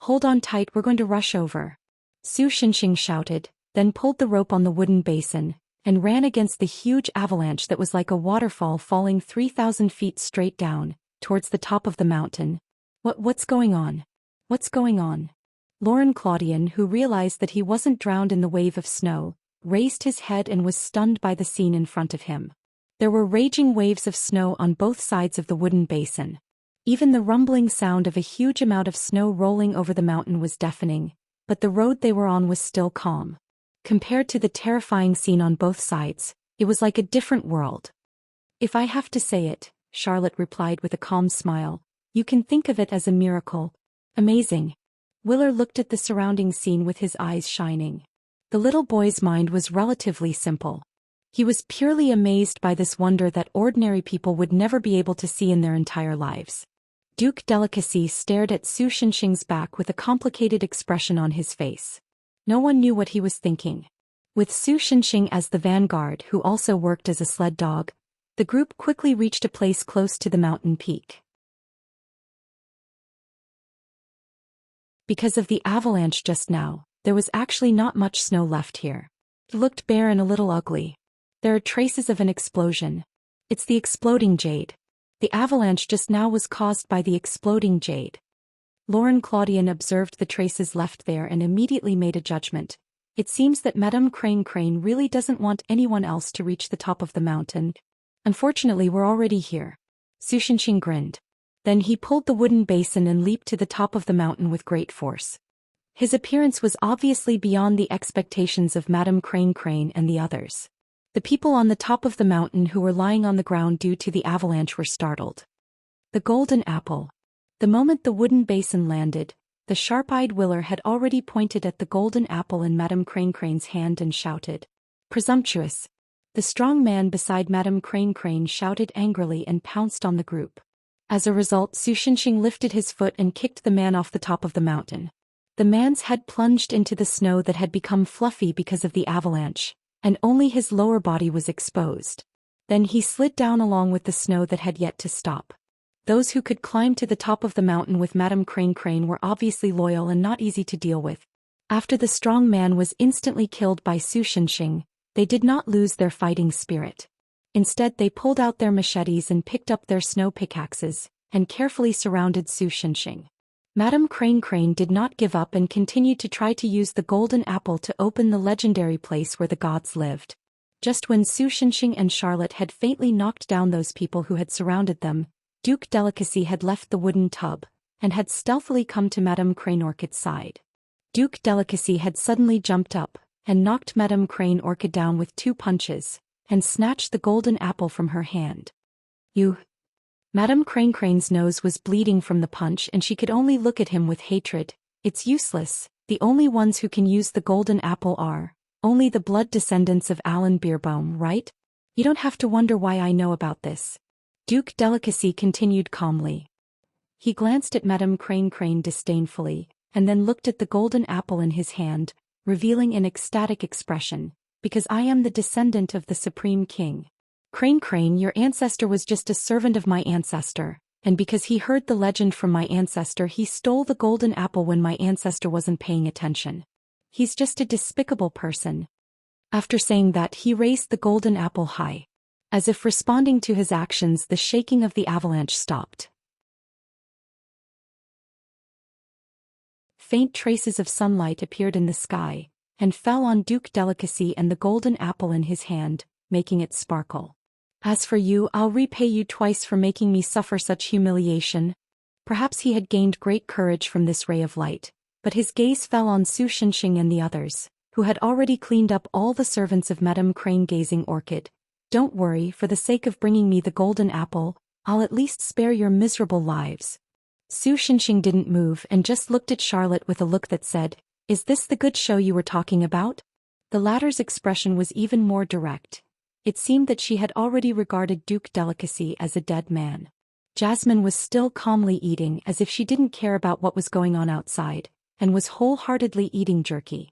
"Hold on tight, we're going to rush over," Su Shenxing shouted, then pulled the rope on the wooden basin, and ran against the huge avalanche that was like a waterfall falling 3,000 feet straight down, towards the top of the mountain. What's going on? What's going on?" Lauren Claudian, who realized that he wasn't drowned in the wave of snow, raised his head and was stunned by the scene in front of him. There were raging waves of snow on both sides of the wooden basin. Even the rumbling sound of a huge amount of snow rolling over the mountain was deafening, but the road they were on was still calm. Compared to the terrifying scene on both sides, it was like a different world. "If I have to say it," Charlotte replied with a calm smile, "you can think of it as a miracle. Amazing." Willer looked at the surrounding scene with his eyes shining. The little boy's mind was relatively simple. He was purely amazed by this wonder that ordinary people would never be able to see in their entire lives. Duke Delicacy stared at Su Shenxing's back with a complicated expression on his face. No one knew what he was thinking. With Su Shenxing as the vanguard who also worked as a sled dog, the group quickly reached a place close to the mountain peak. Because of the avalanche just now, there was actually not much snow left here. It looked bare and a little ugly. There are traces of an explosion. It's the exploding jade. The avalanche just now was caused by the exploding jade. Lauren Claudian observed the traces left there and immediately made a judgment. It seems that Madame Crane really doesn't want anyone else to reach the top of the mountain. Unfortunately, we're already here. Su Shenxing grinned. Then he pulled the wooden basin and leaped to the top of the mountain with great force. His appearance was obviously beyond the expectations of Madame Crane and the others. The people on the top of the mountain who were lying on the ground due to the avalanche were startled. The golden apple. The moment the wooden basin landed, the sharp-eyed Willer had already pointed at the golden apple in Madame Crane's hand and shouted, "Presumptuous!" The strong man beside Madame Crane shouted angrily and pounced on the group. As a result, Su Shenxing lifted his foot and kicked the man off the top of the mountain. The man's head plunged into the snow that had become fluffy because of the avalanche, and only his lower body was exposed. Then he slid down along with the snow that had yet to stop. Those who could climb to the top of the mountain with Madame Crane were obviously loyal and not easy to deal with. After the strong man was instantly killed by Su Shenxing, they did not lose their fighting spirit. Instead, they pulled out their machetes and picked up their snow pickaxes, and carefully surrounded Su Shenxing. Madame Crane did not give up and continued to try to use the golden apple to open the legendary place where the gods lived. Just when Su Shenxing and Charlotte had faintly knocked down those people who had surrounded them, Duke Delicacy had left the wooden tub, and had stealthily come to Madame Orchid's side. Duke Delicacy had suddenly jumped up, and knocked Madame Orchid down with 2 punches, and snatched the golden apple from her hand. "You..." Madame Crane's nose was bleeding from the punch and she could only look at him with hatred. "It's useless. The only ones who can use the golden apple are only the blood descendants of Alan Beerbaum, right? You don't have to wonder why I know about this." Duke Delicacy continued calmly. He glanced at Madame Crane disdainfully, and then looked at the golden apple in his hand, revealing an ecstatic expression. "Because I am the descendant of the Supreme King. Crane, your ancestor was just a servant of my ancestor, and because he heard the legend from my ancestor he stole the golden apple when my ancestor wasn't paying attention. He's just a despicable person." After saying that, he raised the golden apple high. As if responding to his actions, the shaking of the avalanche stopped. Faint traces of sunlight appeared in the sky, and fell on Duke Delicacy and the golden apple in his hand, making it sparkle. "As for you, I'll repay you twice for making me suffer such humiliation." Perhaps he had gained great courage from this ray of light, but his gaze fell on Su Shenxing and the others, who had already cleaned up all the servants of Madame Gazing Orchid. "Don't worry, for the sake of bringing me the golden apple, I'll at least spare your miserable lives." Su Xinxing didn't move and just looked at Charlotte with a look that said, "Is this the good show you were talking about?" The latter's expression was even more direct. It seemed that she had already regarded Duke Delicacy as a dead man. Jasmine was still calmly eating as if she didn't care about what was going on outside, and was wholeheartedly eating jerky.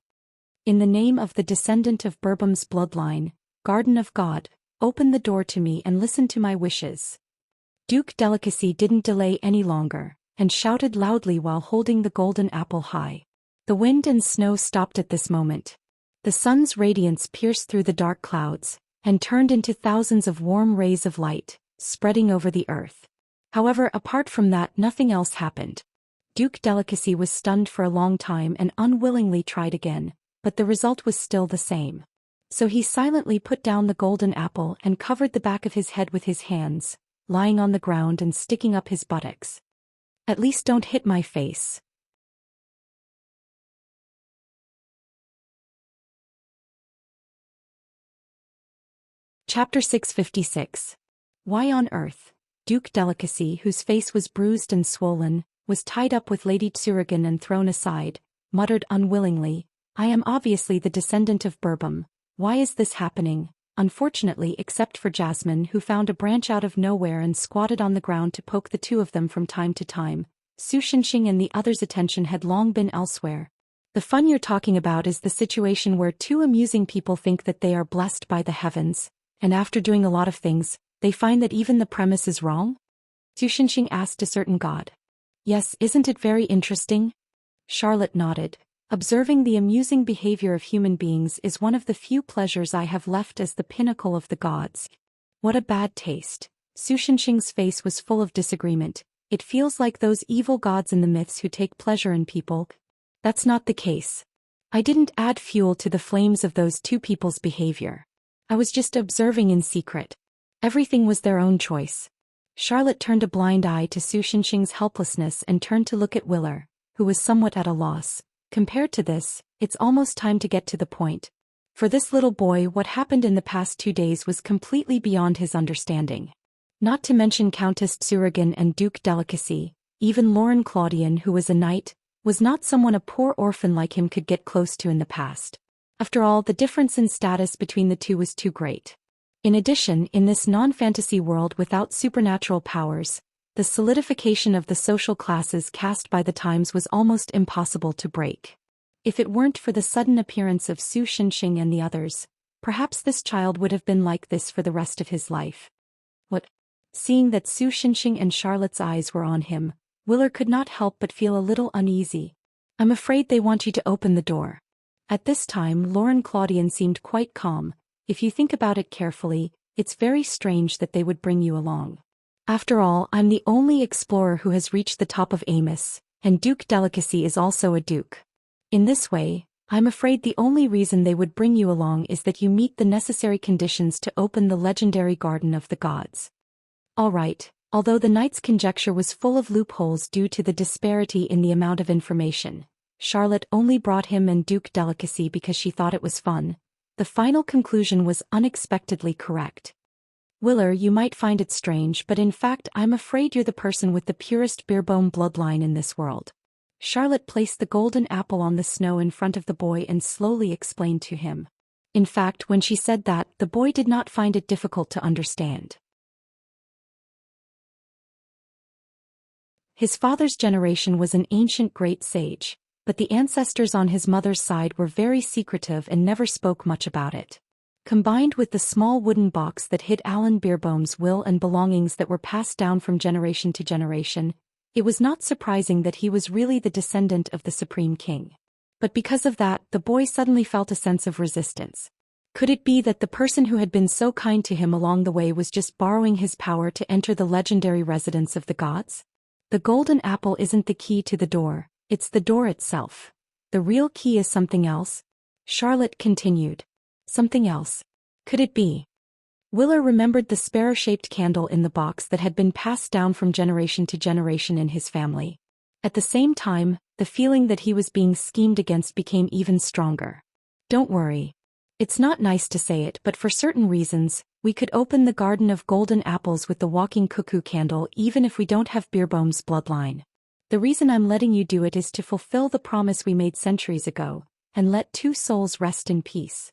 "In the name of the descendant of Burbam's bloodline, Garden of God, open the door to me and listen to my wishes." Duke Delicacy didn't delay any longer, and shouted loudly while holding the golden apple high. The wind and snow stopped at this moment. The sun's radiance pierced through the dark clouds, and turned into thousands of warm rays of light, spreading over the earth. However, apart from that, nothing else happened. Duke Delicacy was stunned for a long time and unwillingly tried again, but the result was still the same. So he silently put down the golden apple and covered the back of his head with his hands, lying on the ground and sticking up his buttocks. "At least don't hit my face." Chapter 656. Why on earth? Duke Delicacy, whose face was bruised and swollen, was tied up with Lady Tsuragin and thrown aside, muttered unwillingly, "I am obviously the descendant of Burbam. Why is this happening?" Unfortunately, except for Jasmine, who found a branch out of nowhere and squatted on the ground to poke the two of them from time to time, Su Xinxing and the others' attention had long been elsewhere. The fun you're talking about is the situation where two amusing people think that they are blessed by the heavens, and after doing a lot of things, they find that even the premise is wrong? Su Xinxing asked a certain god. "Yes, isn't it very interesting?" Charlotte nodded. "Observing the amusing behavior of human beings is one of the few pleasures I have left as the pinnacle of the gods." "What a bad taste." Su Xinxing's face was full of disagreement. "It feels like those evil gods in the myths who take pleasure in people." "That's not the case. I didn't add fuel to the flames of those two people's behavior. I was just observing in secret. Everything was their own choice." Charlotte turned a blind eye to Su Xinxing's helplessness and turned to look at Willer, who was somewhat at a loss. Compared to this, it's almost time to get to the point. For this little boy, what happened in the past 2 days was completely beyond his understanding. Not to mention Countess Tsuragin and Duke Delicacy, even Lauren Claudian, who was a knight, was not someone a poor orphan like him could get close to in the past. After all, the difference in status between the two was too great. In addition, in this non-fantasy world without supernatural powers, the solidification of the social classes cast by the times was almost impossible to break. If it weren't for the sudden appearance of Su Xinxing and the others, perhaps this child would have been like this for the rest of his life. What? Seeing that Su Xinxing and Charlotte's eyes were on him, Willer could not help but feel a little uneasy. "I'm afraid they want you to open the door." At this time, Lauren Claudian seemed quite calm. "If you think about it carefully, it's very strange that they would bring you along. After all, I'm the only explorer who has reached the top of Immerse, and Duke Delicacy is also a duke. In this way, I'm afraid the only reason they would bring you along is that you meet the necessary conditions to open the legendary Garden of the Gods." All right, although the knight's conjecture was full of loopholes due to the disparity in the amount of information, Charlotte only brought him and Duke Delicacy because she thought it was fun. The final conclusion was unexpectedly correct. "Willer, you might find it strange, but in fact I'm afraid you're the person with the purest Burbam bloodline in this world." Charlotte placed the golden apple on the snow in front of the boy and slowly explained to him. In fact, when she said that, the boy did not find it difficult to understand. His father's generation was an ancient great sage, but the ancestors on his mother's side were very secretive and never spoke much about it. Combined with the small wooden box that hid Alan Beerbohm's will and belongings that were passed down from generation to generation, it was not surprising that he was really the descendant of the Supreme King. But because of that, the boy suddenly felt a sense of resistance. Could it be that the person who had been so kind to him along the way was just borrowing his power to enter the legendary residence of the gods? The golden apple isn't the key to the door, it's the door itself. The real key is something else. Charlotte continued. Something else. Could it be? Willer remembered the sparrow-shaped candle in the box that had been passed down from generation to generation in his family. At the same time, the feeling that he was being schemed against became even stronger. "Don't worry. It's not nice to say it, but for certain reasons, we could open the Garden of Golden Apples with the walking cuckoo candle even if we don't have Beerbohm's bloodline. The reason I'm letting you do it is to fulfill the promise we made centuries ago, and let two souls rest in peace.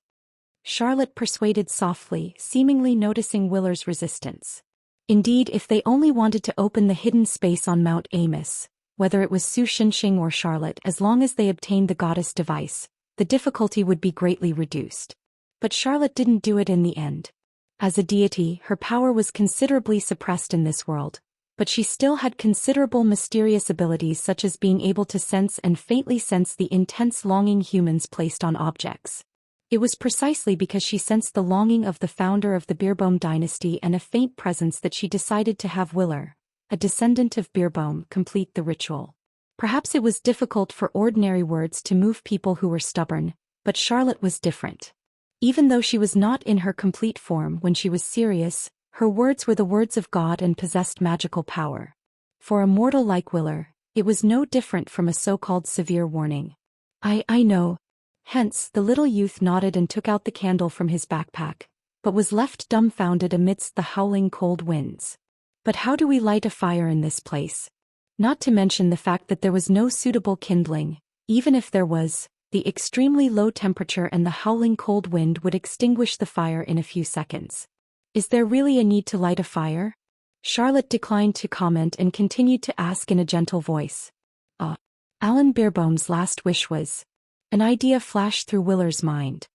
Charlotte persuaded softly, seemingly noticing Willer's resistance. Indeed, if they only wanted to open the hidden space on Mount Amos, whether it was Su Xinxing or Charlotte, as long as they obtained the goddess device, the difficulty would be greatly reduced. But Charlotte didn't do it in the end. As a deity, her power was considerably suppressed in this world, but she still had considerable mysterious abilities such as being able to sense and faintly sense the intense longing humans placed on objects. It was precisely because she sensed the longing of the founder of the Beerbohm dynasty and a faint presence that she decided to have Willer, a descendant of Beerbohm, complete the ritual. Perhaps it was difficult for ordinary words to move people who were stubborn, but Charlotte was different. Even though she was not in her complete form when she was serious, her words were the words of God and possessed magical power. For a mortal like Willer, it was no different from a so-called severe warning. I know. Hence, the little youth nodded and took out the candle from his backpack, but was left dumbfounded amidst the howling cold winds. But how do we light a fire in this place? Not to mention the fact that there was no suitable kindling. Even if there was, the extremely low temperature and the howling cold wind would extinguish the fire in a few seconds. Is there really a need to light a fire? Charlotte declined to comment and continued to ask in a gentle voice. Alan Beerbohm's last wish was... An idea flashed through Willer's mind.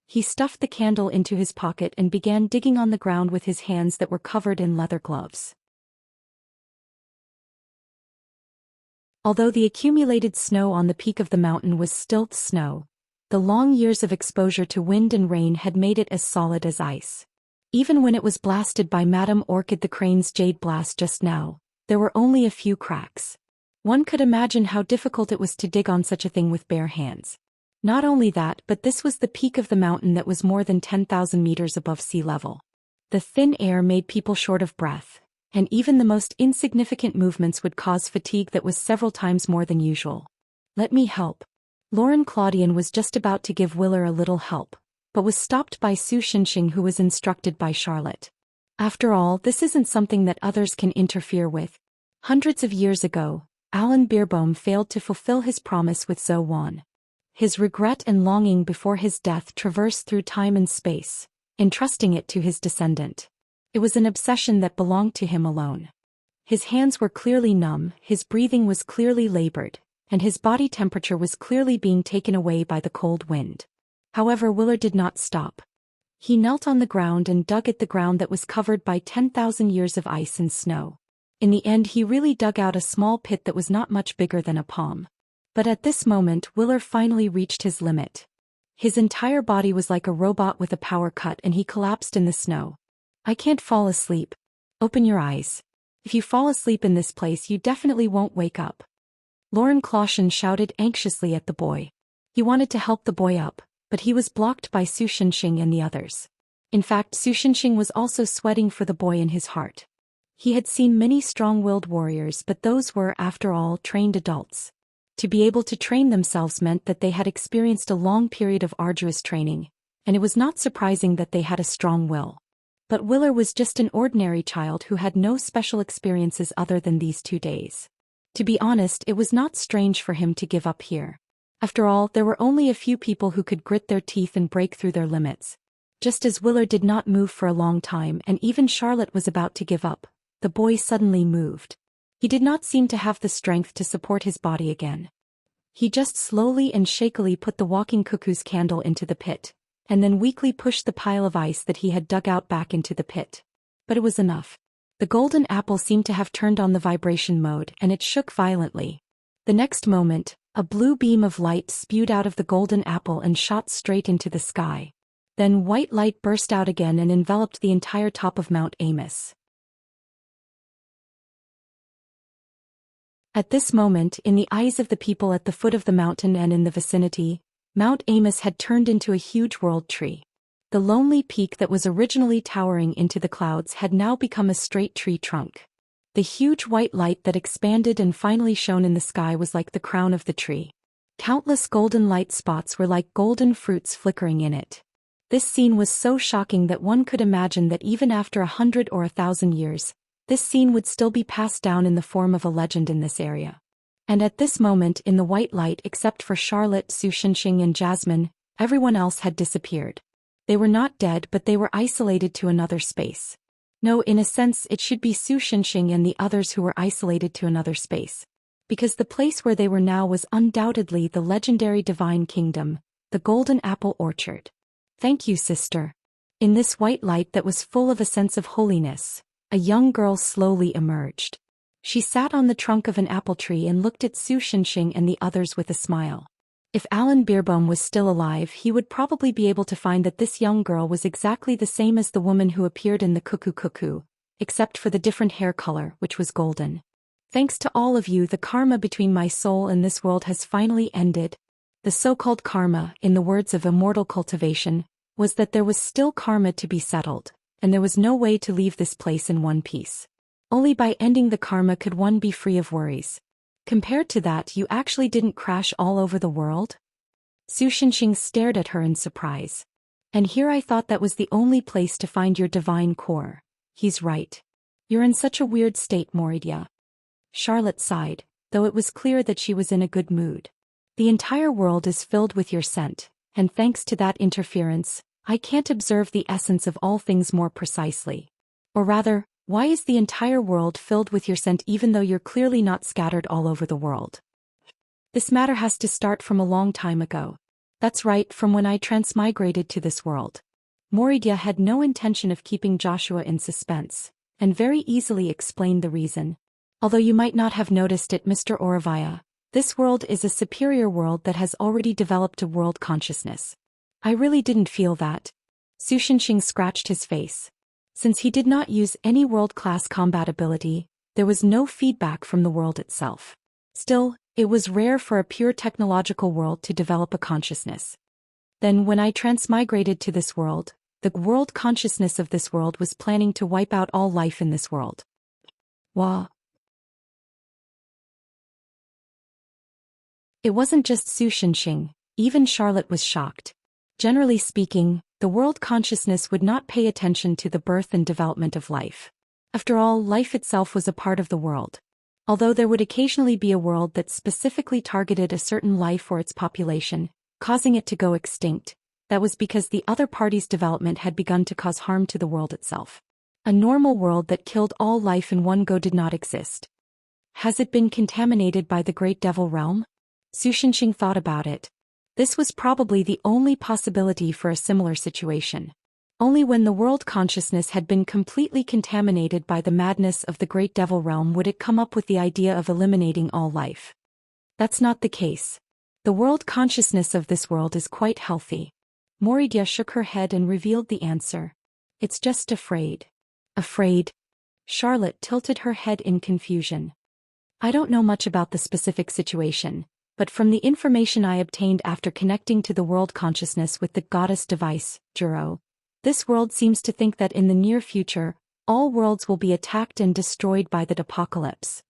He stuffed the candle into his pocket and began digging on the ground with his hands that were covered in leather gloves. Although the accumulated snow on the peak of the mountain was still snow, the long years of exposure to wind and rain had made it as solid as ice. Even when it was blasted by Madame Orchid the Crane's jade blast just now, there were only a few cracks. One could imagine how difficult it was to dig on such a thing with bare hands. Not only that, but this was the peak of the mountain that was more than 10,000 meters above sea level. The thin air made people short of breath, and even the most insignificant movements would cause fatigue that was several times more than usual. Let me help. Lauren Claudian was just about to give Willer a little help, but was stopped by Su Xinxing, who was instructed by Charlotte. After all, this isn't something that others can interfere with. Hundreds of years ago, Alan Beerbohm failed to fulfill his promise with Zhou Wan. His regret and longing before his death traversed through time and space, entrusting it to his descendant. It was an obsession that belonged to him alone. His hands were clearly numb, his breathing was clearly labored, and his body temperature was clearly being taken away by the cold wind. However, Willer did not stop. He knelt on the ground and dug at the ground that was covered by 10,000 years of ice and snow. In the end, he really dug out a small pit that was not much bigger than a palm. But at this moment, Willer finally reached his limit. His entire body was like a robot with a power cut, and he collapsed in the snow. I can't fall asleep. Open your eyes. If you fall asleep in this place, you definitely won't wake up. Lauren Claudian shouted anxiously at the boy. He wanted to help the boy up, but he was blocked by Su Xinxing and the others. In fact, Su Xinxing was also sweating for the boy in his heart. He had seen many strong-willed warriors, but those were, after all, trained adults. To be able to train themselves meant that they had experienced a long period of arduous training, and it was not surprising that they had a strong will. But Willer was just an ordinary child who had no special experiences other than these 2 days. To be honest, it was not strange for him to give up here. After all, there were only a few people who could grit their teeth and break through their limits. Just as Willer did not move for a long time and even Charlotte was about to give up, the boy suddenly moved. He did not seem to have the strength to support his body again. He just slowly and shakily put the walking cuckoo's candle into the pit, and then weakly pushed the pile of ice that he had dug out back into the pit. But it was enough. The golden apple seemed to have turned on the vibration mode, and it shook violently. The next moment, a blue beam of light spewed out of the golden apple and shot straight into the sky. Then white light burst out again and enveloped the entire top of Mount Amos. At this moment, in the eyes of the people at the foot of the mountain and in the vicinity, Mount Amos had turned into a huge world tree. The lonely peak that was originally towering into the clouds had now become a straight tree trunk. The huge white light that expanded and finally shone in the sky was like the crown of the tree. Countless golden light spots were like golden fruits flickering in it. This scene was so shocking that one could imagine that even after 100 or 1,000 years, this scene would still be passed down in the form of a legend in this area. And at this moment in the white light, except for Charlotte, Su Shinxing and Jasmine, everyone else had disappeared. They were not dead, but they were isolated to another space. No, in a sense it should be Su Shinxing and the others who were isolated to another space. Because the place where they were now was undoubtedly the legendary divine kingdom, the Golden Apple Orchard. Thank you, sister. In this white light that was full of a sense of holiness, a young girl slowly emerged. She sat on the trunk of an apple tree and looked at Su Shinxing and the others with a smile. If Alan Beerbohm was still alive, he would probably be able to find that this young girl was exactly the same as the woman who appeared in the Cuckoo Cuckoo, except for the different hair color, which was golden. Thanks to all of you, the karma between my soul and this world has finally ended. The so-called karma, in the words of Immortal Cultivation, was that there was still karma to be settled, and there was no way to leave this place in one piece. Only by ending the karma could one be free of worries. Compared to that, you actually didn't crash all over the world? Su Shinxing stared at her in surprise. And here I thought that was the only place to find your divine core. He's right. You're in such a weird state, Moridia. Charlotte sighed, though it was clear that she was in a good mood. The entire world is filled with your scent, and thanks to that interference, I can't observe the essence of all things more precisely. Or rather, why is the entire world filled with your scent even though you're clearly not scattered all over the world? This matter has to start from a long time ago. That's right, from when I transmigrated to this world. Moridia had no intention of keeping Joshua in suspense, and very easily explained the reason. Although you might not have noticed it, Mr. Oravaya, this world is a superior world that has already developed a world consciousness. I really didn't feel that. Su Shinxing scratched his face. Since he did not use any world-class combat ability, there was no feedback from the world itself. Still, it was rare for a pure technological world to develop a consciousness. Then when I transmigrated to this world, the world consciousness of this world was planning to wipe out all life in this world. Wah. It wasn't just Su Shinxing, even Charlotte was shocked. Generally speaking, the world consciousness would not pay attention to the birth and development of life. After all, life itself was a part of the world. Although there would occasionally be a world that specifically targeted a certain life or its population, causing it to go extinct, that was because the other party's development had begun to cause harm to the world itself. A normal world that killed all life in one go did not exist. Has it been contaminated by the Great Devil Realm? Su Shinxing thought about it. This was probably the only possibility for a similar situation. Only when the world consciousness had been completely contaminated by the madness of the Great Devil Realm would it come up with the idea of eliminating all life. That's not the case. The world consciousness of this world is quite healthy. Moridia shook her head and revealed the answer. It's just afraid. Afraid? Charlotte tilted her head in confusion. I don't know much about the specific situation, but from the information I obtained after connecting to the world consciousness with the goddess device, Juro, this world seems to think that in the near future, all worlds will be attacked and destroyed by the apocalypse.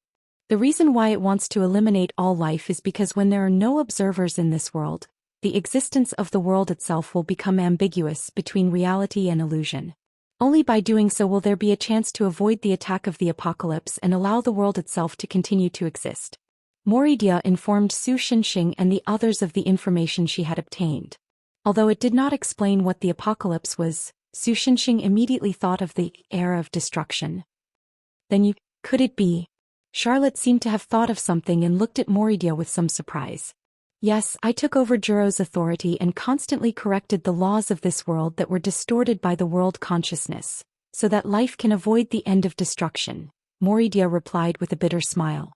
The reason why it wants to eliminate all life is because when there are no observers in this world, the existence of the world itself will become ambiguous between reality and illusion. Only by doing so will there be a chance to avoid the attack of the apocalypse and allow the world itself to continue to exist. Moridia informed Su Shinxing and the others of the information she had obtained. Although it did not explain what the apocalypse was, Su Shinxing immediately thought of the era of destruction. Then could it be? Charlotte seemed to have thought of something and looked at Moridia with some surprise. Yes, I took over Juro's authority and constantly corrected the laws of this world that were distorted by the world consciousness, so that life can avoid the end of destruction, Moridia replied with a bitter smile.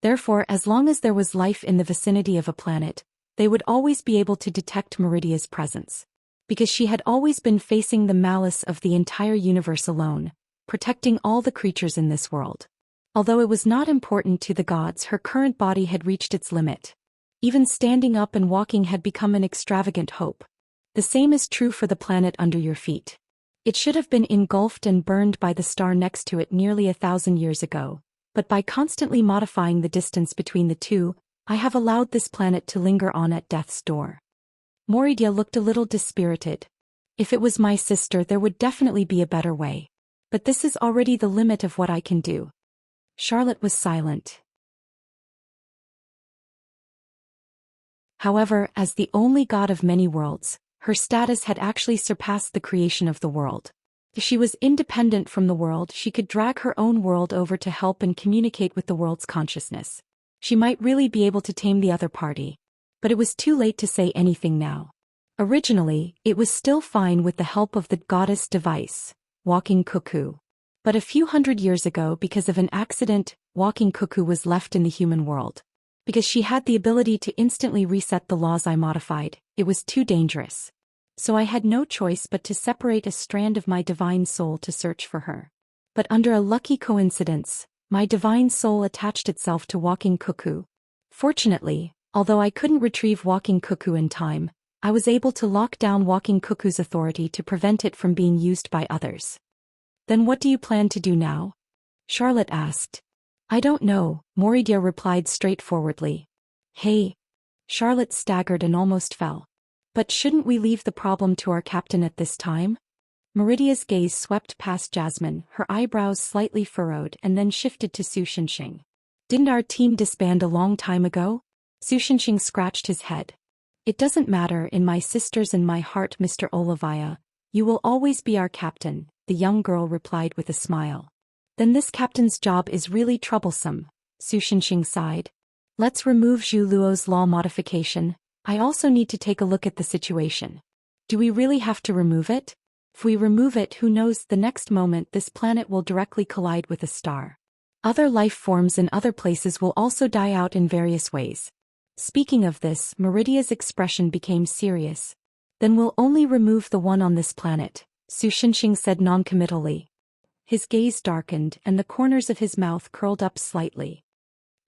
Therefore, as long as there was life in the vicinity of a planet, they would always be able to detect Meridia's presence. Because she had always been facing the malice of the entire universe alone, protecting all the creatures in this world. Although it was not important to the gods, her current body had reached its limit. Even standing up and walking had become an extravagant hope. The same is true for the planet under your feet. It should have been engulfed and burned by the star next to it nearly 1,000 years ago. But by constantly modifying the distance between the two, I have allowed this planet to linger on at death's door. Moridia looked a little dispirited. If it was my sister, there would definitely be a better way. But this is already the limit of what I can do. Charlotte was silent. However, as the only god of many worlds, her status had actually surpassed the creation of the world. If she was independent from the world, she could drag her own world over to help and communicate with the world's consciousness. She might really be able to tame the other party. But it was too late to say anything now. Originally, it was still fine with the help of the goddess device, Walking Cuckoo. But a few hundred years ago, because of an accident, Walking Cuckoo was left in the human world. Because she had the ability to instantly reset the laws I modified, it was too dangerous. So I had no choice but to separate a strand of my divine soul to search for her. But under a lucky coincidence, my divine soul attached itself to Walking Cuckoo. Fortunately, although I couldn't retrieve Walking Cuckoo in time, I was able to lock down Walking Cuckoo's authority to prevent it from being used by others. Then what do you plan to do now? Charlotte asked. I don't know, Moridia replied straightforwardly. Hey. Charlotte staggered and almost fell. But shouldn't we leave the problem to our captain at this time? Meridia's gaze swept past Jasmine, her eyebrows slightly furrowed, and then shifted to Su Shenxing. Didn't our team disband a long time ago? Su Shenxing scratched his head. It doesn't matter, in my sisters and my heart, Mr. Olivia. You will always be our captain, the young girl replied with a smile. Then this captain's job is really troublesome, Su Shenxing sighed. Let's remove Zhu Luo's law modification. I also need to take a look at the situation. Do we really have to remove it? If we remove it, who knows, the next moment this planet will directly collide with a star. Other life forms in other places will also die out in various ways. Speaking of this, Meridia's expression became serious. Then we'll only remove the one on this planet, Su Shenxing said noncommittally. His gaze darkened and the corners of his mouth curled up slightly.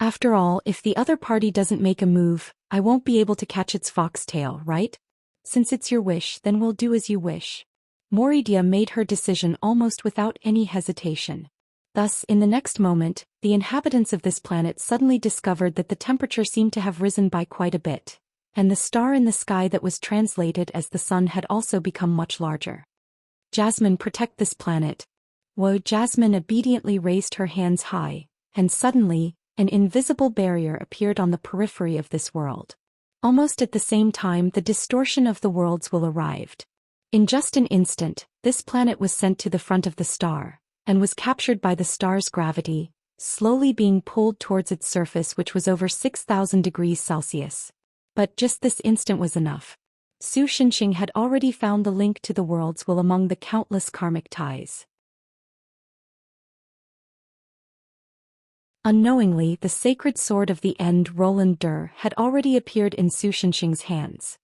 After all, if the other party doesn't make a move, I won't be able to catch its foxtail, right? Since it's your wish, then we'll do as you wish. Moridia made her decision almost without any hesitation. Thus, in the next moment, the inhabitants of this planet suddenly discovered that the temperature seemed to have risen by quite a bit, and the star in the sky that was translated as the sun had also become much larger. Jasmine, protect this planet. Whoa! Jasmine obediently raised her hands high, and suddenly, an invisible barrier appeared on the periphery of this world. Almost at the same time, the distortion of the worlds will arrived. In just an instant, this planet was sent to the front of the star, and was captured by the star's gravity, slowly being pulled towards its surface, which was over 6,000 degrees Celsius. But just this instant was enough. Su Shenxing had already found the link to the worlds will among the countless karmic ties. Unknowingly, the sacred sword of the end, Roland Dur, had already appeared in Su Shenxing's hands.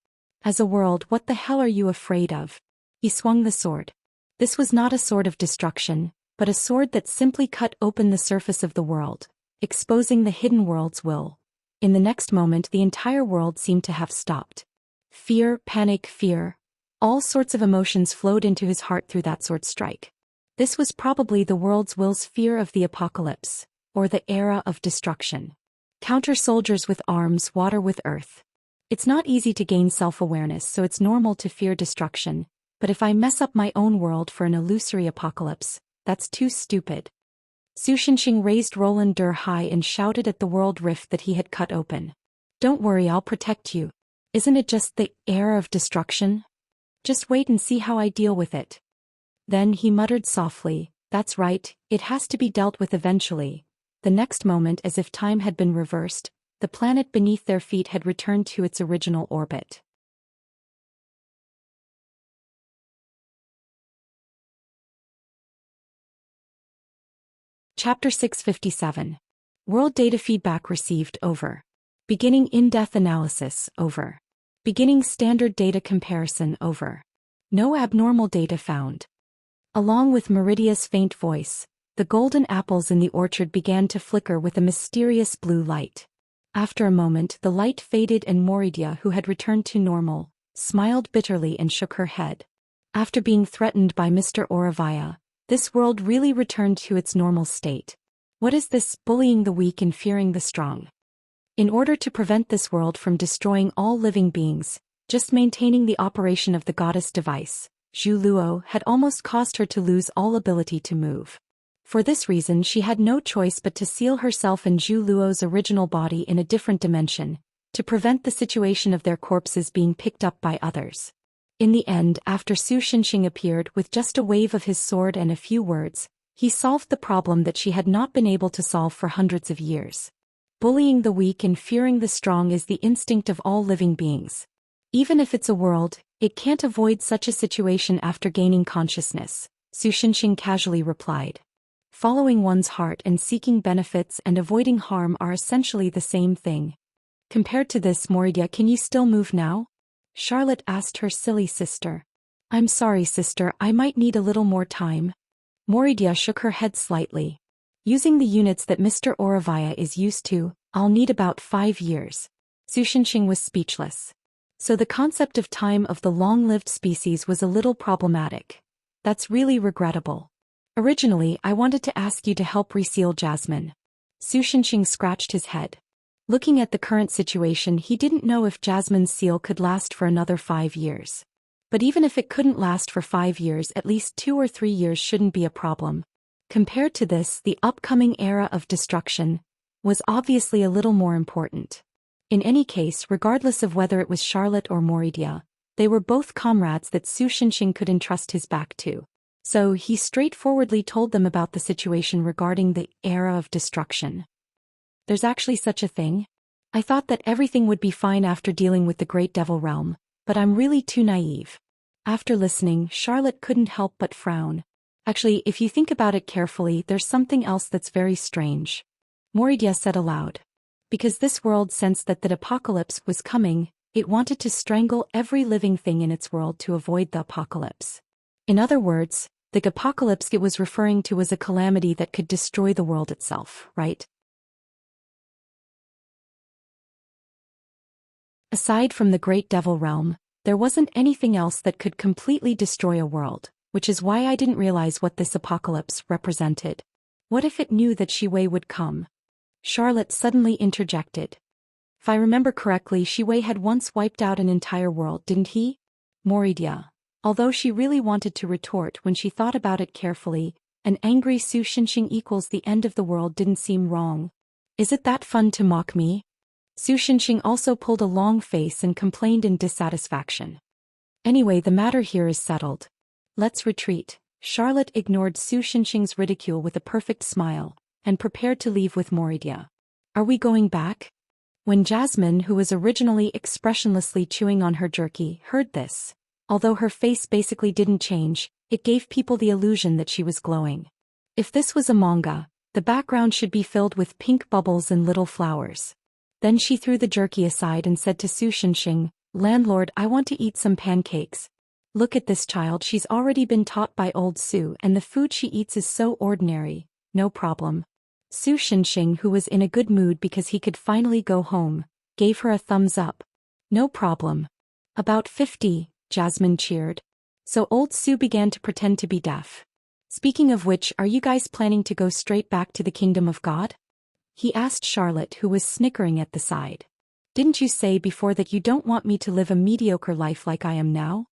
As a world, what the hell are you afraid of? He swung the sword. This was not a sword of destruction, but a sword that simply cut open the surface of the world, exposing the hidden world's will. In the next moment, the entire world seemed to have stopped. Fear, panic, fear. All sorts of emotions flowed into his heart through that sword strike. This was probably the world's will's fear of the apocalypse, or the era of destruction. Counter soldiers with arms, water with earth. It's not easy to gain self-awareness, so it's normal to fear destruction, but if I mess up my own world for an illusory apocalypse, that's too stupid. Su Shenxing raised Roland Dur high and shouted at the world rift that he had cut open. Don't worry, I'll protect you. Isn't it just the era of destruction? Just wait and see how I deal with it. Then he muttered softly, that's right, it has to be dealt with eventually. The next moment, as if time had been reversed, the planet beneath their feet had returned to its original orbit. Chapter 657. World Data Feedback Received, over. Beginning In-Depth Analysis, over. Beginning Standard Data Comparison, over. No abnormal data found. Along with Meridia's faint voice, the golden apples in the orchard began to flicker with a mysterious blue light. After a moment, the light faded and Moridia, who had returned to normal, smiled bitterly and shook her head. After being threatened by Mr. Oravia, this world really returned to its normal state. What is this, bullying the weak and fearing the strong? In order to prevent this world from destroying all living beings, just maintaining the operation of the goddess device, Zhu Luo, had almost caused her to lose all ability to move. For this reason, she had no choice but to seal herself in Zhu Luo's original body in a different dimension, to prevent the situation of their corpses being picked up by others. In the end, after Su Xinxing appeared with just a wave of his sword and a few words, he solved the problem that she had not been able to solve for hundreds of years. Bullying the weak and fearing the strong is the instinct of all living beings. Even if it's a world, it can't avoid such a situation after gaining consciousness, Su Xinxing casually replied. Following one's heart and seeking benefits and avoiding harm are essentially the same thing. Compared to this, Moridia, can you still move now? Charlotte asked her silly sister. I'm sorry, sister, I might need a little more time. Moridia shook her head slightly. Using the units that Mr. Oravaya is used to, I'll need about 5 years. Su Xinxing was speechless. So the concept of time of the long-lived species was a little problematic. That's really regrettable. Originally, I wanted to ask you to help reseal Jasmine. Su Xinxing scratched his head. Looking at the current situation, he didn't know if Jasmine's seal could last for another 5 years. But even if it couldn't last for 5 years, at least 2 or 3 years shouldn't be a problem. Compared to this, the upcoming era of destruction was obviously a little more important. In any case, regardless of whether it was Charlotte or Moridia, they were both comrades that Su Xinxing could entrust his back to. So he straightforwardly told them about the situation regarding the era of destruction. There's actually such a thing? I thought that everything would be fine after dealing with the Great Devil Realm, but I'm really too naive. After listening, Charlotte couldn't help but frown. Actually, if you think about it carefully, there's something else that's very strange. Moridia said aloud. Because this world sensed that the apocalypse was coming, it wanted to strangle every living thing in its world to avoid the apocalypse. In other words, the apocalypse it was referring to was a calamity that could destroy the world itself, right? Aside from the Great Devil Realm, there wasn't anything else that could completely destroy a world, which is why I didn't realize what this apocalypse represented. What if it knew that Shi-Wei would come? Charlotte suddenly interjected. If I remember correctly, Shi-Wei had once wiped out an entire world, didn't he? Moridia. Although she really wanted to retort when she thought about it carefully, an angry Su Xinxing equals the end of the world didn't seem wrong. Is it that fun to mock me? Su Xinxing also pulled a long face and complained in dissatisfaction. Anyway, the matter here is settled. Let's retreat. Charlotte ignored Su Xinxing's ridicule with a perfect smile, and prepared to leave with Moridia. Are we going back? When Jasmine, who was originally expressionlessly chewing on her jerky, heard this, although her face basically didn't change, it gave people the illusion that she was glowing. If this was a manga, the background should be filled with pink bubbles and little flowers. Then she threw the jerky aside and said to Su Xinxing, Landlord, I want to eat some pancakes. Look at this child, she's already been taught by old Su, and the food she eats is so ordinary. No problem. Su Xinxing, who was in a good mood because he could finally go home, gave her a thumbs up. No problem. About 50, Jasmine cheered. So old Su began to pretend to be deaf. Speaking of which, are you guys planning to go straight back to the kingdom of God? He asked Charlotte, who was snickering at the side. Didn't you say before that you don't want me to live a mediocre life like I am now?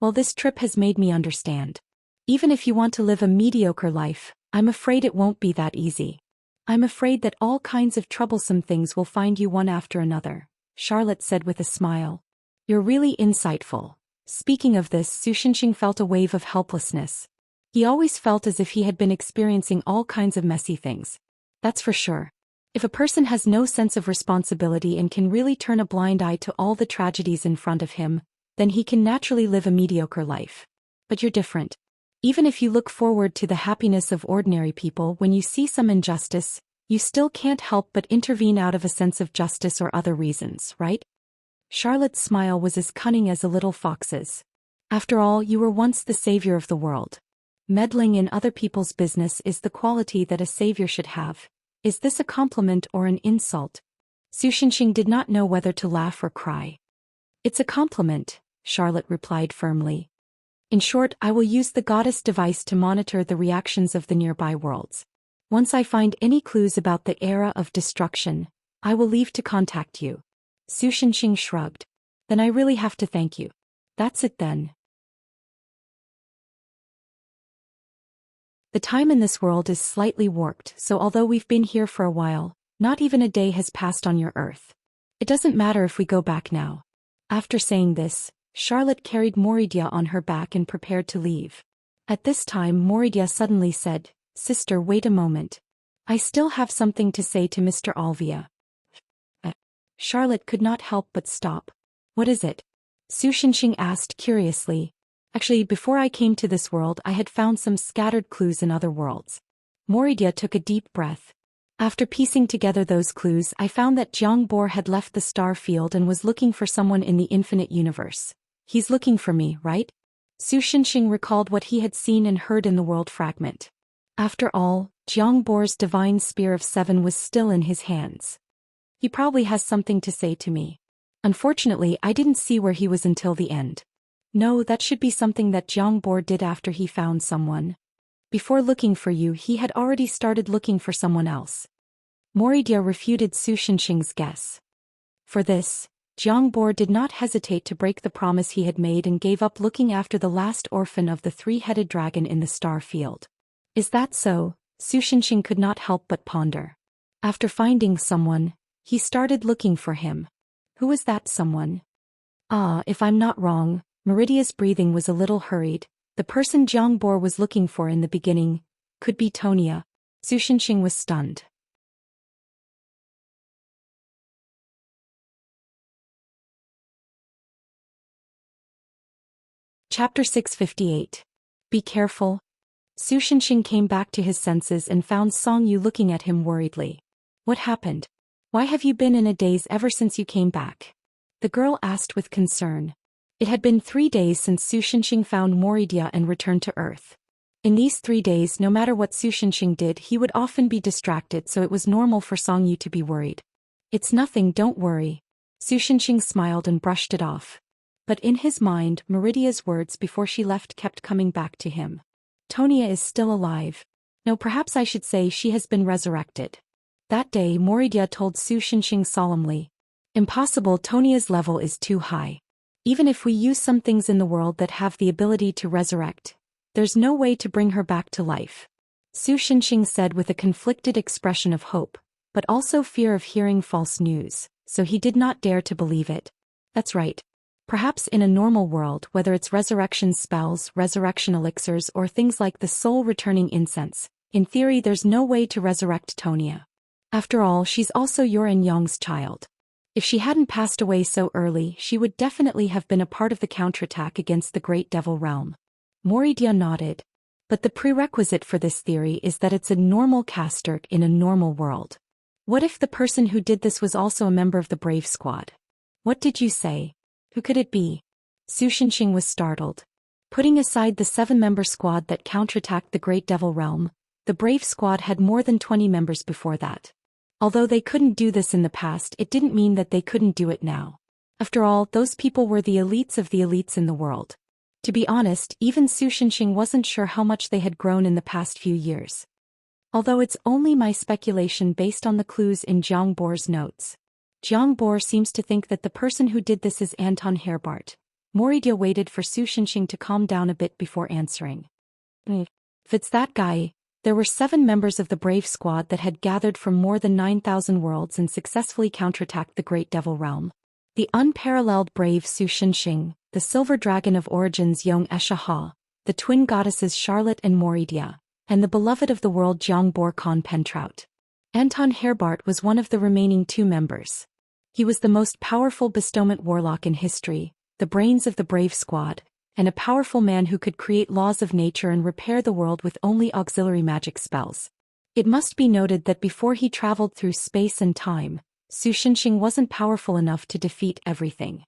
Well, this trip has made me understand. Even if you want to live a mediocre life, I'm afraid it won't be that easy. I'm afraid that all kinds of troublesome things will find you one after another, Charlotte said with a smile. You're really insightful. Speaking of this, Su Xinxing felt a wave of helplessness. He always felt as if he had been experiencing all kinds of messy things. That's for sure. If a person has no sense of responsibility and can really turn a blind eye to all the tragedies in front of him, then he can naturally live a mediocre life. But you're different. Even if you look forward to the happiness of ordinary people, when you see some injustice, you still can't help but intervene out of a sense of justice or other reasons, right? Charlotte's smile was as cunning as a little fox's. After all, you were once the savior of the world. Meddling in other people's business is the quality that a savior should have. Is this a compliment or an insult? Su Xinxing did not know whether to laugh or cry. It's a compliment, Charlotte replied firmly. In short, I will use the goddess device to monitor the reactions of the nearby worlds. Once I find any clues about the era of destruction, I will leave to contact you. Su Xinxing shrugged. Then I really have to thank you. That's it then. The time in this world is slightly warped, so although we've been here for a while, not even a day has passed on your Earth. It doesn't matter if we go back now. After saying this, Charlotte carried Moridia on her back and prepared to leave. At this time Moridia suddenly said, "Sister, wait a moment. I still have something to say to Mr. Alvia." Charlotte could not help but stop. "What is it?" Su Shinxing asked curiously. "Actually, before I came to this world I had found some scattered clues in other worlds." Moridia took a deep breath. "After piecing together those clues I found that Jiang Bor had left the star field and was looking for someone in the infinite universe. He's looking for me, right?" Su Shinxing recalled what he had seen and heard in the world fragment. After all, Jiang Bor's divine spear of 7 was still in his hands. He probably has something to say to me. Unfortunately, I didn't see where he was until the end. No, that should be something that Jiang Bor did after he found someone. Before looking for you, he had already started looking for someone else. Moridia refuted Su Shinxing's guess. For this, Jiang Bor did not hesitate to break the promise he had made and gave up looking after the last orphan of the 3-headed dragon in the star field. Is that so? Su Shinxing could not help but ponder. After finding someone, he started looking for him. Who was that someone? If I'm not wrong, Meridia's breathing was a little hurried. The person Jiang Bor was looking for in the beginning could be Tonia. Su Shinxing was stunned. Chapter 658. Be careful. Su Shinxing came back to his senses and found Song Yu looking at him worriedly. What happened? Why have you been in a daze ever since you came back? The girl asked with concern. It had been 3 days since Su Shinxing found Moridia and returned to Earth. In these 3 days, no matter what Su Shinxing did, he would often be distracted, so it was normal for Song Yu to be worried. It's nothing, don't worry. Su Shinxing smiled and brushed it off. But in his mind, Meridia's words before she left kept coming back to him. Tonia is still alive. No, perhaps I should say she has been resurrected. That day, Moridia told Su Shinxing solemnly. Impossible, Tonia's level is too high. Even if we use some things in the world that have the ability to resurrect, there's no way to bring her back to life. Su Shinxing said with a conflicted expression of hope, but also fear of hearing false news, so he did not dare to believe it. That's right. Perhaps in a normal world, whether it's resurrection spells, resurrection elixirs, or things like the soul-returning incense, in theory there's no way to resurrect Tonia. After all, she's also Yuan Yang's child. If she hadn't passed away so early, she would definitely have been a part of the counterattack against the Great Devil Realm. Moridia nodded. But the prerequisite for this theory is that it's a normal caster in a normal world. What if the person who did this was also a member of the Brave Squad? What did you say? Who could it be? Su Shinxing was startled. Putting aside the 7-member squad that counterattacked the Great Devil Realm, the Brave Squad had more than 20 members before that. Although they couldn't do this in the past, it didn't mean that they couldn't do it now. After all, those people were the elites of the elites in the world. To be honest, even Su Shinxing wasn't sure how much they had grown in the past few years. Although it's only my speculation based on the clues in Jiang Bor's notes. Jiang Bor seems to think that the person who did this is Anton Herbart. Moridia waited for Su Shinxing to calm down a bit before answering. If it's that guy, there were 7 members of the Brave Squad that had gathered from more than 9,000 worlds and successfully counterattacked the Great Devil Realm. The unparalleled brave Su Shinxing, the silver dragon of origins Yong Eshaha, the twin goddesses Charlotte and Moridia, and the beloved of the world Jiang Bor Khan Pentrout. Anton Herbart was one of the remaining 2 members. He was the most powerful bestowment warlock in history, the brains of the Brave Squad, and a powerful man who could create laws of nature and repair the world with only auxiliary magic spells. It must be noted that before he traveled through space and time, Su Shinxing wasn't powerful enough to defeat everything.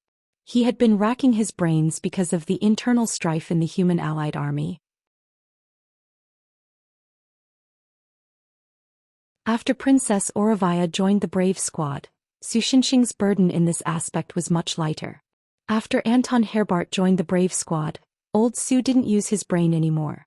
He had been racking his brains because of the internal strife in the human allied army. After Princess Auravia joined the Brave Squad, Su Shinxing's burden in this aspect was much lighter. After Anton Herbart joined the Brave Squad, old Su didn't use his brain anymore.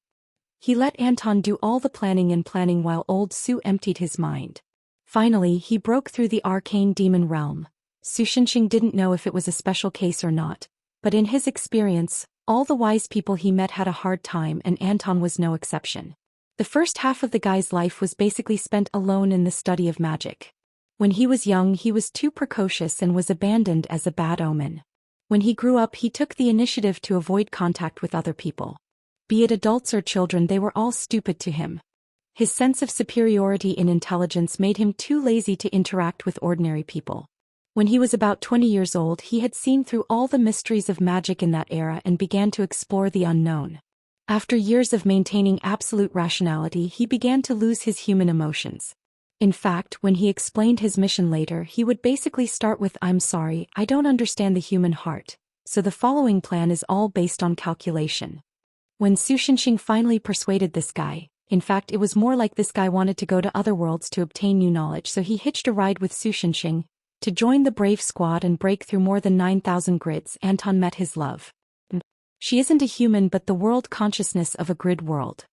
He let Anton do all the planning while old Su emptied his mind. Finally, he broke through the arcane demon realm. Su Shinxing didn't know if it was a special case or not, but in his experience, all the wise people he met had a hard time and Anton was no exception. The first half of the guy's life was basically spent alone in the study of magic. When he was young, he was too precocious and was abandoned as a bad omen. When he grew up, he took the initiative to avoid contact with other people. Be it adults or children, they were all stupid to him. His sense of superiority in intelligence made him too lazy to interact with ordinary people. When he was about 20 years old, he had seen through all the mysteries of magic in that era and began to explore the unknown. After years of maintaining absolute rationality, he began to lose his human emotions. In fact, when he explained his mission later, he would basically start with, "I'm sorry, I don't understand the human heart, so the following plan is all based on calculation." When Su Shenxing finally persuaded this guy, in fact it was more like this guy wanted to go to other worlds to obtain new knowledge, so he hitched a ride with Su Shenxing to join the brave squad and break through more than 9,000 grids. Anton met his love. She isn't a human but the world consciousness of a grid world.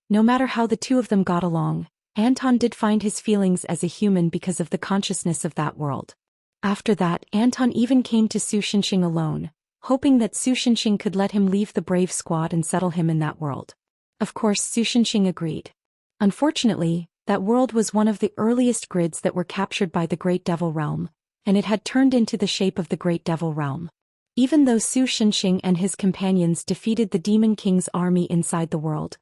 No matter how the two of them got along, Anton did find his feelings as a human because of the consciousness of that world. After that, Anton even came to Su Shenxing alone, hoping that Su Shenxing could let him leave the brave squad and settle him in that world. Of course, Su Shenxing agreed. Unfortunately, that world was one of the earliest grids that were captured by the Great Devil Realm, and it had turned into the shape of the Great Devil Realm. Even though Su Shenxing and his companions defeated the Demon King's army inside the world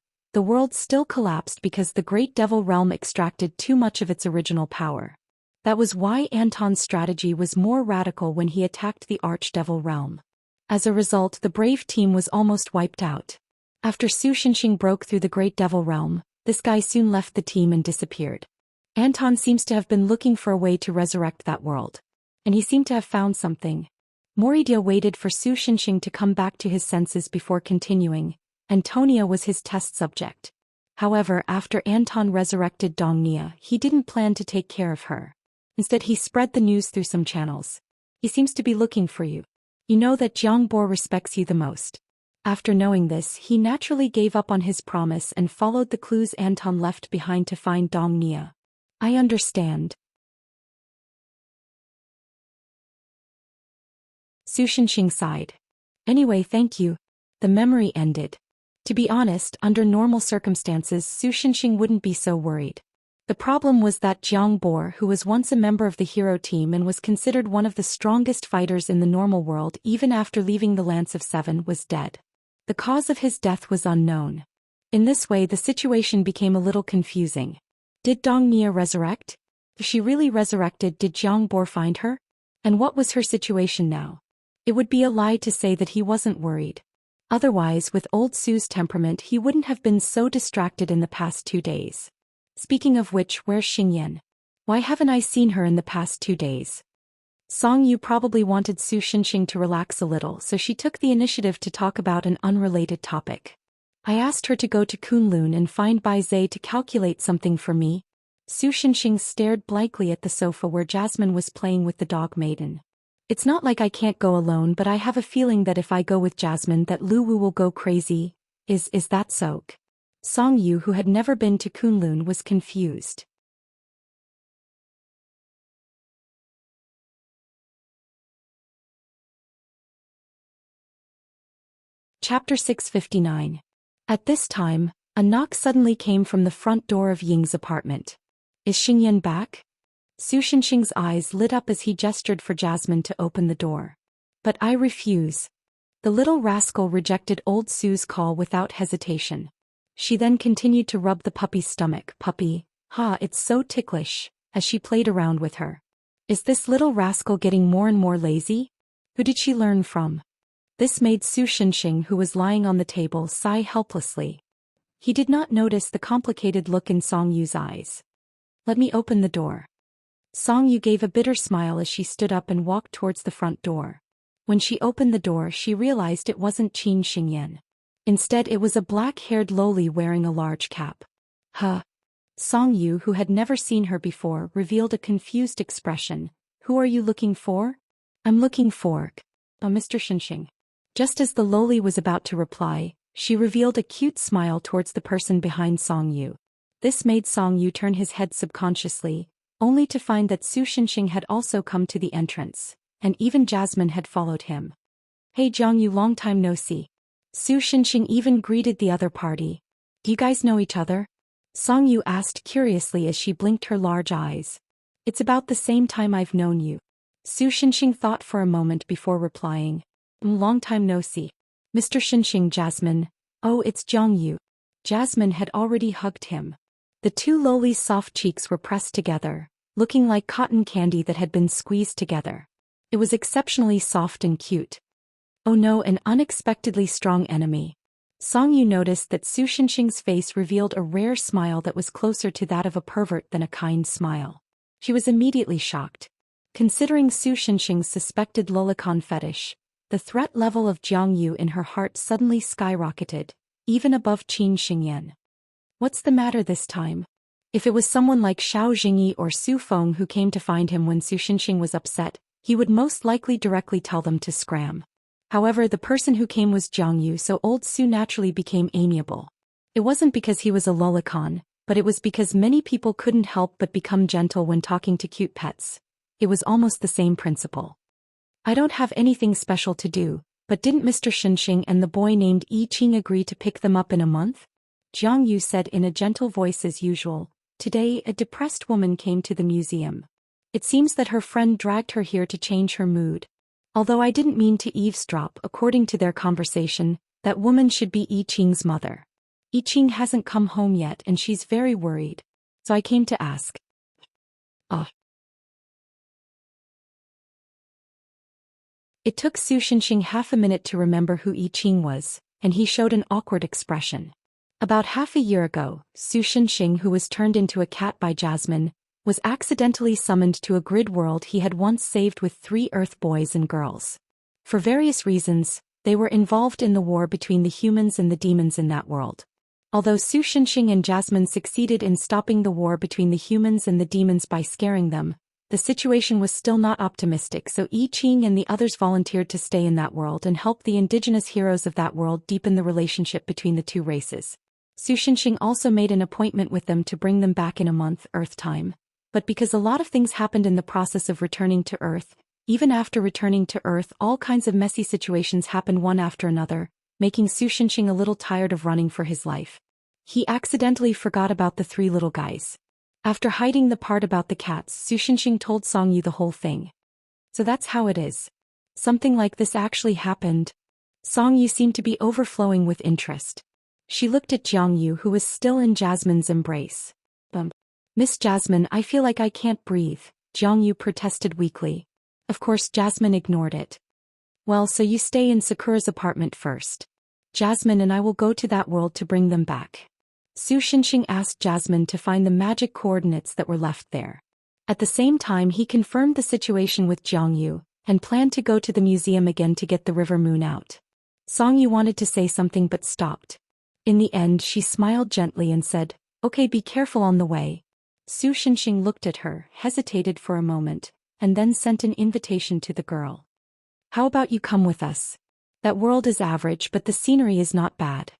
still collapsed because the Great Devil Realm extracted too much of its original power. That was why Anton's strategy was more radical when he attacked the Archdevil Realm. As a result, the brave team was almost wiped out. After Su Shenxing broke through the Great Devil Realm, this guy soon left the team and disappeared. Anton seems to have been looking for a way to resurrect that world. And he seemed to have found something. Moridia waited for Su Shenxing to come back to his senses before continuing. Antonia was his test subject. However, after Anton resurrected Dongnia, he didn't plan to take care of her. Instead, he spread the news through some channels. He seems to be looking for you. You know that Jiangbor respects you the most. After knowing this, he naturally gave up on his promise and followed the clues Anton left behind to find Dongnia. I understand. Su Shenxing sighed. Anyway, thank you. The memory ended. To be honest, under normal circumstances, Su Shenxing wouldn't be so worried. The problem was that Jiang Bo, who was once a member of the hero team and was considered one of the strongest fighters in the normal world even after leaving the Lance of Seven, was dead. The cause of his death was unknown. In this way, the situation became a little confusing. Did Dongnia resurrect? If she really resurrected, did Jiang Bo find her? And what was her situation now? It would be a lie to say that he wasn't worried. Otherwise, with old Su's temperament, he wouldn't have been so distracted in the past 2 days. Speaking of which, where's Xingyan? Why haven't I seen her in the past 2 days? Song Yu probably wanted Su Shenxing to relax a little, so she took the initiative to talk about an unrelated topic. I asked her to go to Kunlun and find Bai Zhe to calculate something for me. Su Shenxing stared blankly at the sofa where Jasmine was playing with the dog maiden. It's not like I can't go alone, but I have a feeling that if I go with Jasmine that Lu Wu will go crazy. Is that so? Song Yu, who had never been to Kunlun, was confused. Chapter 659. At this time, a knock suddenly came from the front door of Ying's apartment. Is Xingyan back? Su Shenxing's eyes lit up as he gestured for Jasmine to open the door. But I refuse. The little rascal rejected old Su's call without hesitation. She then continued to rub the puppy's stomach. Puppy, it's so ticklish, as she played around with her. Is this little rascal getting more and more lazy? Who did she learn from? This made Su Shenxing, who was lying on the table, sigh helplessly. He did not notice the complicated look in Song Yu's eyes. Let me open the door. Song Yu gave a bitter smile as she stood up and walked towards the front door. When she opened the door, she realized it wasn't Qin Xingyan. Instead, it was a black-haired loli wearing a large cap. Song Yu, who had never seen her before, revealed a confused expression. Who are you looking for? I'm looking for Mr. Shenxing. Just as the loli was about to reply, she revealed a cute smile towards the person behind Song Yu. This made Song Yu turn his head subconsciously, only to find that Su Shenxing had also come to the entrance, and even Jasmine had followed him. Hey Jiang Yu, long time no see. Su Shenxing even greeted the other party. Do you guys know each other? Song Yu asked curiously as she blinked her large eyes. It's about the same time I've known you. Su Shinxing thought for a moment before replying. Long time no see. Mr. Shinxing, Jasmine. Oh, it's Jiang Yu. Jasmine had already hugged him. The two lowly's soft cheeks were pressed together, looking like cotton candy that had been squeezed together. It was exceptionally soft and cute. Oh no, an unexpectedly strong enemy. Song Yu noticed that Su Shinxing's face revealed a rare smile that was closer to that of a pervert than a kind smile. She was immediately shocked. Considering Su Shinxing's suspected lolicon fetish, the threat level of Jiang Yu in her heart suddenly skyrocketed, even above Qin Xingyan. What's the matter this time? If it was someone like Xiao Jingyi or Su Feng who came to find him when Su Shinxing was upset, he would most likely directly tell them to scram. However, the person who came was Jiang Yu, so old Su naturally became amiable. It wasn't because he was a lolicon, but it was because many people couldn't help but become gentle when talking to cute pets. It was almost the same principle. I don't have anything special to do, but didn't Mr. Shinxing and the boy named Yi Qing agree to pick them up in a month? Jiang Yu said in a gentle voice as usual. Today, a depressed woman came to the museum. It seems that her friend dragged her here to change her mood. Although I didn't mean to eavesdrop, according to their conversation, that woman should be Yi Qing's mother. Yi Qing hasn't come home yet and she's very worried. So I came to ask. It took Su Shinxing half a minute to remember who Yi Qing was, and he showed an awkward expression. About half a year ago, Su Shinxing, who was turned into a cat by Jasmine, was accidentally summoned to a grid world he had once saved with 3 Earth boys and girls. For various reasons, they were involved in the war between the humans and the demons in that world. Although Su Shinxing and Jasmine succeeded in stopping the war between the humans and the demons by scaring them, the situation was still not optimistic, so Yi Qing and the others volunteered to stay in that world and help the indigenous heroes of that world deepen the relationship between the two races. Su Shinxing also made an appointment with them to bring them back in a month, Earth time. But because a lot of things happened in the process of returning to Earth, even after returning to Earth all kinds of messy situations happened one after another, making Su Shinxing a little tired of running for his life. He accidentally forgot about the 3 little guys. After hiding the part about the cats, Su Shinxing told Song Yu the whole thing. So that's how it is. Something like this actually happened. Song Yu seemed to be overflowing with interest. She looked at Jiang Yu, who was still in Jasmine's embrace. Miss Jasmine, I feel like I can't breathe, Jiang Yu protested weakly. Of course Jasmine ignored it. Well, so you stay in Sakura's apartment first. Jasmine and I will go to that world to bring them back. Su Shinxing asked Jasmine to find the magic coordinates that were left there. At the same time he confirmed the situation with Jiang Yu, and planned to go to the museum again to get the river moon out. Song Yu wanted to say something but stopped. In the end she smiled gently and said, "Okay, be careful on the way." Su Shinxing looked at her, hesitated for a moment, and then sent an invitation to the girl. "How about you come with us? That world is average but the scenery is not bad."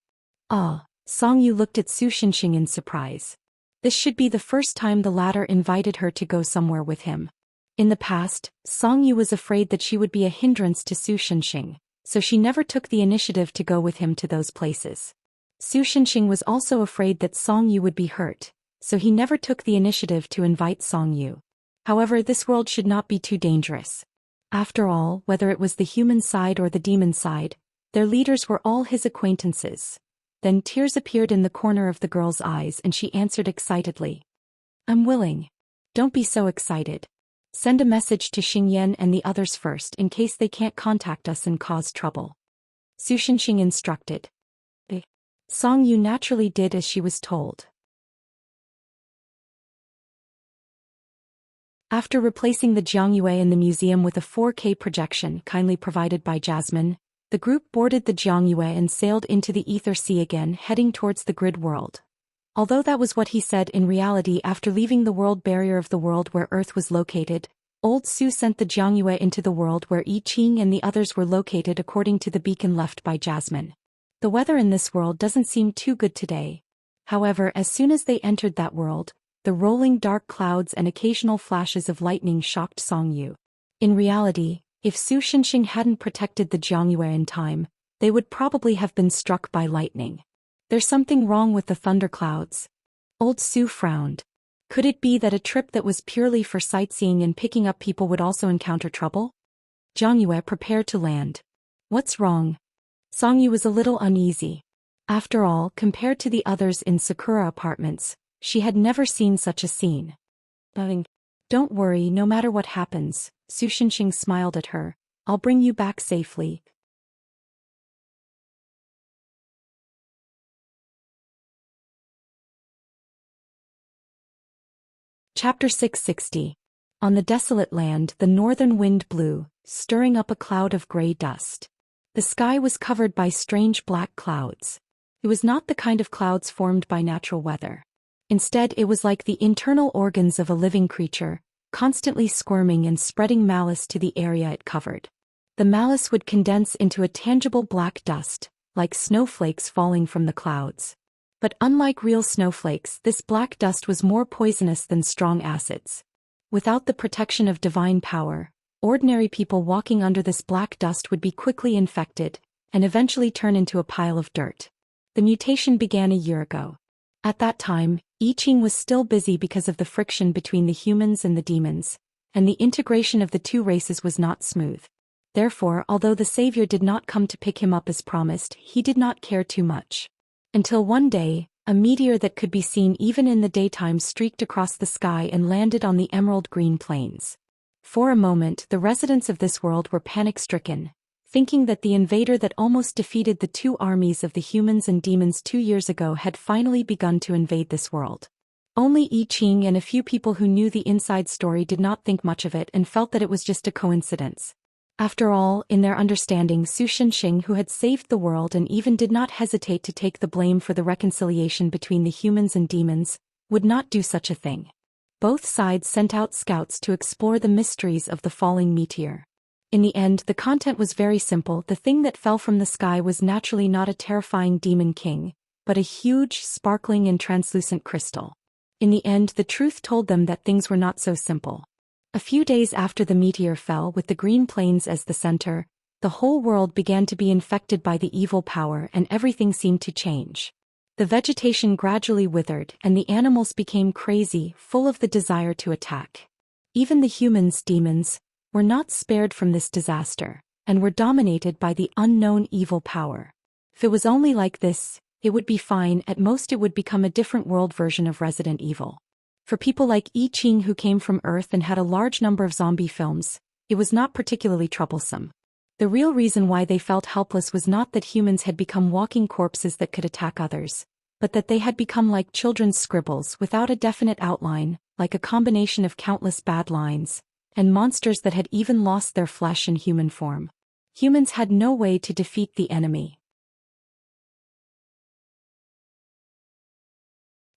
"Ah." Song Yu looked at Su Shinxing in surprise. This should be the first time the latter invited her to go somewhere with him. In the past, Song Yu was afraid that she would be a hindrance to Su Shinxing, so she never took the initiative to go with him to those places. Su Shinxing was also afraid that Song Yu would be hurt, so he never took the initiative to invite Song Yu. However, this world should not be too dangerous. After all, whether it was the human side or the demon side, their leaders were all his acquaintances. Then tears appeared in the corner of the girl's eyes and she answered excitedly. "I'm willing." "Don't be so excited. Send a message to Xingyan and the others first in case they can't contact us and cause trouble," Su Shinxing instructed. Song Yu naturally did as she was told. After replacing the Jiangyue in the museum with a 4K projection kindly provided by Jasmine, the group boarded the Jiangyue and sailed into the Ether Sea again, heading towards the grid world. Although that was what he said, in reality after leaving the world barrier of the world where Earth was located, old Su sent the Jiangyue into the world where Yi Qing and the others were located according to the beacon left by Jasmine. The weather in this world doesn't seem too good today. However, as soon as they entered that world, the rolling dark clouds and occasional flashes of lightning shocked Song Yu. In reality, if Su Shinxing hadn't protected the Jiangyue in time, they would probably have been struck by lightning. "There's something wrong with the thunderclouds." Old Su frowned. Could it be that a trip that was purely for sightseeing and picking up people would also encounter trouble? Jiangyue prepared to land. What's wrong? Songyu was a little uneasy. After all, compared to the others in Sakura Apartments, she had never seen such a scene. Don't worry, no matter what happens, Su Shenxing smiled at her. I'll bring you back safely. Chapter 660. On the desolate land, the northern wind blew, stirring up a cloud of gray dust. The sky was covered by strange black clouds. It was not the kind of clouds formed by natural weather. Instead, it was like the internal organs of a living creature, constantly squirming and spreading malice to the area it covered. The malice would condense into a tangible black dust, like snowflakes falling from the clouds. But unlike real snowflakes, this black dust was more poisonous than strong acids. Without the protection of divine power, ordinary people walking under this black dust would be quickly infected, and eventually turn into a pile of dirt. The mutation began a year ago. At that time, I Ching was still busy because of the friction between the humans and the demons, and the integration of the two races was not smooth. Therefore, although the savior did not come to pick him up as promised, he did not care too much. Until one day, a meteor that could be seen even in the daytime streaked across the sky and landed on the emerald green plains. For a moment, the residents of this world were panic-stricken, thinking that the invader that almost defeated the two armies of the humans and demons 2 years ago had finally begun to invade this world. Only I Ching and a few people who knew the inside story did not think much of it and felt that it was just a coincidence. After all, in their understanding, Su Shenxing, who had saved the world and even did not hesitate to take the blame for the reconciliation between the humans and demons, would not do such a thing. Both sides sent out scouts to explore the mysteries of the falling meteor. In the end, the content was very simple. The thing that fell from the sky was naturally not a terrifying demon king, but a huge, sparkling and translucent crystal. In the end, the truth told them that things were not so simple. A few days after the meteor fell, with the Green Plains as the center, the whole world began to be infected by the evil power and everything seemed to change. The vegetation gradually withered and the animals became crazy, full of the desire to attack. Even the humans, demons, were not spared from this disaster, and were dominated by the unknown evil power. If it was only like this, it would be fine. At most it would become a different world version of Resident Evil. For people like I Ching who came from Earth and had a large number of zombie films, it was not particularly troublesome. The real reason why they felt helpless was not that humans had become walking corpses that could attack others, but that they had become like children's scribbles without a definite outline, like a combination of countless bad lines, and monsters that had even lost their flesh and human form. Humans had no way to defeat the enemy.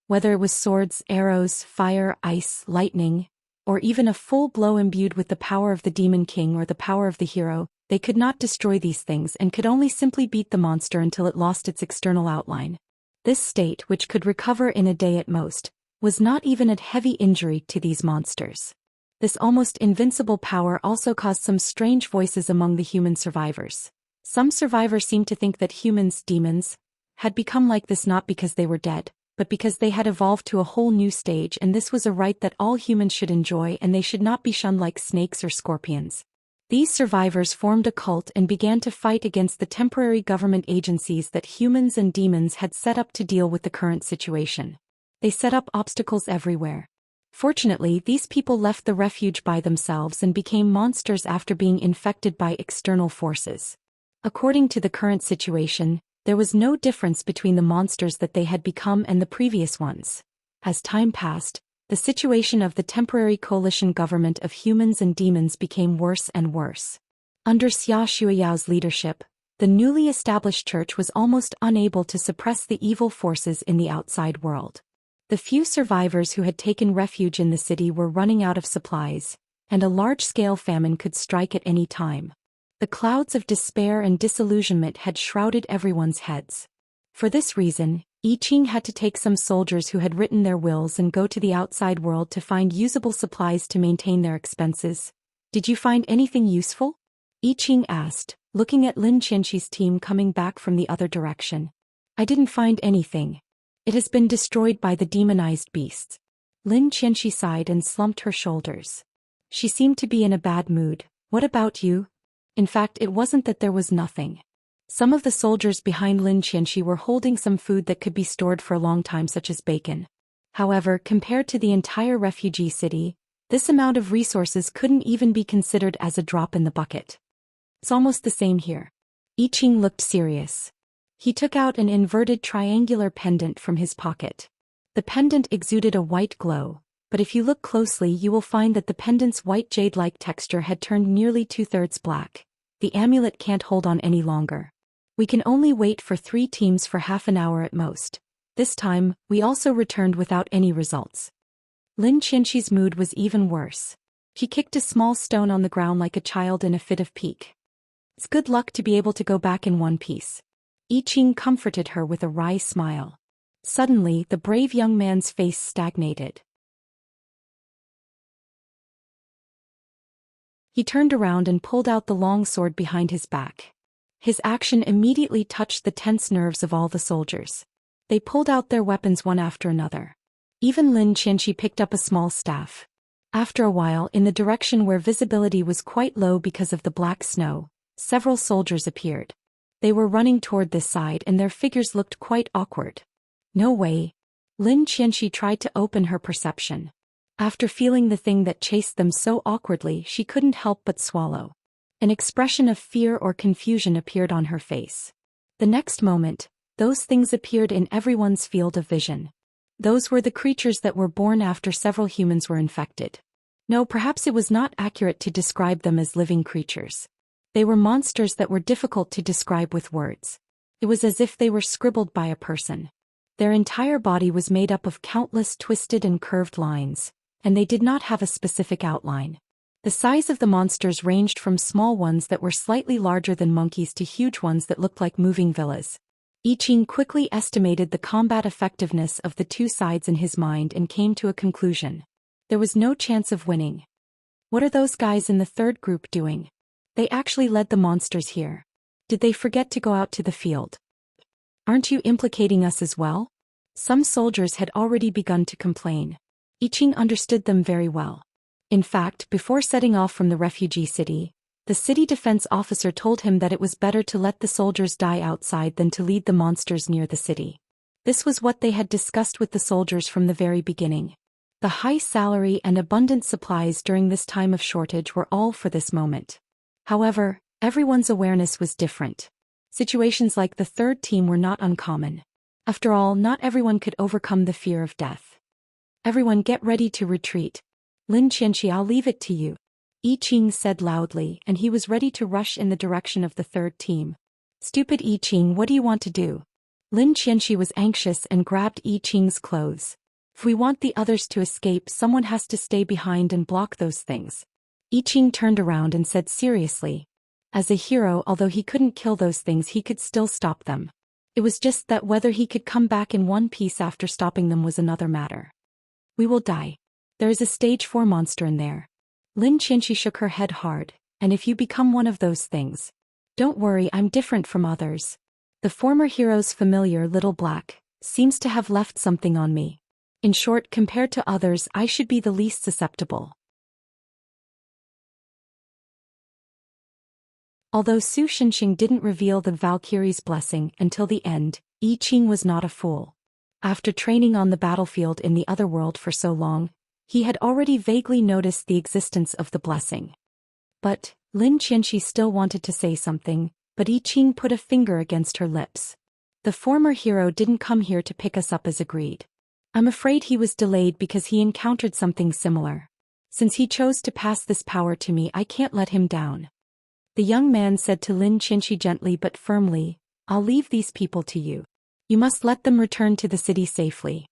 Whether it was swords, arrows, fire, ice, lightning, or even a full blow imbued with the power of the Demon King or the power of the hero, they could not destroy these things and could only simply beat the monster until it lost its external outline. This state, which could recover in a day at most, was not even a heavy injury to these monsters. This almost invincible power also caused some strange voices among the human survivors. Some survivors seemed to think that humans, demons, had become like this not because they were dead, but because they had evolved to a whole new stage, and this was a right that all humans should enjoy and they should not be shunned like snakes or scorpions. These survivors formed a cult and began to fight against the temporary government agencies that humans and demons had set up to deal with the current situation. They set up obstacles everywhere. Fortunately, these people left the refuge by themselves and became monsters after being infected by external forces. According to the current situation, there was no difference between the monsters that they had become and the previous ones. As time passed, the situation of the temporary coalition government of humans and demons became worse and worse. Under Xia Shuiyao's leadership, the newly established church was almost unable to suppress the evil forces in the outside world. The few survivors who had taken refuge in the city were running out of supplies, and a large-scale famine could strike at any time. The clouds of despair and disillusionment had shrouded everyone's heads. For this reason, I Ching had to take some soldiers who had written their wills and go to the outside world to find usable supplies to maintain their expenses. "Did you find anything useful?" I Ching asked, looking at Lin Qianqi's team coming back from the other direction. "I didn't find anything. It has been destroyed by the demonized beasts." Lin Qianxi sighed and slumped her shoulders. She seemed to be in a bad mood. What about you? In fact, it wasn't that there was nothing. Some of the soldiers behind Lin Qianxi were holding some food that could be stored for a long time, such as bacon. However, compared to the entire refugee city, this amount of resources couldn't even be considered as a drop in the bucket. It's almost the same here. I Ching looked serious. He took out an inverted triangular pendant from his pocket. The pendant exuded a white glow, but if you look closely you will find that the pendant's white jade-like texture had turned nearly 2/3 black. The amulet can't hold on any longer. We can only wait for 3 teams for half an hour at most. This time, we also returned without any results. Lin Qianxi's mood was even worse. He kicked a small stone on the ground like a child in a fit of pique. It's good luck to be able to go back in one piece. I Ching comforted her with a wry smile. Suddenly, the brave young man's face stagnated. He turned around and pulled out the long sword behind his back. His action immediately touched the tense nerves of all the soldiers. They pulled out their weapons one after another. Even Lin Qianxi picked up a small staff. After a while, in the direction where visibility was quite low because of the black snow, several soldiers appeared. They were running toward this side and their figures looked quite awkward. No way. Lin Qianxi tried to open her perception. After feeling the thing that chased them so awkwardly, she couldn't help but swallow. An expression of fear or confusion appeared on her face. The next moment, those things appeared in everyone's field of vision. Those were the creatures that were born after several humans were infected. No, perhaps it was not accurate to describe them as living creatures. They were monsters that were difficult to describe with words. It was as if they were scribbled by a person. Their entire body was made up of countless twisted and curved lines, and they did not have a specific outline. The size of the monsters ranged from small ones that were slightly larger than monkeys to huge ones that looked like moving villas. I Ching quickly estimated the combat effectiveness of the 2 sides in his mind and came to a conclusion. There was no chance of winning. What are those guys in the 3rd group doing? They actually led the monsters here. Did they forget to go out to the field? Aren't you implicating us as well? Some soldiers had already begun to complain. I Ching understood them very well. In fact, before setting off from the refugee city, the city defense officer told him that it was better to let the soldiers die outside than to lead the monsters near the city. This was what they had discussed with the soldiers from the very beginning. The high salary and abundant supplies during this time of shortage were all for this moment. However, everyone's awareness was different. Situations like the 3rd team were not uncommon. After all, not everyone could overcome the fear of death. Everyone get ready to retreat. Lin Qianxi, I'll leave it to you. I Ching said loudly, and he was ready to rush in the direction of the 3rd team. Stupid I Ching, what do you want to do? Lin Qianxi was anxious and grabbed I Ching's clothes. If we want the others to escape, someone has to stay behind and block those things. I Ching turned around and said seriously. As a hero, although he couldn't kill those things, he could still stop them. It was just that whether he could come back in one piece after stopping them was another matter. We will die. There is a stage 4 monster in there. Lin Qianxi shook her head hard, and if you become one of those things. Don't worry, I'm different from others. The former hero's familiar little black seems to have left something on me. In short, compared to others, I should be the least susceptible. Although Su Xinxing didn't reveal the Valkyrie's blessing until the end, I Ching was not a fool. After training on the battlefield in the other world for so long, he had already vaguely noticed the existence of the blessing. But Lin Qianxi still wanted to say something, but I Ching put a finger against her lips. The former hero didn't come here to pick us up as agreed. I'm afraid he was delayed because he encountered something similar. Since he chose to pass this power to me, I can't let him down. The young man said to Lin Qianxi gently but firmly, I'll leave these people to you. You must let them return to the city safely.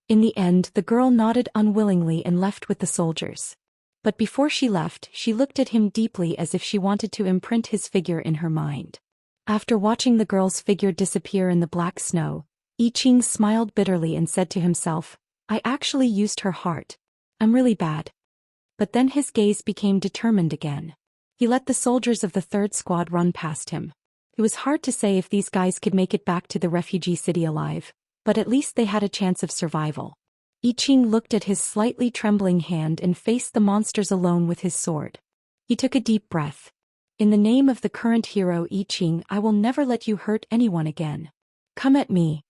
In the end, the girl nodded unwillingly and left with the soldiers. But before she left, she looked at him deeply as if she wanted to imprint his figure in her mind. After watching the girl's figure disappear in the black snow, I Ching smiled bitterly and said to himself, I actually used her heart. I'm really bad. But then his gaze became determined again. He let the soldiers of the 3rd squad run past him. It was hard to say if these guys could make it back to the refugee city alive, but at least they had a chance of survival. I Ching looked at his slightly trembling hand and faced the monsters alone with his sword. He took a deep breath. In the name of the current hero I Ching, I will never let you hurt anyone again. Come at me.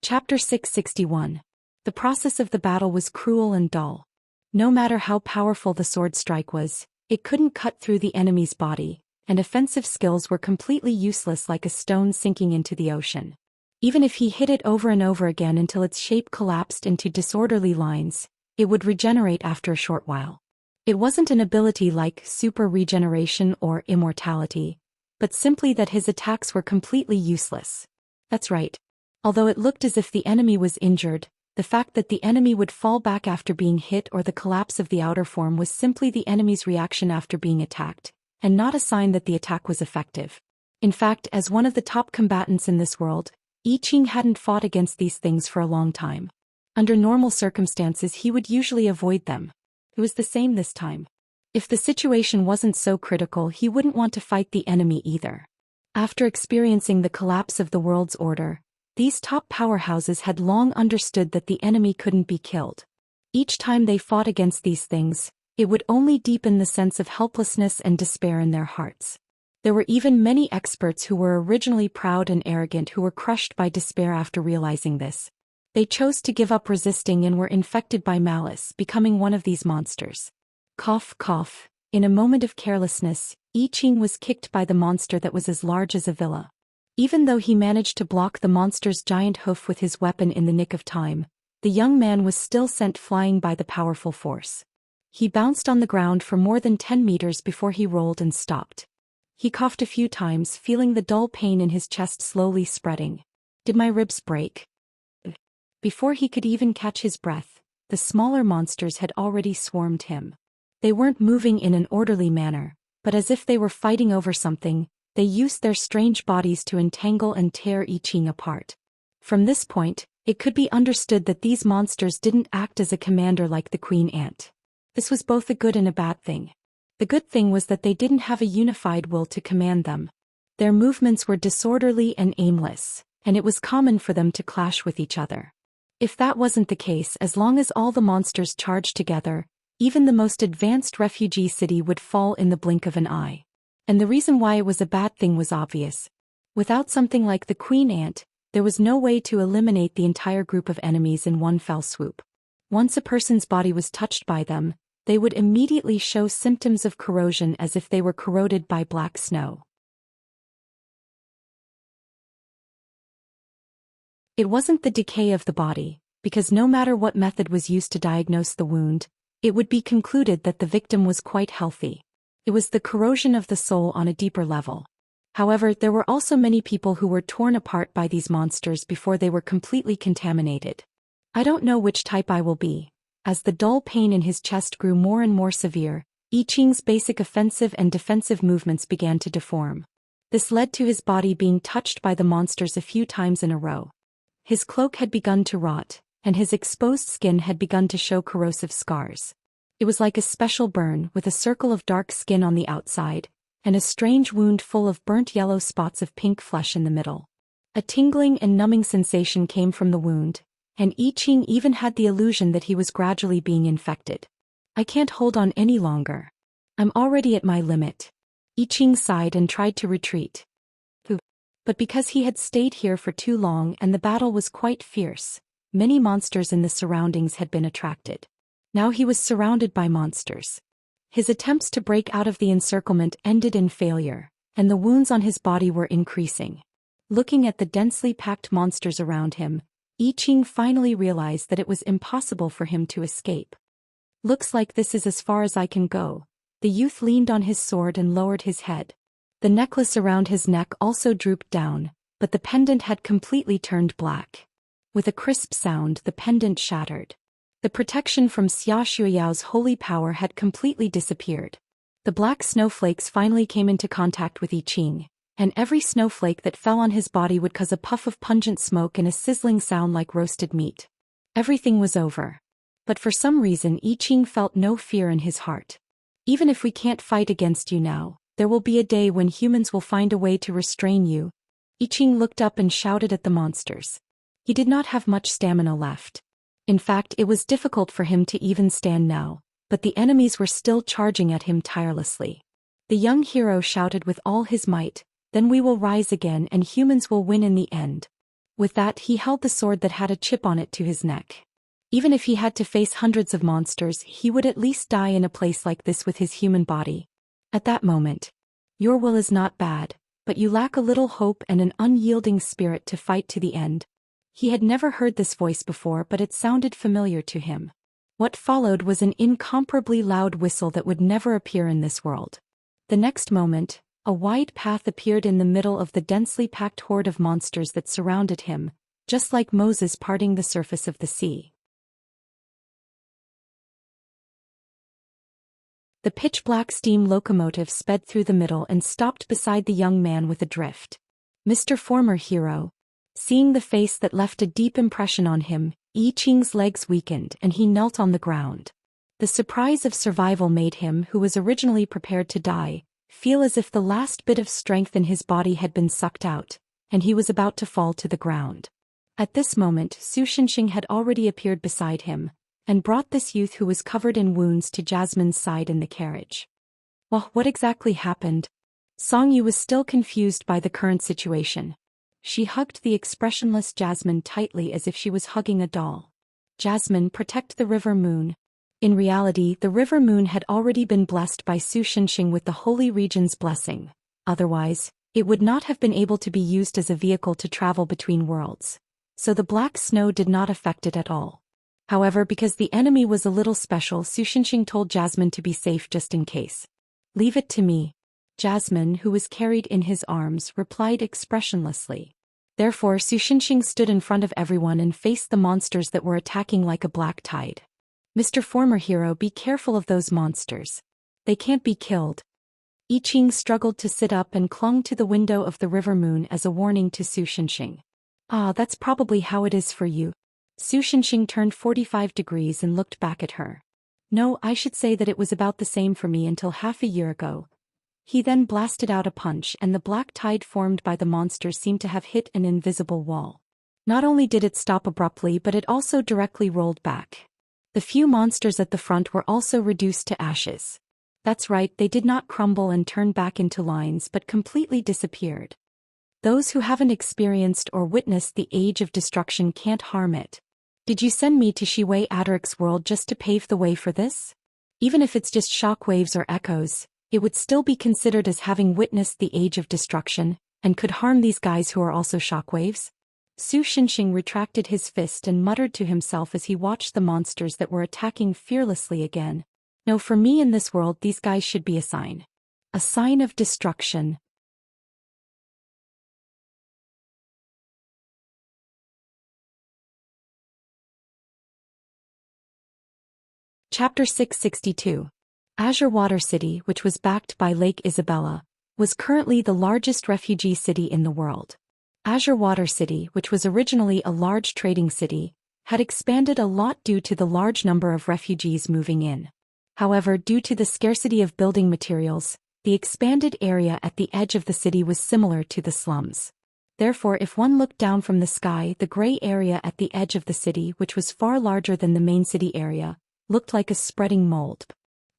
Chapter 661. The process of the battle was cruel and dull. No matter how powerful the sword strike was, it couldn't cut through the enemy's body, and offensive skills were completely useless like a stone sinking into the ocean. Even if he hit it over and over again until its shape collapsed into disorderly lines, it would regenerate after a short while. It wasn't an ability like super regeneration or immortality, but simply that his attacks were completely useless. That's right. Although it looked as if the enemy was injured, the fact that the enemy would fall back after being hit or the collapse of the outer form was simply the enemy's reaction after being attacked, and not a sign that the attack was effective. In fact, as one of the top combatants in this world, I Ching hadn't fought against these things for a long time. Under normal circumstances he would usually avoid them. It was the same this time. If the situation wasn't so critical he wouldn't want to fight the enemy either. After experiencing the collapse of the world's order, these top powerhouses had long understood that the enemy couldn't be killed. Each time they fought against these things, it would only deepen the sense of helplessness and despair in their hearts. There were even many experts who were originally proud and arrogant who were crushed by despair after realizing this. They chose to give up resisting and were infected by malice, becoming one of these monsters. Cough, cough. In a moment of carelessness, I Ching was kicked by the monster that was as large as a villa. Even though he managed to block the monster's giant hoof with his weapon in the nick of time, the young man was still sent flying by the powerful force. He bounced on the ground for more than 10 meters before he rolled and stopped. He coughed a few times, feeling the dull pain in his chest slowly spreading. Did my ribs break? Before he could even catch his breath, the smaller monsters had already swarmed him. They weren't moving in an orderly manner, but as if they were fighting over something, they used their strange bodies to entangle and tear I Ching apart. From this point, it could be understood that these monsters didn't act as a commander like the queen ant. This was both a good and a bad thing. The good thing was that they didn't have a unified will to command them. Their movements were disorderly and aimless, and it was common for them to clash with each other. If that wasn't the case, as long as all the monsters charged together, even the most advanced refugee city would fall in the blink of an eye. And the reason why it was a bad thing was obvious. Without something like the queen ant, there was no way to eliminate the entire group of enemies in one fell swoop. Once a person's body was touched by them, they would immediately show symptoms of corrosion as if they were corroded by black snow. It wasn't the decay of the body, because no matter what method was used to diagnose the wound, it would be concluded that the victim was quite healthy. It was the corrosion of the soul on a deeper level. However, there were also many people who were torn apart by these monsters before they were completely contaminated. I don't know which type I will be. As the dull pain in his chest grew more and more severe, I Ching's basic offensive and defensive movements began to deform. This led to his body being touched by the monsters a few times in a row. His cloak had begun to rot, and his exposed skin had begun to show corrosive scars. It was like a special burn with a circle of dark skin on the outside, and a strange wound full of burnt yellow spots of pink flesh in the middle. A tingling and numbing sensation came from the wound, and I Ching even had the illusion that he was gradually being infected. I can't hold on any longer. I'm already at my limit. I Ching sighed and tried to retreat. But because he had stayed here for too long and the battle was quite fierce, many monsters in the surroundings had been attracted. Now he was surrounded by monsters. His attempts to break out of the encirclement ended in failure, and the wounds on his body were increasing. Looking at the densely packed monsters around him, I Ching finally realized that it was impossible for him to escape. Looks like this is as far as I can go. The youth leaned on his sword and lowered his head. The necklace around his neck also drooped down, but the pendant had completely turned black. With a crisp sound, the pendant shattered. The protection from Xia Shuyao's holy power had completely disappeared. The black snowflakes finally came into contact with I Ching, and every snowflake that fell on his body would cause a puff of pungent smoke and a sizzling sound like roasted meat. Everything was over. But for some reason I Ching felt no fear in his heart. Even if we can't fight against you now, There will be a day when humans will find a way to restrain you. Iching looked up and shouted at the monsters. He did not have much stamina left. In fact, it was difficult for him to even stand now, but the enemies were still charging at him tirelessly. The young hero shouted with all his might, "Then we will rise again and humans will win in the end." With that, he held the sword that had a chip on it to his neck. Even if he had to face hundreds of monsters, he would at least die in a place like this with his human body. At that moment, "Your will is not bad, but you lack a little hope and an unyielding spirit to fight to the end." He had never heard this voice before, but it sounded familiar to him. What followed was an incomparably loud whistle that would never appear in this world. The next moment, a wide path appeared in the middle of the densely packed horde of monsters that surrounded him, just like Moses parting the surface of the sea. The pitch-black steam locomotive sped through the middle and stopped beside the young man with a drift. "Mr. Former Hero." Seeing the face that left a deep impression on him, Yi Qing's legs weakened and he knelt on the ground. The surprise of survival made him, who was originally prepared to die, feel as if the last bit of strength in his body had been sucked out, and he was about to fall to the ground. At this moment, Su Xinxing had already appeared beside him, and brought this youth who was covered in wounds to Jasmine's side in the carriage. Well, what exactly happened? Song Yu was still confused by the current situation. She hugged the expressionless Jasmine tightly as if she was hugging a doll. "Jasmine, protect the river moon." In reality, the river moon had already been blessed by Su Xinxing with the Holy Region's blessing. Otherwise, it would not have been able to be used as a vehicle to travel between worlds. So the black snow did not affect it at all. However, because the enemy was a little special, Su Xinxing told Jasmine to be safe just in case. "Leave it to me." Jasmine, who was carried in his arms, replied expressionlessly. Therefore, Su Xinxing stood in front of everyone and faced the monsters that were attacking like a black tide. "Mr. Former Hero, be careful of those monsters. They can't be killed." Yi Qing struggled to sit up and clung to the window of the river moon as a warning to Su Xinxing. "Ah, that's probably how it is for you." Su Xinxing turned 45 degrees and looked back at her. "No, I should say that it was about the same for me until half a year ago." He then blasted out a punch and the black tide formed by the monsters seemed to have hit an invisible wall. Not only did it stop abruptly, but it also directly rolled back. The few monsters at the front were also reduced to ashes. That's right, they did not crumble and turn back into lines but completely disappeared. Those who haven't experienced or witnessed the age of destruction can't harm it. Did you send me to Shiwei Adric's world just to pave the way for this? Even if it's just shockwaves or echoes, it would still be considered as having witnessed the age of destruction, and could harm these guys who are also shockwaves? Su Xinxing retracted his fist and muttered to himself as he watched the monsters that were attacking fearlessly again. No, for me in this world these guys should be a sign. A sign of destruction. Chapter 662. Azure Water City, which was backed by Lake Isabella, was currently the largest refugee city in the world. Azure Water City, which was originally a large trading city, had expanded a lot due to the large number of refugees moving in. However, due to the scarcity of building materials, the expanded area at the edge of the city was similar to the slums. Therefore, if one looked down from the sky, the gray area at the edge of the city, which was far larger than the main city area, looked like a spreading mold.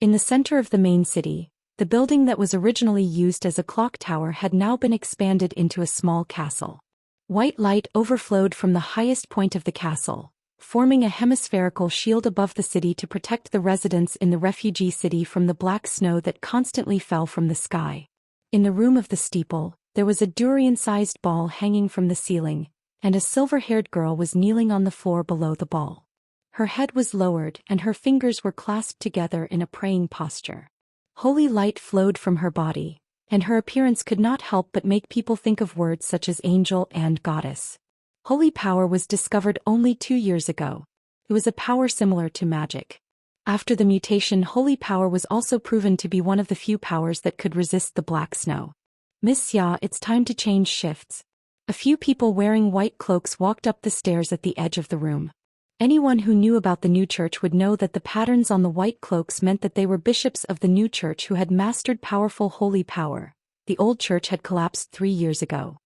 In the center of the main city, the building that was originally used as a clock tower had now been expanded into a small castle. White light overflowed from the highest point of the castle, forming a hemispherical shield above the city to protect the residents in the refugee city from the black snow that constantly fell from the sky. In the room of the steeple, there was a durian-sized ball hanging from the ceiling, and a silver-haired girl was kneeling on the floor below the ball. Her head was lowered and her fingers were clasped together in a praying posture. Holy light flowed from her body, and her appearance could not help but make people think of words such as angel and goddess. Holy power was discovered only 2 years ago. It was a power similar to magic. After the mutation, holy power was also proven to be one of the few powers that could resist the black snow. "Miss Xia, it's time to change shifts." A few people wearing white cloaks walked up the stairs at the edge of the room. Anyone who knew about the new church would know that the patterns on the white cloaks meant that they were bishops of the new church who had mastered powerful holy power. The old church had collapsed 3 years ago.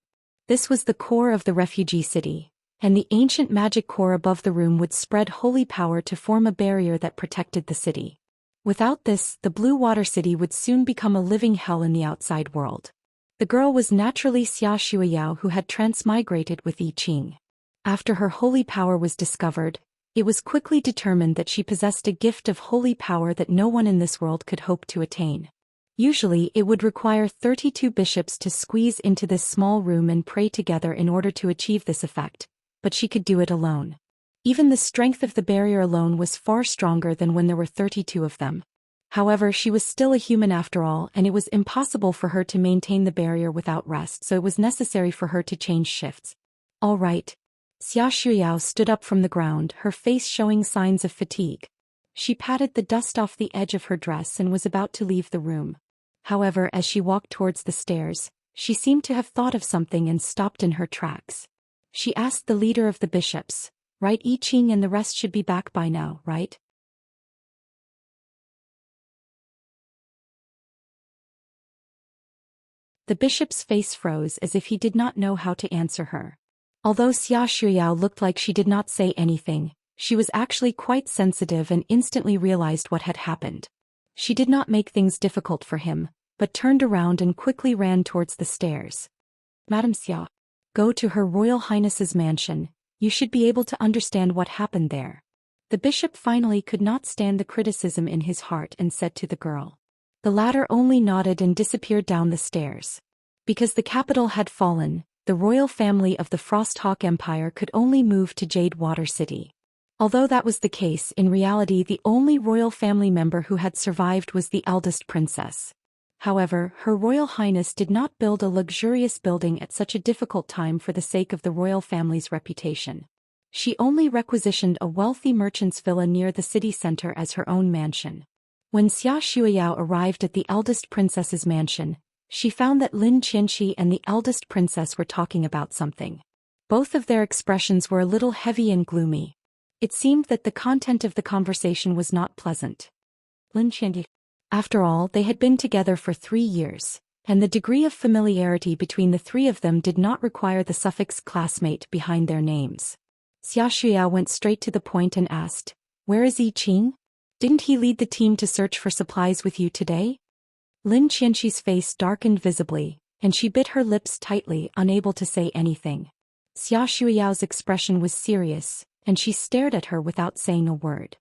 This was the core of the refugee city, and the ancient magic core above the room would spread holy power to form a barrier that protected the city. Without this, the Blue Water City would soon become a living hell in the outside world. The girl was naturally Xia Shuiyao, who had transmigrated with I Ching. After her holy power was discovered, it was quickly determined that she possessed a gift of holy power that no one in this world could hope to attain. Usually it would require 32 bishops to squeeze into this small room and pray together in order to achieve this effect, but she could do it alone. Even the strength of the barrier alone was far stronger than when there were 32 of them. However, she was still a human after all, and it was impossible for her to maintain the barrier without rest, so it was necessary for her to change shifts. All right. Xia Shuyao stood up from the ground, her face showing signs of fatigue. She patted the dust off the edge of her dress and was about to leave the room. However, as she walked towards the stairs, she seemed to have thought of something and stopped in her tracks. She asked the leader of the bishops, "Right, I Ching and the rest should be back by now, right?" The bishop's face froze as if he did not know how to answer her. Although Xia Shuyao looked like she did not say anything, she was actually quite sensitive and instantly realized what had happened. She did not make things difficult for him, but turned around and quickly ran towards the stairs. "Madam Xia, go to Her Royal Highness's mansion. You should be able to understand what happened there." The bishop finally could not stand the criticism in his heart and said to the girl. The latter only nodded and disappeared down the stairs. Because the capital had fallen, the royal family of the Frosthawk Empire could only move to Jade Water City. Although that was the case, in reality the only royal family member who had survived was the eldest princess. However, Her Royal Highness did not build a luxurious building at such a difficult time for the sake of the royal family's reputation. She only requisitioned a wealthy merchant's villa near the city center as her own mansion. When Xia Shuiyao arrived at the eldest princess's mansion, she found that Lin Qianxi and the eldest princess were talking about something. Both of their expressions were a little heavy and gloomy. It seemed that the content of the conversation was not pleasant. Lin Qianxi. After all, they had been together for 3 years, and the degree of familiarity between the three of them did not require the suffix classmate behind their names. Xia Shuiyao went straight to the point and asked, "Where is I Ching? Didn't he lead the team to search for supplies with you today?" Lin Qianxi's face darkened visibly, and she bit her lips tightly, unable to say anything. Xia Shuiyao's expression was serious, and she stared at her without saying a word.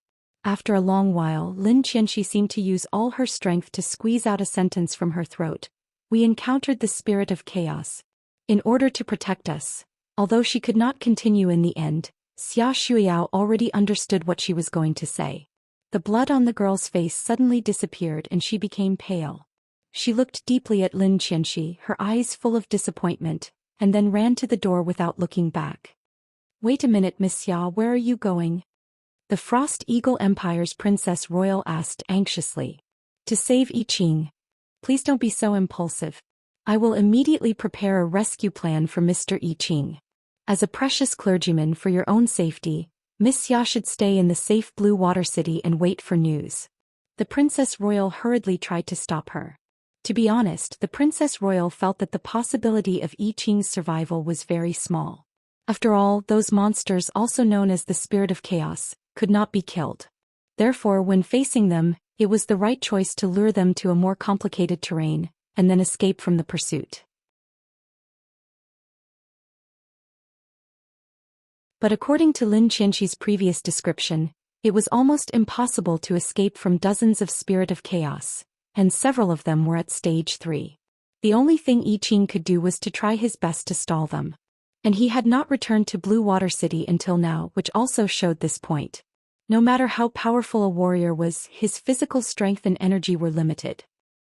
After a long while, Lin Qianxi seemed to use all her strength to squeeze out a sentence from her throat. "We encountered the spirit of chaos. In order to protect us." Although she could not continue in the end, Xia Shuiyao already understood what she was going to say. The blood on the girl's face suddenly disappeared and she became pale. She looked deeply at Lin Qianxi, her eyes full of disappointment, and then ran to the door without looking back. "Wait a minute, Miss Xia, where are you going?" The Frost Eagle Empire's Princess Royal asked anxiously. "To save I Ching. Please don't be so impulsive. I will immediately prepare a rescue plan for Mr. I Ching. As a precious clergyman, for your own safety, Miss Xia should stay in the safe Blue Water City and wait for news." The Princess Royal hurriedly tried to stop her. To be honest, the Princess Royal felt that the possibility of I Ching's survival was very small. After all, those monsters, also known as the Spirit of Chaos, could not be killed. Therefore, when facing them, it was the right choice to lure them to a more complicated terrain, and then escape from the pursuit. But according to Lin Qianxi's previous description, it was almost impossible to escape from dozens of Spirit of Chaos, and several of them were at stage 3. The only thing I Ching could do was to try his best to stall them. And he had not returned to Blue Water City until now, which also showed this point. No matter how powerful a warrior was, his physical strength and energy were limited.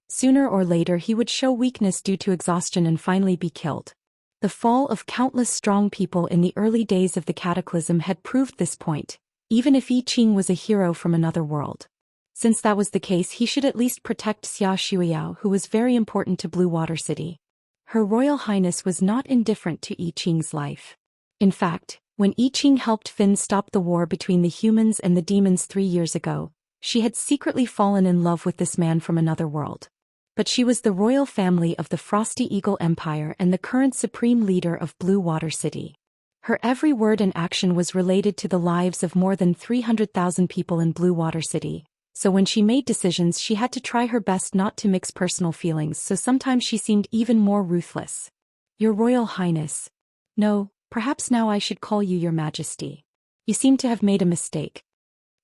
Sooner or later he would show weakness due to exhaustion and finally be killed. The fall of countless strong people in the early days of the Cataclysm had proved this point, even if I Ching was a hero from another world. Since that was the case, he should at least protect Xia Shuiyao, who was very important to Blue Water City. Her Royal Highness was not indifferent to I Ching's life. In fact, When I Ching helped Finn stop the war between the humans and the demons 3 years ago, she had secretly fallen in love with this man from another world. But she was the royal family of the Frosty Eagle Empire and the current supreme leader of Blue Water City. Her every word and action was related to the lives of more than 300,000 people in Blue Water City, so when she made decisions she had to try her best not to mix personal feelings, so sometimes she seemed even more ruthless. Your Royal Highness. No, perhaps now I should call you Your Majesty. You seem to have made a mistake.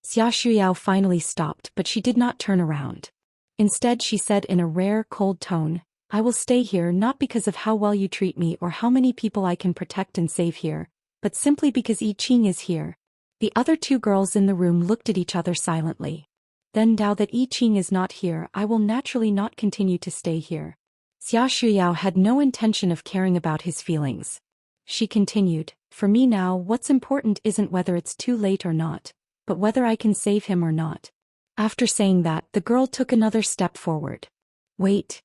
Xia Shuyao finally stopped, but she did not turn around. Instead she said in a rare, cold tone, I will stay here not because of how well you treat me or how many people I can protect and save here, but simply because I Ching is here. The other two girls in the room looked at each other silently. Then now that I Ching is not here, I will naturally not continue to stay here. Xia Shuyao had no intention of caring about his feelings. She continued, for me now what's important isn't whether it's too late or not, but whether I can save him or not. After saying that, the girl took another step forward. Wait.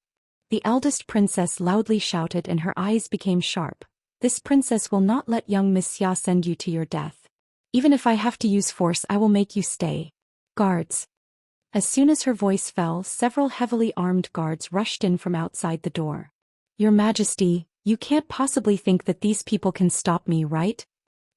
The eldest princess loudly shouted and her eyes became sharp. This princess will not let young Miss Xia send you to your death. Even if I have to use force, I will make you stay. Guards. As soon as her voice fell, several heavily armed guards rushed in from outside the door. Your Majesty, you can't possibly think that these people can stop me, right?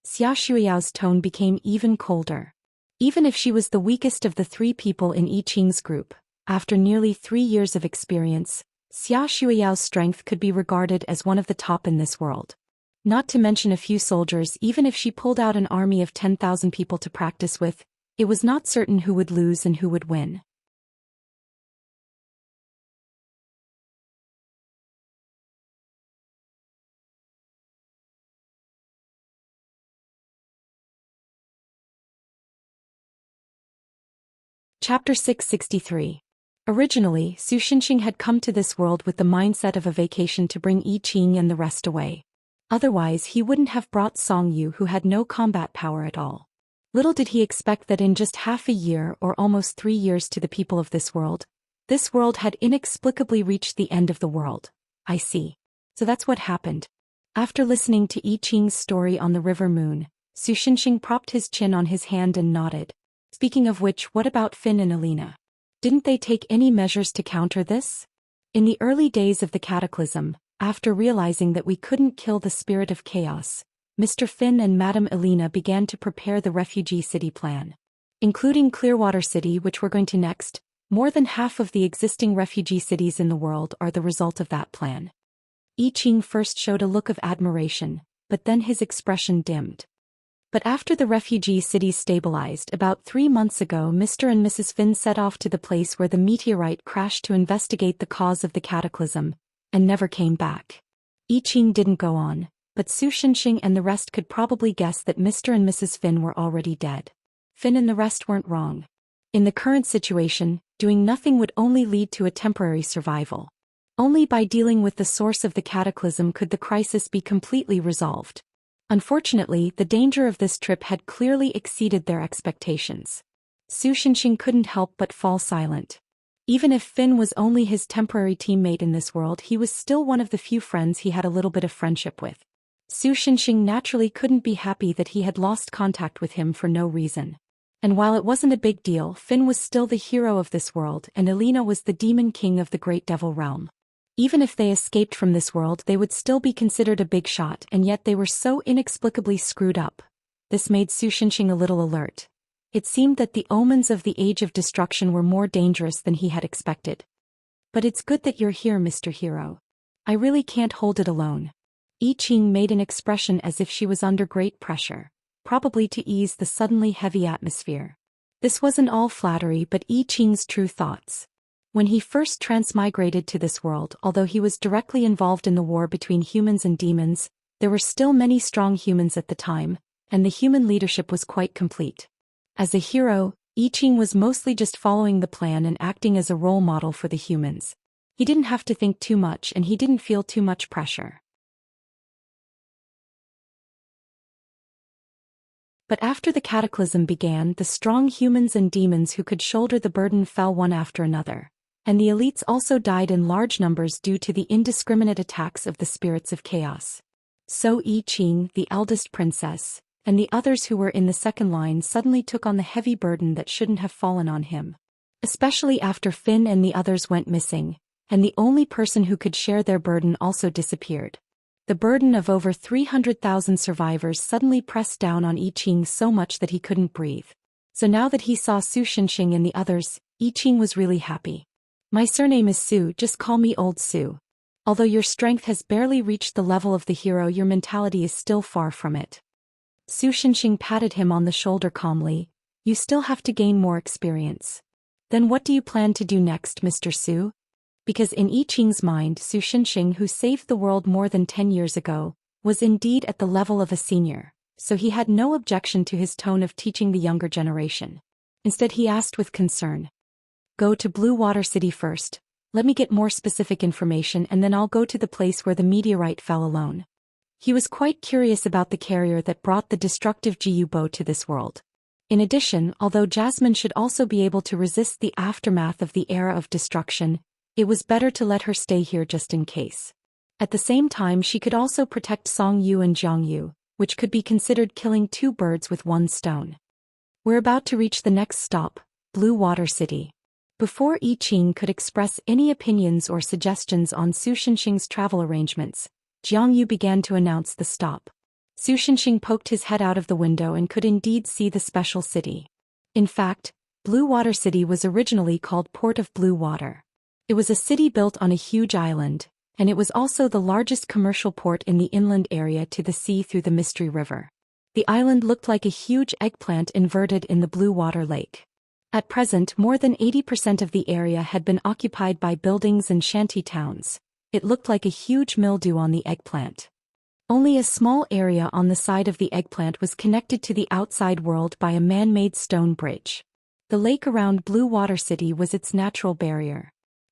Xia Shuyao's tone became even colder. Even if she was the weakest of the three people in I Ching's group, after nearly 3 years of experience, Xia Shuyao's strength could be regarded as one of the top in this world. Not to mention a few soldiers. Even if she pulled out an army of 10,000 people to practice with, it was not certain who would lose and who would win. Chapter 663. Originally, Su Xinxing had come to this world with the mindset of a vacation to bring I Ching and the rest away. Otherwise he wouldn't have brought Song Yu, who had no combat power at all. Little did he expect that in just half a year or almost 3 years to the people of this world had inexplicably reached the end of the world. I see. So that's what happened. After listening to I Ching's story on the River Moon, Su Xinxing propped his chin on his hand and nodded. Speaking of which, what about Finn and Alina? Didn't they take any measures to counter this? In the early days of the cataclysm, after realizing that we couldn't kill the spirit of chaos, Mr. Finn and Madame Alina began to prepare the refugee city plan. Including Clearwater City, which we're going to next, more than half of the existing refugee cities in the world are the result of that plan. I Ching first showed a look of admiration, but then his expression dimmed. But after the refugee cities stabilized about 3 months ago, Mr. and Mrs. Finn set off to the place where the meteorite crashed to investigate the cause of the cataclysm, and never came back. I Ching didn't go on, but Su Xinxing and the rest could probably guess that Mr. and Mrs. Finn were already dead. Finn and the rest weren't wrong. In the current situation, doing nothing would only lead to a temporary survival. Only by dealing with the source of the cataclysm could the crisis be completely resolved. Unfortunately, the danger of this trip had clearly exceeded their expectations. Su Xinxing couldn't help but fall silent. Even if Finn was only his temporary teammate in this world, he was still one of the few friends he had a little bit of friendship with. Su Xinxing naturally couldn't be happy that he had lost contact with him for no reason. And while it wasn't a big deal, Finn was still the hero of this world and Alina was the demon king of the Great Devil Realm. Even if they escaped from this world, they would still be considered a big shot, and yet they were so inexplicably screwed up. This made Su Xinxing a little alert. It seemed that the omens of the Age of Destruction were more dangerous than he had expected. But it's good that you're here, Mr. Hero. I really can't hold it alone. I Ching made an expression as if she was under great pressure, probably to ease the suddenly heavy atmosphere. This wasn't all flattery but I Ching's true thoughts. When he first transmigrated to this world, although he was directly involved in the war between humans and demons, there were still many strong humans at the time, and the human leadership was quite complete. As a hero, I Ching was mostly just following the plan and acting as a role model for the humans. He didn't have to think too much and he didn't feel too much pressure. But after the cataclysm began, the strong humans and demons who could shoulder the burden fell one after another, and the elites also died in large numbers due to the indiscriminate attacks of the spirits of chaos. So I Ching, the eldest princess, and the others who were in the second line suddenly took on the heavy burden that shouldn't have fallen on him. Especially after Finn and the others went missing, and the only person who could share their burden also disappeared. The burden of over 300,000 survivors suddenly pressed down on I Ching so much that he couldn't breathe. So now that he saw Su Shenxing and the others, I Ching was really happy. My surname is Su, just call me Old Su. Although your strength has barely reached the level of the hero, your mentality is still far from it. Su Shenxing patted him on the shoulder calmly. You still have to gain more experience. Then what do you plan to do next, Mr. Su? Because in I Ching's mind, Su Shenxing, who saved the world more than 10 years ago, was indeed at the level of a senior, so he had no objection to his tone of teaching the younger generation. Instead he asked with concern. Go to Blue Water City first. Let me get more specific information and then I'll go to the place where the meteorite fell alone. He was quite curious about the carrier that brought the destructive Jiu bow to this world. In addition, although Jasmine should also be able to resist the aftermath of the era of destruction, it was better to let her stay here just in case. At the same time, she could also protect Song Yu and Jiang Yu, which could be considered killing two birds with one stone. We're about to reach the next stop, Blue Water City. Before I Ching could express any opinions or suggestions on Su Shenxing's travel arrangements, Jiang Yu began to announce the stop. Su Shenxing poked his head out of the window and could indeed see the special city. In fact, Blue Water City was originally called Port of Blue Water. It was a city built on a huge island, and it was also the largest commercial port in the inland area to the sea through the Mystery River. The island looked like a huge eggplant inverted in the blue water lake. At present, more than 80% of the area had been occupied by buildings and shanty towns. It looked like a huge mildew on the eggplant. Only a small area on the side of the eggplant was connected to the outside world by a man-made stone bridge. The lake around Blue Water City was its natural barrier.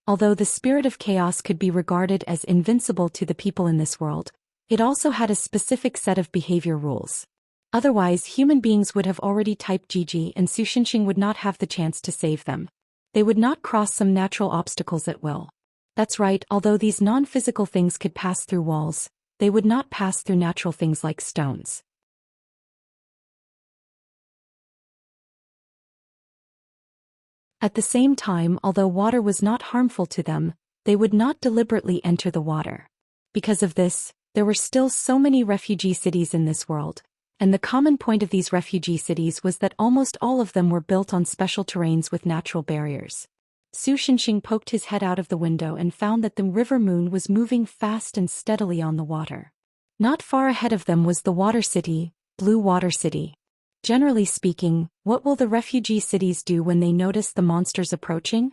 Although the spirit of chaos could be regarded as invincible to the people in this world, it also had a specific set of behavior rules. Otherwise, human beings would have already typed GG and Su Shenxing would not have the chance to save them. They would not cross some natural obstacles at will. That's right, although these non-physical things could pass through walls, they would not pass through natural things like stones. At the same time, although water was not harmful to them, they would not deliberately enter the water. Because of this, there were still so many refugee cities in this world. And the common point of these refugee cities was that almost all of them were built on special terrains with natural barriers. Su Shenxing poked his head out of the window and found that the river moon was moving fast and steadily on the water. Not far ahead of them was the water city, Blue Water City. Generally speaking, what will the refugee cities do when they notice the monsters approaching?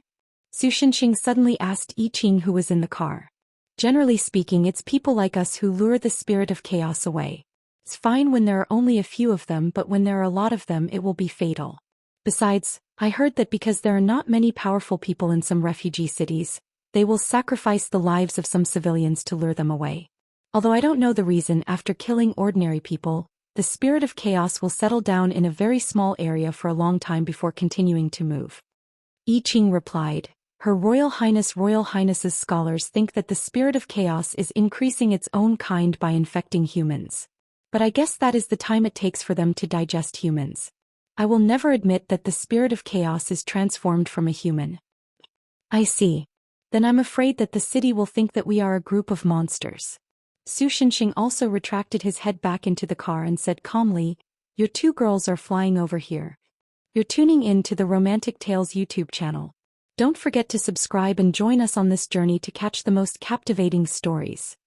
Su Shenxing suddenly asked I Ching, who was in the car. Generally speaking, it's people like us who lure the spirit of chaos away. It's fine when there are only a few of them, but when there are a lot of them, it will be fatal. Besides, I heard that because there are not many powerful people in some refugee cities, they will sacrifice the lives of some civilians to lure them away. Although I don't know the reason, after killing ordinary people, the spirit of chaos will settle down in a very small area for a long time before continuing to move. I Ching replied, Her Royal Highness's scholars think that the spirit of chaos is increasing its own kind by infecting humans. But I guess that is the time it takes for them to digest humans. I will never admit that the spirit of chaos is transformed from a human. I see. Then I'm afraid that the city will think that we are a group of monsters. Su Shenxing also retracted his head back into the car and said calmly, Your two girls are flying over here. You're tuning in to the Romantic Tales YouTube channel. Don't forget to subscribe and join us on this journey to catch the most captivating stories.